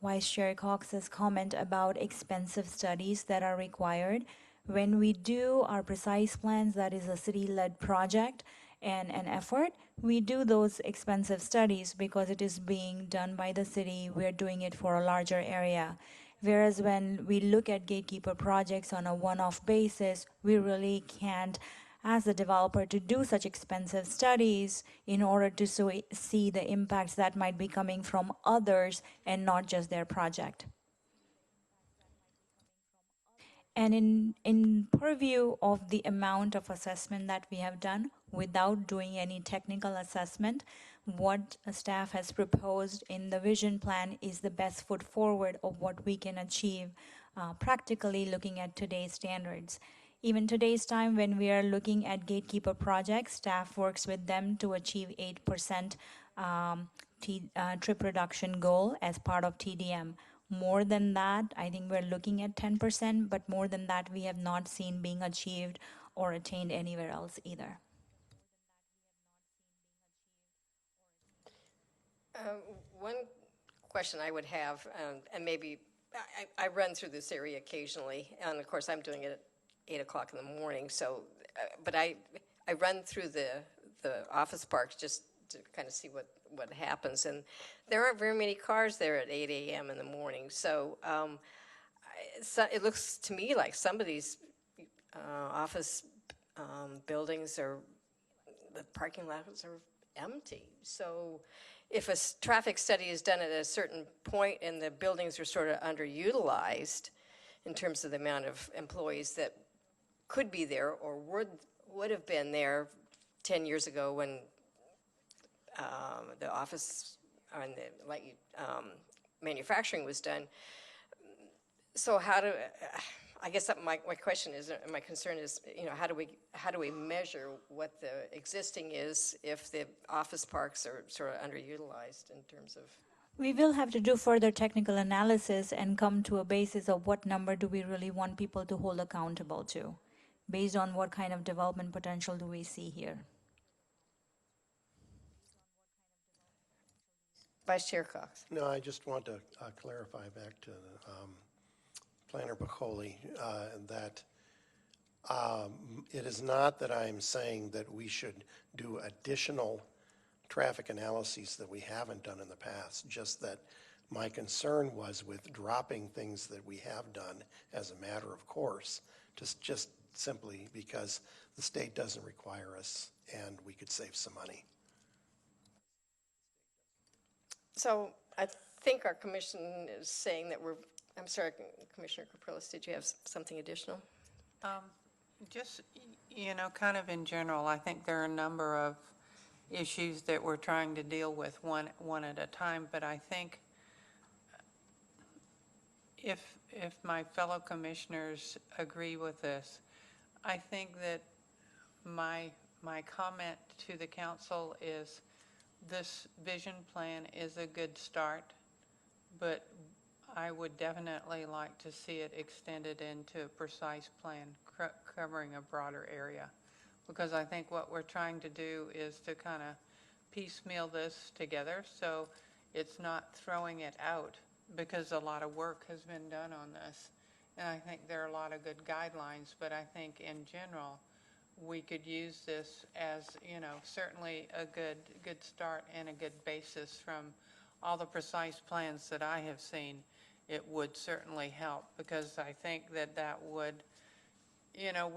Vice Chair Cox's comment about expensive studies that are required, when we do our precise plans, that is a city-led project and an effort, we do those expensive studies because it is being done by the city. We're doing it for a larger area. Whereas when we look at gatekeeper projects on a one-off basis, we really can't ask the developer to do such expensive studies in order to see the impacts that might be coming from others and not just their project. And in purview of the amount of assessment that we have done without doing any technical assessment, what staff has proposed in the vision plan is the best foot forward of what we can achieve practically looking at today's standards. Even today's time when we are looking at gatekeeper projects, staff works with them to achieve 8% trip reduction goal as part of TDM. More than that, I think we're looking at 10%, but more than that, we have not seen being achieved or attained anywhere else either. One question I would have, and maybe I run through this area occasionally, and of course I'm doing it at 8 o'clock in the morning. So, but I run through the office parks just to kind of see what happens, and there aren't very many cars there at 8 a.m. in the morning. So, so it looks to me like some of these office buildings are, the parking lots are empty. So if a traffic study is done at a certain point and the buildings are sort of underutilized in terms of the amount of employees that could be there or would have been there 10 years ago when the office and the manufacturing was done. So how do, I guess that my question is, my concern is, you know, how do we measure what the existing is if the office parks are sort of underutilized in terms of? We will have to do further technical analysis and come to a basis of what number do we really want people to hold accountable to, based on what kind of development potential do we see here. Vice Chair Cox. No, I just want to clarify back to Planner Bacoli that it is not that I'm saying that we should do additional traffic analyses that we haven't done in the past, just that my concern was with dropping things that we have done as a matter of course, just simply because the state doesn't require us and we could save some money. So I think our commission is saying that we're, I'm sorry, Commissioner Capriles, did you have something additional? Just, you know, kind of in general, I think there are a number of issues that we're trying to deal with one at a time, but I think if my fellow commissioners agree with this, I think that my comment to the council is this vision plan is a good start, but I would definitely like to see it extended into a precise plan covering a broader area. Because I think what we're trying to do is to kind of piecemeal this together so it's not throwing it out, because a lot of work has been done on this. And I think there are a lot of good guidelines, but I think in general, we could use this as, you know, certainly a good start and a good basis from all the precise plans that I have seen. It would certainly help, because I think that would, you know,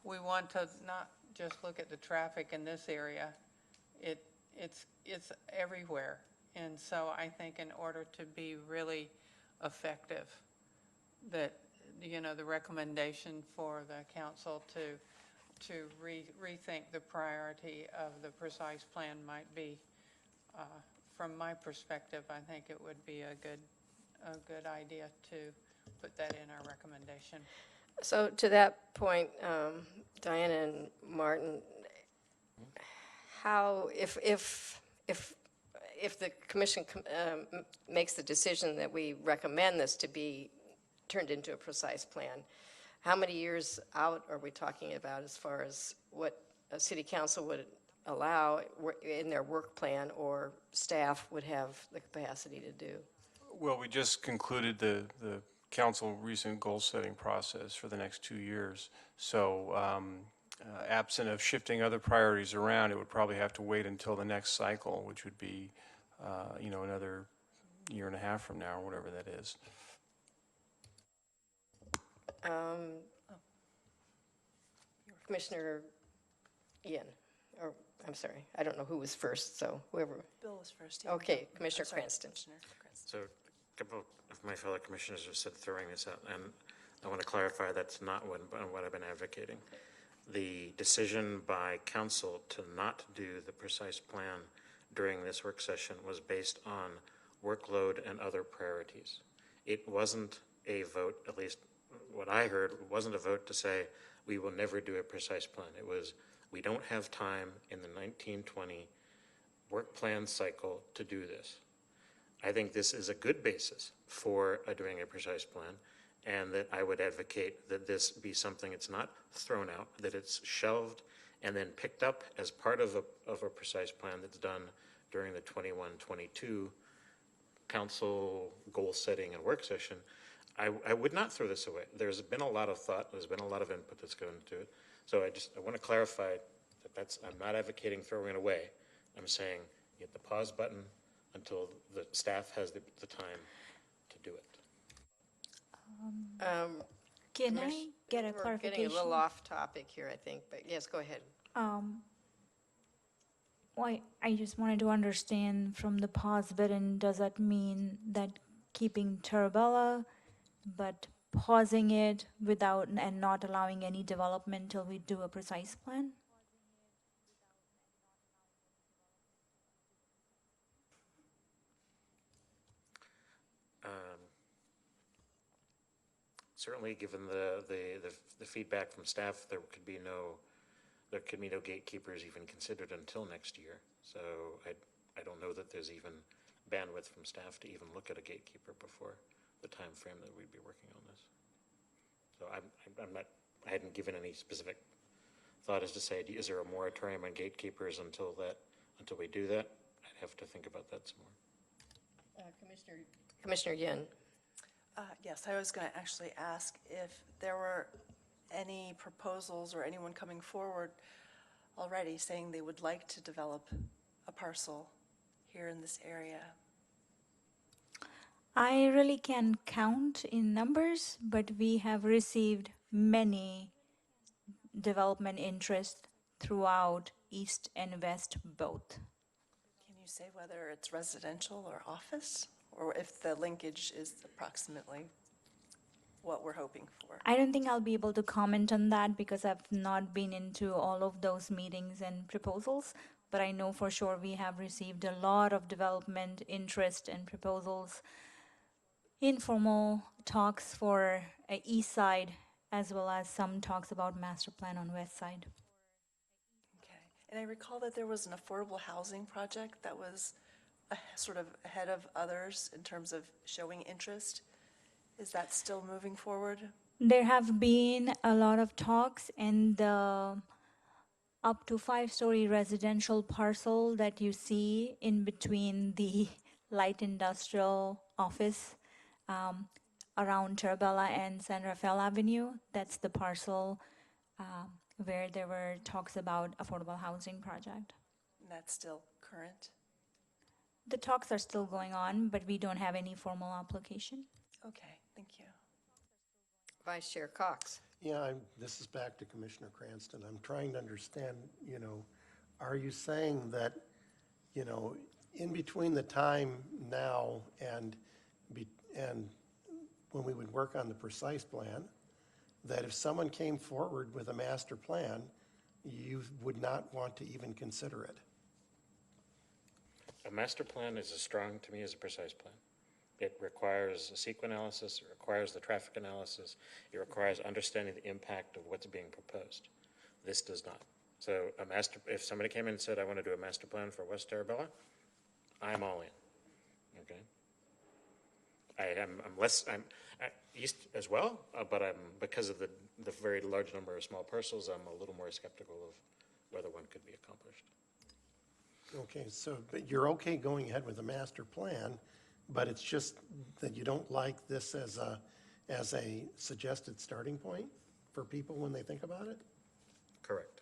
we want to not just look at the traffic in this area. It's everywhere. And so I think in order to be really effective, that, you know, the recommendation for the council to rethink the priority of the precise plan might be, from my perspective, I think it would be a good idea to put that in our recommendation. So to that point, Diana and Martin, how, if the commission makes the decision that we recommend this to be turned into a precise plan, how many years out are we talking about as far as what a city council would allow in their work plan or staff would have the capacity to do? Well, we just concluded the council recent goal-setting process for the next 2 years. So absent of shifting other priorities around, it would probably have to wait until the next cycle, which would be, you know, another year and a half from now, or whatever that is. Commissioner Yin, or I'm sorry, I don't know who was first, so whoever. Bill was first. Okay, Commissioner Cranston. So a couple of my fellow commissioners have said throwing this out, and I want to clarify that's not what I've been advocating. The decision by council to not do the precise plan during this work session was based on workload and other priorities. It wasn't a vote, at least what I heard, wasn't a vote to say we will never do a precise plan. It was, we don't have time in the 1920 work plan cycle to do this. I think this is a good basis for doing a precise plan, and that I would advocate that this be something it's not thrown out, that it's shelved and then picked up as part of a precise plan that's done during the 21-22 council goal setting and work session. I would not throw this away. There's been a lot of thought, there's been a lot of input that's gone into it. So I want to clarify that I'm not advocating throwing it away. I'm saying hit the pause button until the staff has the time to do it. Can I get a clarification? We're getting a little off topic here, I think, but yes, go ahead. Why, I just wanted to understand from the pause button, does that mean that keeping Tarabella, but pausing it without and not allowing any development till we do a precise plan? Certainly, given the feedback from staff, there could be no gatekeepers even considered until next year. So I don't know that there's even bandwidth from staff to even look at a gatekeeper before the time frame that we'd be working on this. So I hadn't given any specific thought as to say, is there a moratorium on gatekeepers until we do that? I'd have to think about that some more. Commissioner Yin. Yes, I was going to actually ask if there were any proposals or anyone coming forward already saying they would like to develop a parcel here in this area. I really can't count in numbers, but we have received many development interests throughout East and West both. Can you say whether it's residential or office, or if the linkage is approximately what we're hoping for? I don't think I'll be able to comment on that because I've not been into all of those meetings and proposals, but I know for sure we have received a lot of development interest and proposals informal talks for east side, as well as some talks about master plan on west side. Okay. And I recall that there was an affordable housing project that was sort of ahead of others in terms of showing interest. Is that still moving forward? There have been a lot of talks, and the up to 5-story residential parcel that you see in between the light industrial office around Terabella and San Rafael Avenue, that's the parcel where there were talks about affordable housing project. And that's still current? The talks are still going on, but we don't have any formal application. Okay, thank you. Vice Chair Cox. Yeah, this is back to Commissioner Cranston. I'm trying to understand, are you saying that, in between the time now and when we would work on the precise plan, that if someone came forward with a master plan, you would not want to even consider it? A master plan is as strong to me as a precise plan. It requires a sequence analysis, it requires the traffic analysis, it requires understanding the impact of what's being proposed. This does not. So if somebody came in and said, I want to do a master plan for West Terabella, I'm all in, okay? I'm east as well, but because of the very large number of small parcels, I'm a little more skeptical of whether one could be accomplished. Okay, but you're okay going ahead with a master plan, but it's just that you don't like this as a suggested starting point for people when they think about it? Correct.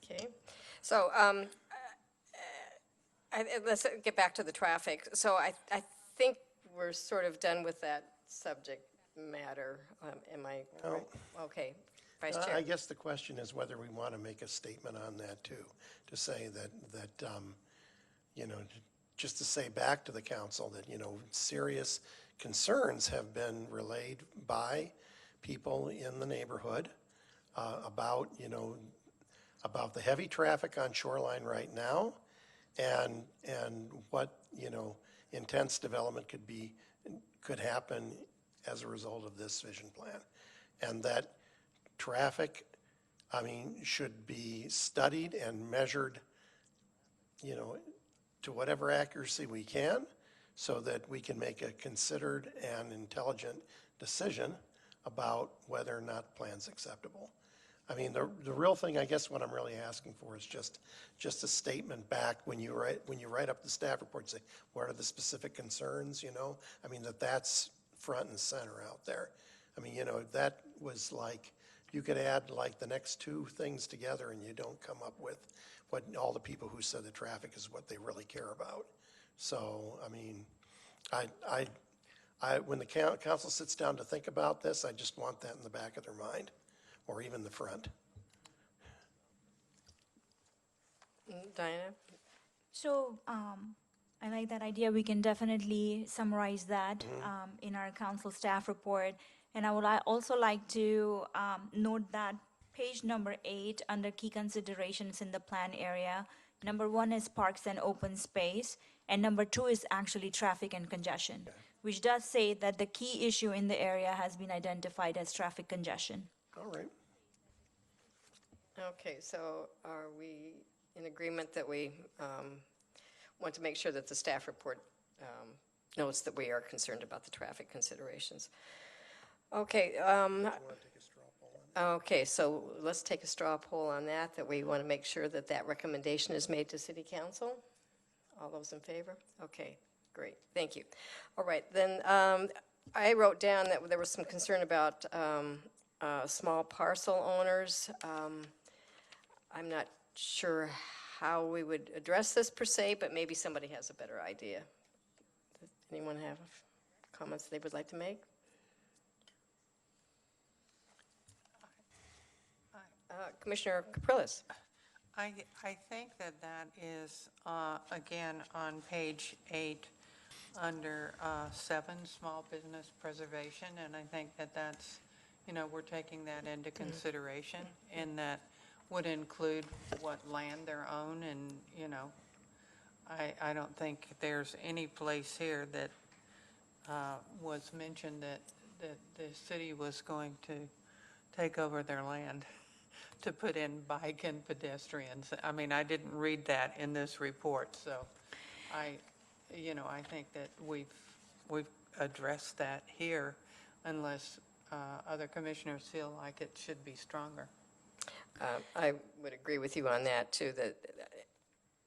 Okay. So let's get back to the traffic. So I think we're sort of done with that subject matter. Am I right? Okay. Vice Chair. I guess the question is whether we want to make a statement on that too, to say that just to say back to the council that, serious concerns have been relayed by people in the neighborhood about the heavy traffic on Shoreline right now and what, intense development could happen as a result of this vision plan. And that traffic, should be studied and measured, to whatever accuracy we can so that we can make a considered and intelligent decision about whether or not the plan's acceptable. The real thing, I guess, what I'm really asking for is just a statement back when you write up the staff report, say, what are the specific concerns, that's front and center out there. That was like, you could add like the next two things together and you don't come up with what all the people who said the traffic is what they really care about. So, when the council sits down to think about this, I just want that in the back of their mind, or even the front. Diana? So I like that idea. We can definitely summarize that in our council staff report. And I would also like to note that page number 8 under key considerations in the plan area, number 1 is parks and open space, and number 2 is actually traffic and congestion, which does say that the key issue in the area has been identified as traffic congestion. All right. Okay, so are we in agreement that we want to make sure that the staff report notes that we are concerned about the traffic considerations? Okay. Okay, so let's take a straw poll on that we want to make sure that that recommendation is made to City Council. All those in favor? Okay, great, thank you. All right, then I wrote down that there was some concern about small parcel owners. I'm not sure how we would address this per se, but maybe somebody has a better idea. Does anyone have comments they would like to make? Commissioner Capriles. I think that is, again, on page 8, under 7, small business preservation, and I think that's, we're taking that into consideration, and that would include what land they're own and, I don't think there's any place here that was mentioned that the city was going to take over their land to put in bike and pedestrians. I mean, I didn't read that in this report, so I think that we've addressed that here unless other commissioners feel like it should be stronger. I would agree with you on that, too, that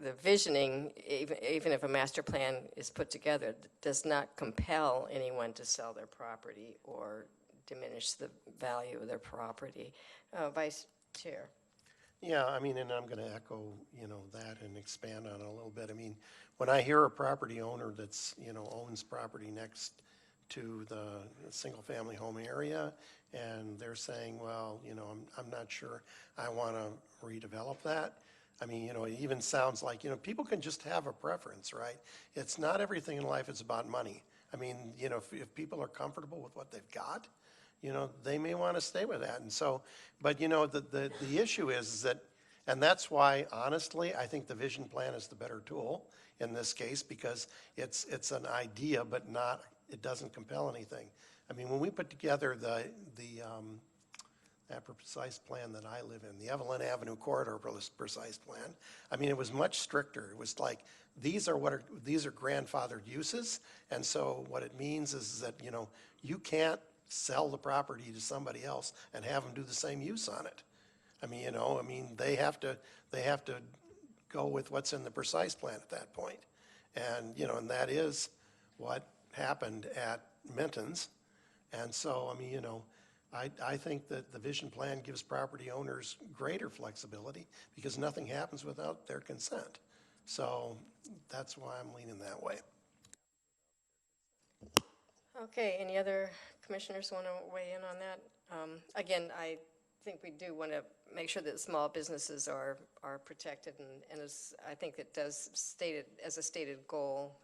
the visioning, even if a master plan is put together, does not compel anyone to sell their property or diminish the value of their property. Vice Chair. Yeah, I mean, and I'm going to echo, that and expand on it a little bit. I mean, when I hear a property owner that's, owns property next to the single-family home area, and they're saying, well, I'm not sure I want to redevelop that. I mean, it even sounds like, people can just have a preference, right? It's not everything in life is about money. I mean, if people are comfortable with what they've got, they may want to stay with that. And so, but the issue is that, and that's why, honestly, I think the vision plan is the better tool in this case, because it's an idea, but it doesn't compel anything. I mean, when we put together that precise plan that I live in, the Evelyn Avenue Corridor precise plan, I mean, it was much stricter. It was like, these are grandfathered uses, and so what it means is that, you can't sell the property to somebody else and have them do the same use on it. I mean, they have to go with what's in the precise plan at that point. And, and that is what happened at Minton's. And so, I mean, I think that the vision plan gives property owners greater flexibility because nothing happens without their consent. So that's why I'm leaning that way. Okay, any other commissioners want to weigh in on that? Again, I think we do want to make sure that small businesses are protected, and I think it does state it as a stated goal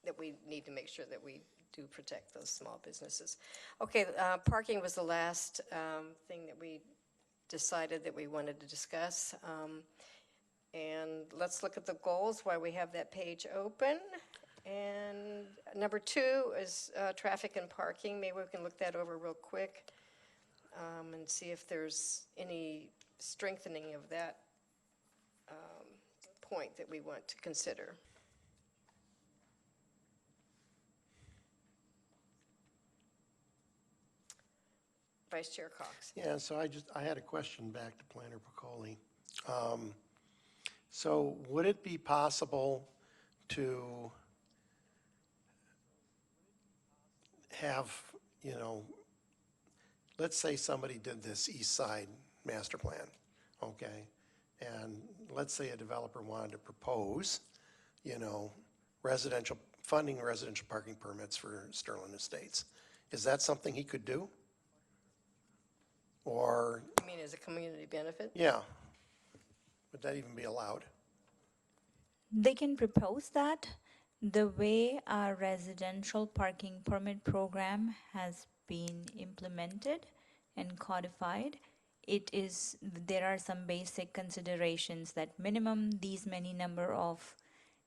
that we need to make sure that we do protect those small businesses. Okay, parking was the last thing that we decided that we wanted to discuss. And let's look at the goals while we have that page open. And number 2 is traffic and parking. Maybe we can look that over real quick and see if there's any strengthening of that point that we want to consider. Vice Chair Cox. Yeah, so I had a question back to Planner Piccoli. So would it be possible to have, let's say somebody did this East Side master plan, okay? And let's say a developer wanted to propose, funding residential parking permits for Sterling Estates. Is that something he could do? Or, You mean as a community benefit? yeah, would that even be allowed? They can propose that. The way our residential parking permit program has been implemented and codified, there are some basic considerations that minimum these many number of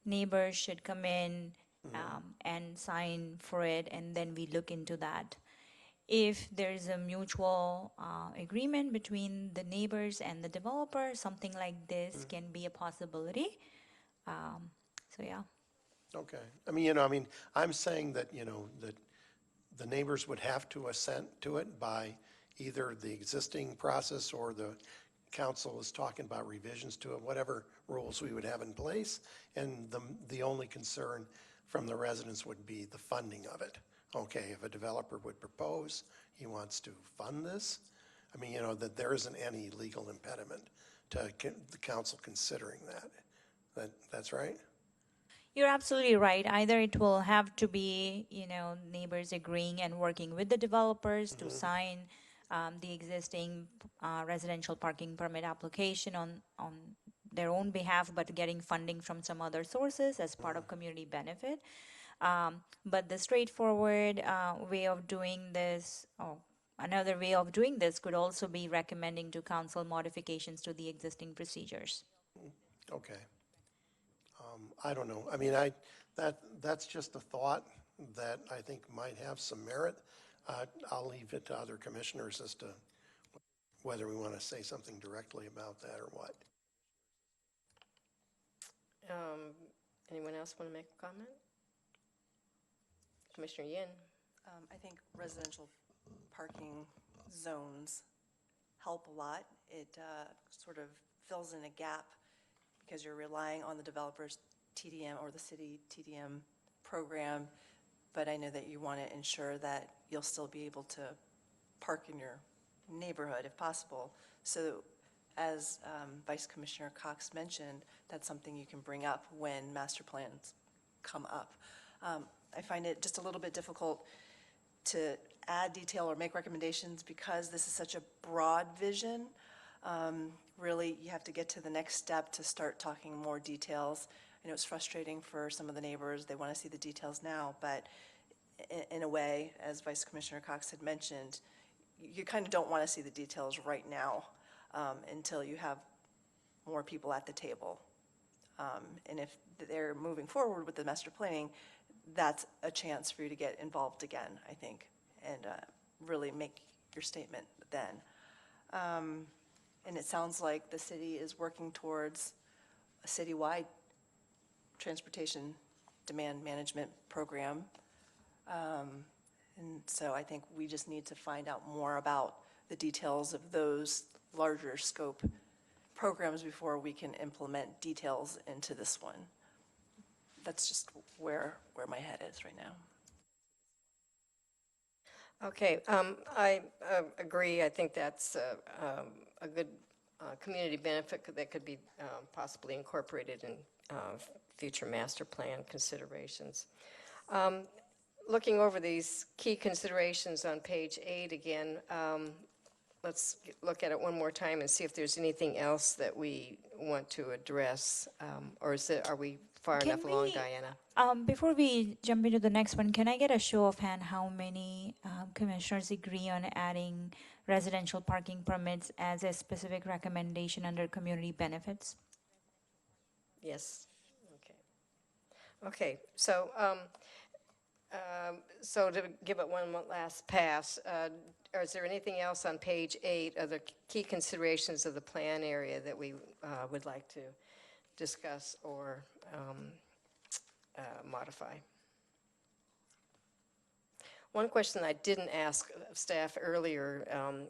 neighbors should come in and sign for it, and then we look into that. If there is a mutual agreement between the neighbors and the developer, something like this can be a possibility. So yeah. Okay. I mean, I'm saying that, that the neighbors would have to assent to it by either the existing process or the council is talking about revisions to it, whatever rules we would have in place. And the only concern from the residents would be the funding of it. Okay, if a developer would propose, he wants to fund this, I mean, that there isn't any legal impediment to the council considering that. That's right? You're absolutely right. Either it will have to be, neighbors agreeing and working with the developers to sign the existing residential parking permit application on their own behalf, but getting funding from some other sources as part of community benefit. But the straightforward way of doing this, or another way of doing this, could also be recommending to council modifications to the existing procedures. Okay. I don't know. I mean, that's just a thought that I think might have some merit. I'll leave it to other commissioners as to whether we want to say something directly about that or what. Anyone else want to make a comment? Commissioner Yin. I think residential parking zones help a lot. It sort of fills in a gap because you're relying on the developer's TDM or the city TDM program, but I know that you want to ensure that you'll still be able to park in your neighborhood if possible. So as Vice Commissioner Cox mentioned, that's something you can bring up when master plans come up. I find it just a little bit difficult to add detail or make recommendations because this is such a broad vision. Really, you have to get to the next step to start talking more details. I know it's frustrating for some of the neighbors. They want to see the details now, but in a way, as Vice Commissioner Cox had mentioned, you kind of don't want to see the details right now until you have more people at the table. And if they're moving forward with the master planning, that's a chance for you to get involved again, I think, and really make your statement then. And it sounds like the city is working towards a citywide transportation demand management program. And so I think we just need to find out more about the details of those larger scope programs before we can implement details into this one. That's just where my head is right now. Okay, I agree. I think that's a good community benefit that could be possibly incorporated in future master plan considerations. Looking over these key considerations on page 8 again, let's look at it one more time and see if there's anything else that we want to address, or are we far enough along, Diana? Before we jump into the next one, can I get a show of hand how many commissioners agree on adding residential parking permits as a specific recommendation under community benefits? Yes. Okay. Okay. So, so to give it one last pass, or is there anything else on page 8 of the key considerations of the plan area that we would like to discuss or modify? One question I didn't ask staff earlier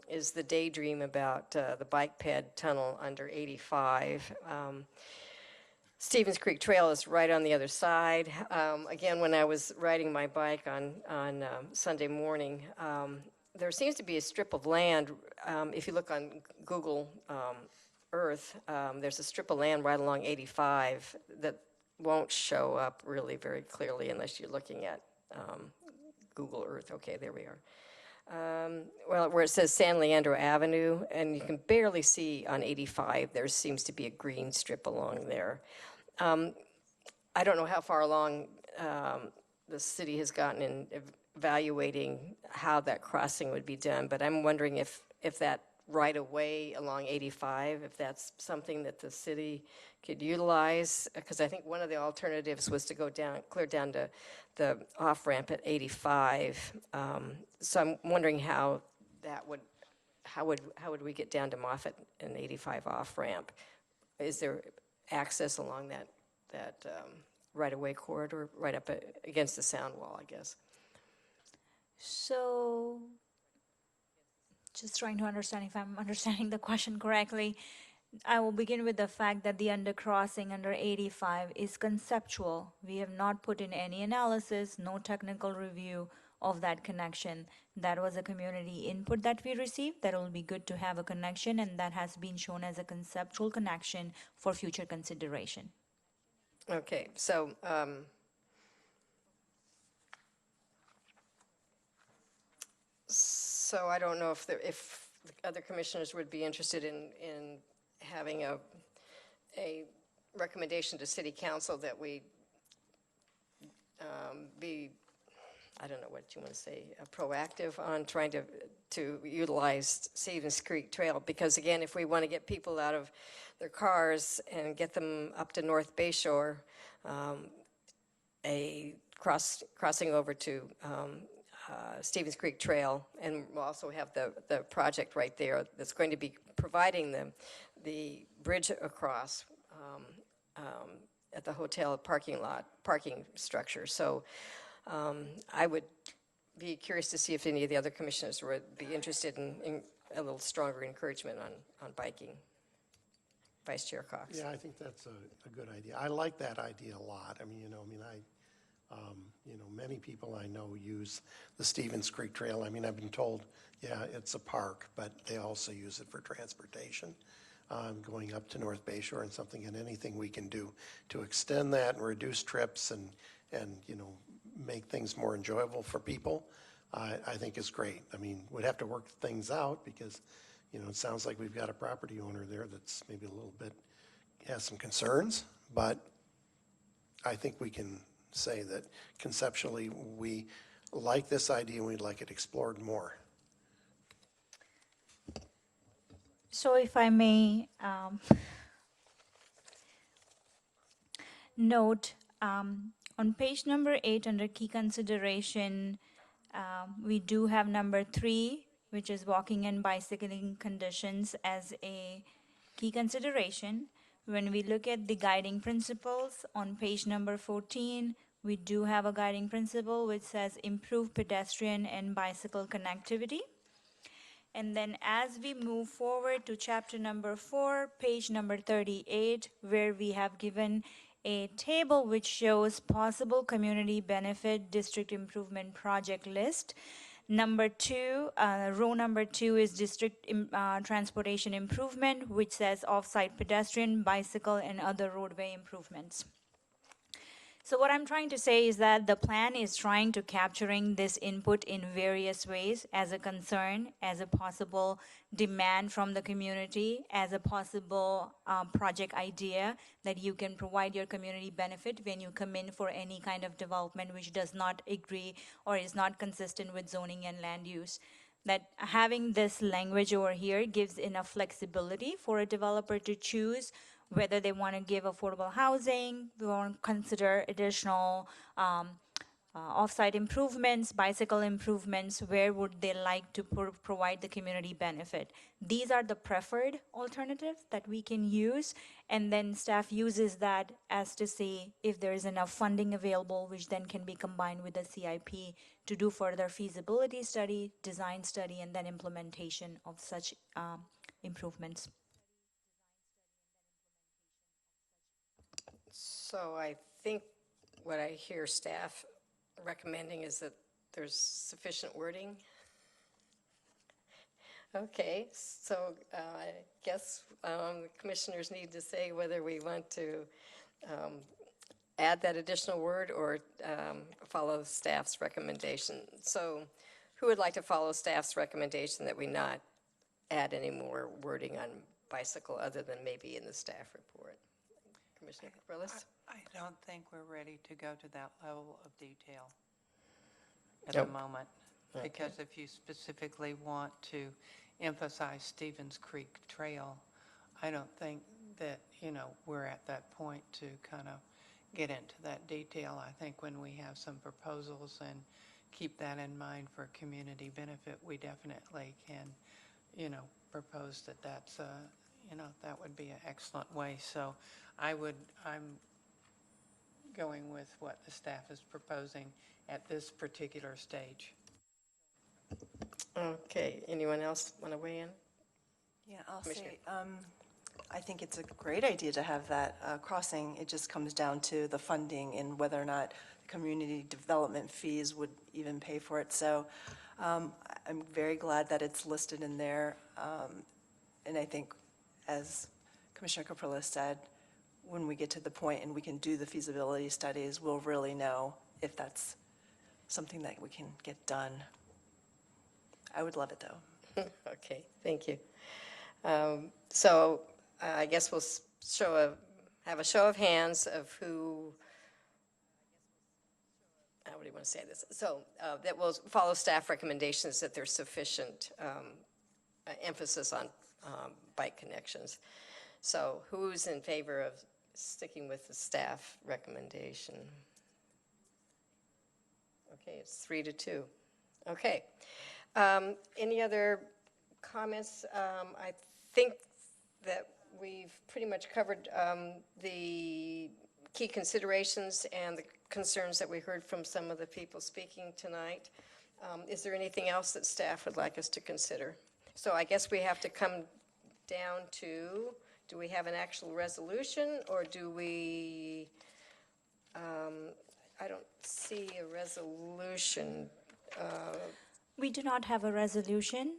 is the daydream about the bike ped tunnel under 85. Stevens Creek Trail is right on the other side. Again, when I was riding my bike on Sunday morning, there seems to be a strip of land. If you look on Google Earth, there's a strip of land right along 85 that won't show up really very clearly unless you're looking at Google Earth. Okay, there we are. Well, where it says San Leandro Avenue, and you can barely see on 85, there seems to be a green strip along there. I don't know how far along the city has gotten in evaluating how that crossing would be done, but I'm wondering if that right of way along 85, if that's something that the city could utilize, because I think one of the alternatives was to go down, clear down to the off-ramp at 85. So I'm wondering how that would, how would we get down to Moffett and 85 off-ramp? Is there access along that right-of-way corridor, right up against the sound wall, I guess? So, just trying to understand if I'm understanding the question correctly. I will begin with the fact that the undercrossing under 85 is conceptual. We have not put in any analysis, no technical review of that connection. That was a community input that we received, that it will be good to have a connection, and that has been shown as a conceptual connection for future consideration. Okay, so so I don't know if the other commissioners would be interested in having a recommendation to City Council that we be I don't know what you want to say, proactive on trying to utilize Stevens Creek Trail. Because again, if we want to get people out of their cars and get them up to North Bay Shore, a crossing over to Stevens Creek Trail, and we'll also have the project right there that's going to be providing the bridge across at the hotel parking structure. So I would be curious to see if any of the other commissioners would be interested in a little stronger encouragement on biking. Vice Chair Cox. Yeah, I think that's a good idea. I like that idea a lot. I mean, many people I know use the Stevens Creek Trail. I mean, I've been told, yeah, it's a park, but they also use it for transportation, going up to North Bay Shore and anything we can do to extend that and reduce trips and make things more enjoyable for people, I think is great. I mean, we'd have to work things out because, it sounds like we've got a property owner there that's maybe a little bit, has some concerns, but I think we can say that conceptually we like this idea and we'd like it explored more. So if I may note, on page number 8 under key consideration, we do have number 3, which is walking and bicycling conditions as a key consideration. When we look at the guiding principles on page number 14, we do have a guiding principle which says improve pedestrian and bicycle connectivity. And then as we move forward to chapter number 4, page number 38, where we have given a table which shows possible community benefit district improvement project list. Number 2, row number 2 is district transportation improvement, which says off-site pedestrian, bicycle, and other roadway improvements. So what I'm trying to say is that the plan is trying to capturing this input in various ways as a concern, as a possible demand from the community, as a possible project idea that you can provide your community benefit when you come in for any kind of development which does not agree or is not consistent with zoning and land use. That having this language over here gives enough flexibility for a developer to choose whether they want to give affordable housing, we want to consider additional off-site improvements, bicycle improvements, where would they like to provide the community benefit. These are the preferred alternatives that we can use, and then staff uses that as to see if there is enough funding available, which then can be combined with the CIP to do further feasibility study, design study, and then implementation of such improvements. So I think what I hear staff recommending is that there's sufficient wording. Okay, so I guess the commissioners need to say whether we want to add that additional word or follow staff's recommendation. So who would like to follow staff's recommendation that we not add any more wording on bicycle other than maybe in the staff report? Commissioner Capriles? I don't think we're ready to go to that level of detail at Nope. the moment. Okay. Because if you specifically want to emphasize Stevens Creek Trail, I don't think that, we're at that point to kind of get into that detail. I think when we have some proposals and keep that in mind for community benefit, we definitely can, propose that's that would be an excellent way. So I'm going with what the staff is proposing at this particular stage. Okay, anyone else want to weigh in? Yeah, I'll Commissioner. say, I think it's a great idea to have that crossing. It just comes down to the funding and whether or not community development fees would even pay for it. So I'm very glad that it's listed in there. And I think, as Commissioner Capriles said, when we get to the point and we can do the feasibility studies, we'll really know if that's something that we can get done. I would love it, though. Okay, thank you. So I guess we'll have a show of hands of who how do you want to say this? So that will follow staff recommendations that there's sufficient emphasis on bike connections. So who's in favor of sticking with the staff recommendation? Okay, it's 3-2. Okay. Any other comments? I think that we've pretty much covered the key considerations and the concerns that we heard from some of the people speaking tonight. Is there anything else that staff would like us to consider? So I guess we have to come down to, do we have an actual resolution, or do we, I don't see a resolution. We do not have a resolution,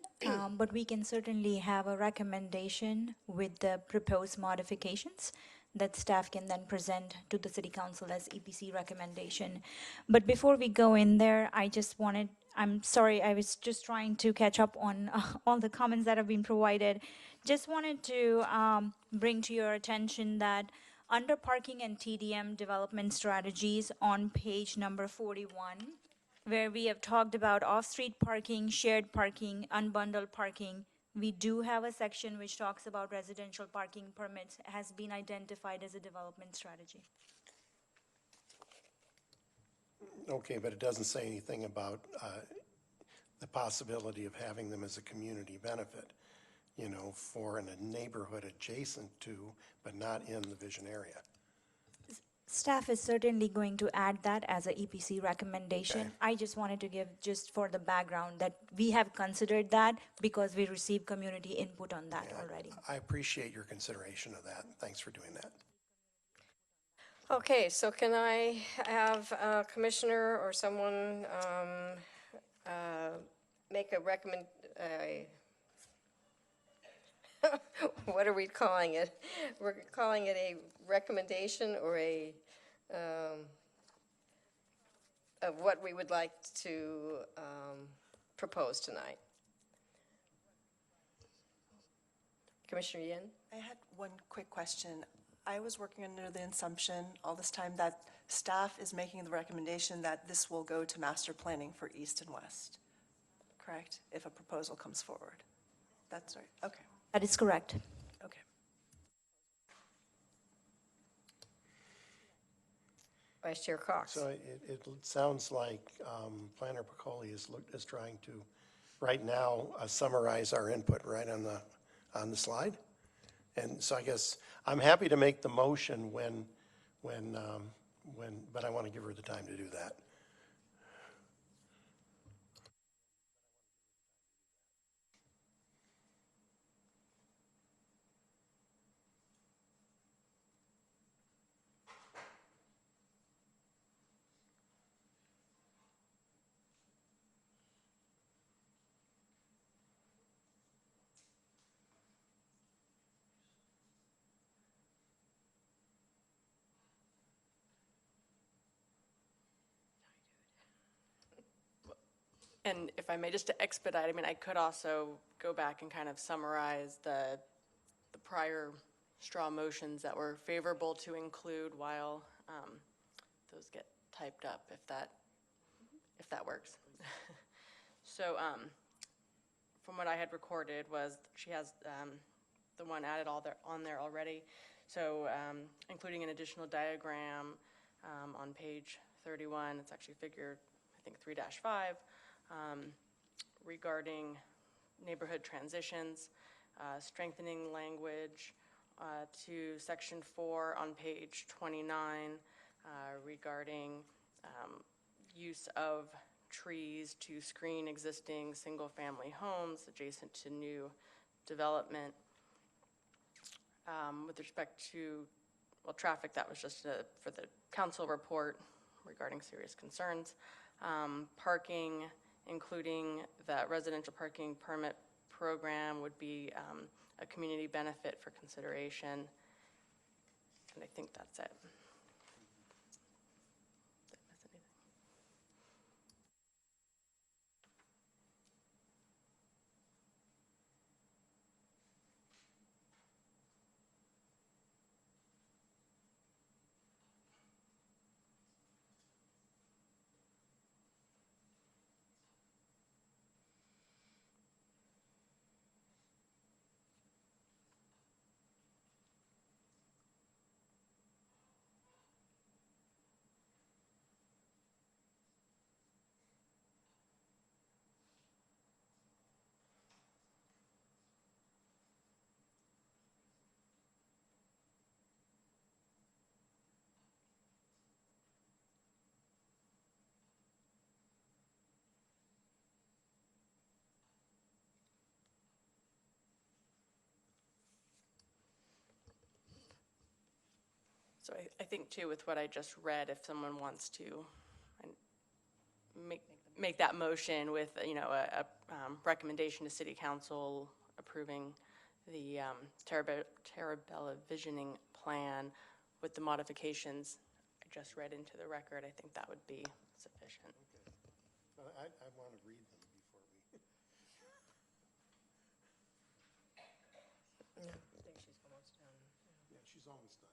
but we can certainly have a recommendation with the proposed modifications that staff can then present to the City Council as EPC recommendation. But before we go in there, I'm sorry, I was just trying to catch up on all the comments that have been provided. Just wanted to bring to your attention that under parking and TDM development strategies on page number 41, where we have talked about off-street parking, shared parking, unbundled parking, we do have a section which talks about residential parking permits has been identified as a development strategy. Okay, but it doesn't say anything about the possibility of having them as a community benefit, you know, for in a neighborhood adjacent to, but not in the vision area. Staff is certainly going to add that as a EPC recommendation. Okay. I just wanted to give, just for the background, that we have considered that because we received community input on that already. I appreciate your consideration of that. Thanks for doing that. Okay, so can I have a commissioner or someone make a what are we calling it? We're calling it a recommendation or a of what we would like to propose tonight. Commissioner Yin? I had one quick question. I was working under the assumption all this time that staff is making the recommendation that this will go to master planning for east and west, correct? If a proposal comes forward. That's right, okay. That is correct. Okay. Vice Chair Cox. So it sounds like Planner Piccoli is trying to, right now, summarize our input right on the slide. And so I guess I'm happy to make the motion but I want to give her the time to do that. And if I may, just to expedite, I mean, I could also go back and kind of summarize the prior straw motions that were favorable to include while those get typed up, if that works. So from what I had recorded was she has the one added on there already. So including an additional diagram on page 31, it's actually figure, I think, 3-5, regarding neighborhood transitions, strengthening language to section 4 on page 29 regarding use of trees to screen existing single-family homes adjacent to new development. With respect to, well, traffic, that was just for the council report regarding serious concerns. Parking, including the residential parking permit program, would be a community benefit for consideration. And I think that's it. Did I miss anything? So I think too, with what I just read, if someone wants to make that motion with, a recommendation to city council approving the Terabella visioning plan with the modifications I just read into the record, I think that would be sufficient. I want to read them before we. I think she's almost done. Yeah, she's almost done.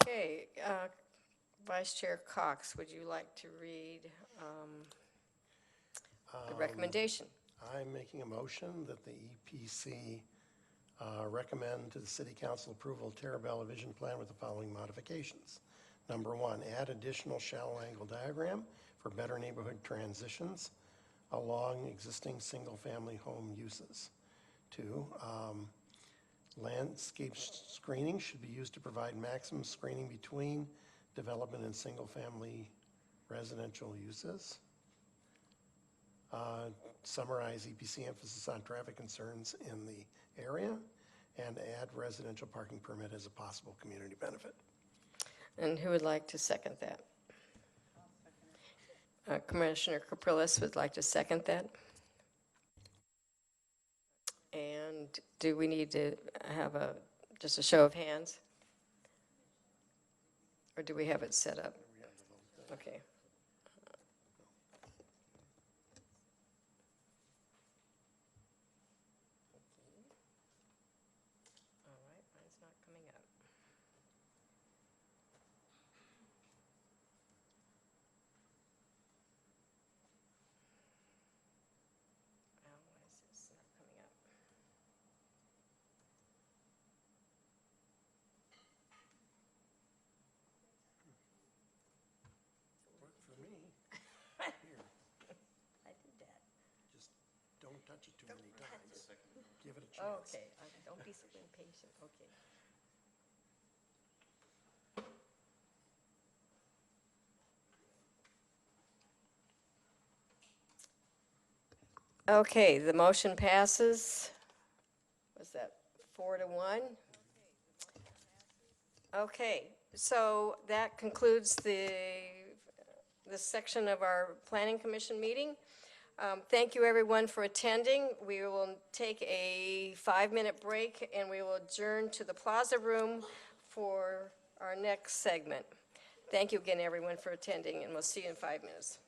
Okay, Vice Chair Cox, would you like to read the recommendation? I'm making a motion that the EPC recommend to the City Council approval of Terabella Vision Plan with the following modifications. Number one, add additional shallow angle diagram for better neighborhood transitions along existing single-family home uses. Two, landscape screening should be used to provide maximum screening between development and single-family residential uses. Summarize EPC emphasis on traffic concerns in the area, and add residential parking permit as a possible community benefit. And who would like to second that? Commissioner Capriles would like to second that. And do we need to have just a show of hands? Or do we have it set up? Okay. All right, mine's not coming up. Why is this not coming up? For me, here, I did that. just don't touch it too many times. Give it a chance. Okay, don't be so impatient, okay. Okay, the motion passes. Was that 4-1? Okay, so that concludes this section of our Planning Commission meeting. Thank you, everyone, for attending. We will take a 5-minute break, and we will adjourn to the Plaza Room for our next segment. Thank you again, everyone, for attending, and we'll see you in 5 minutes.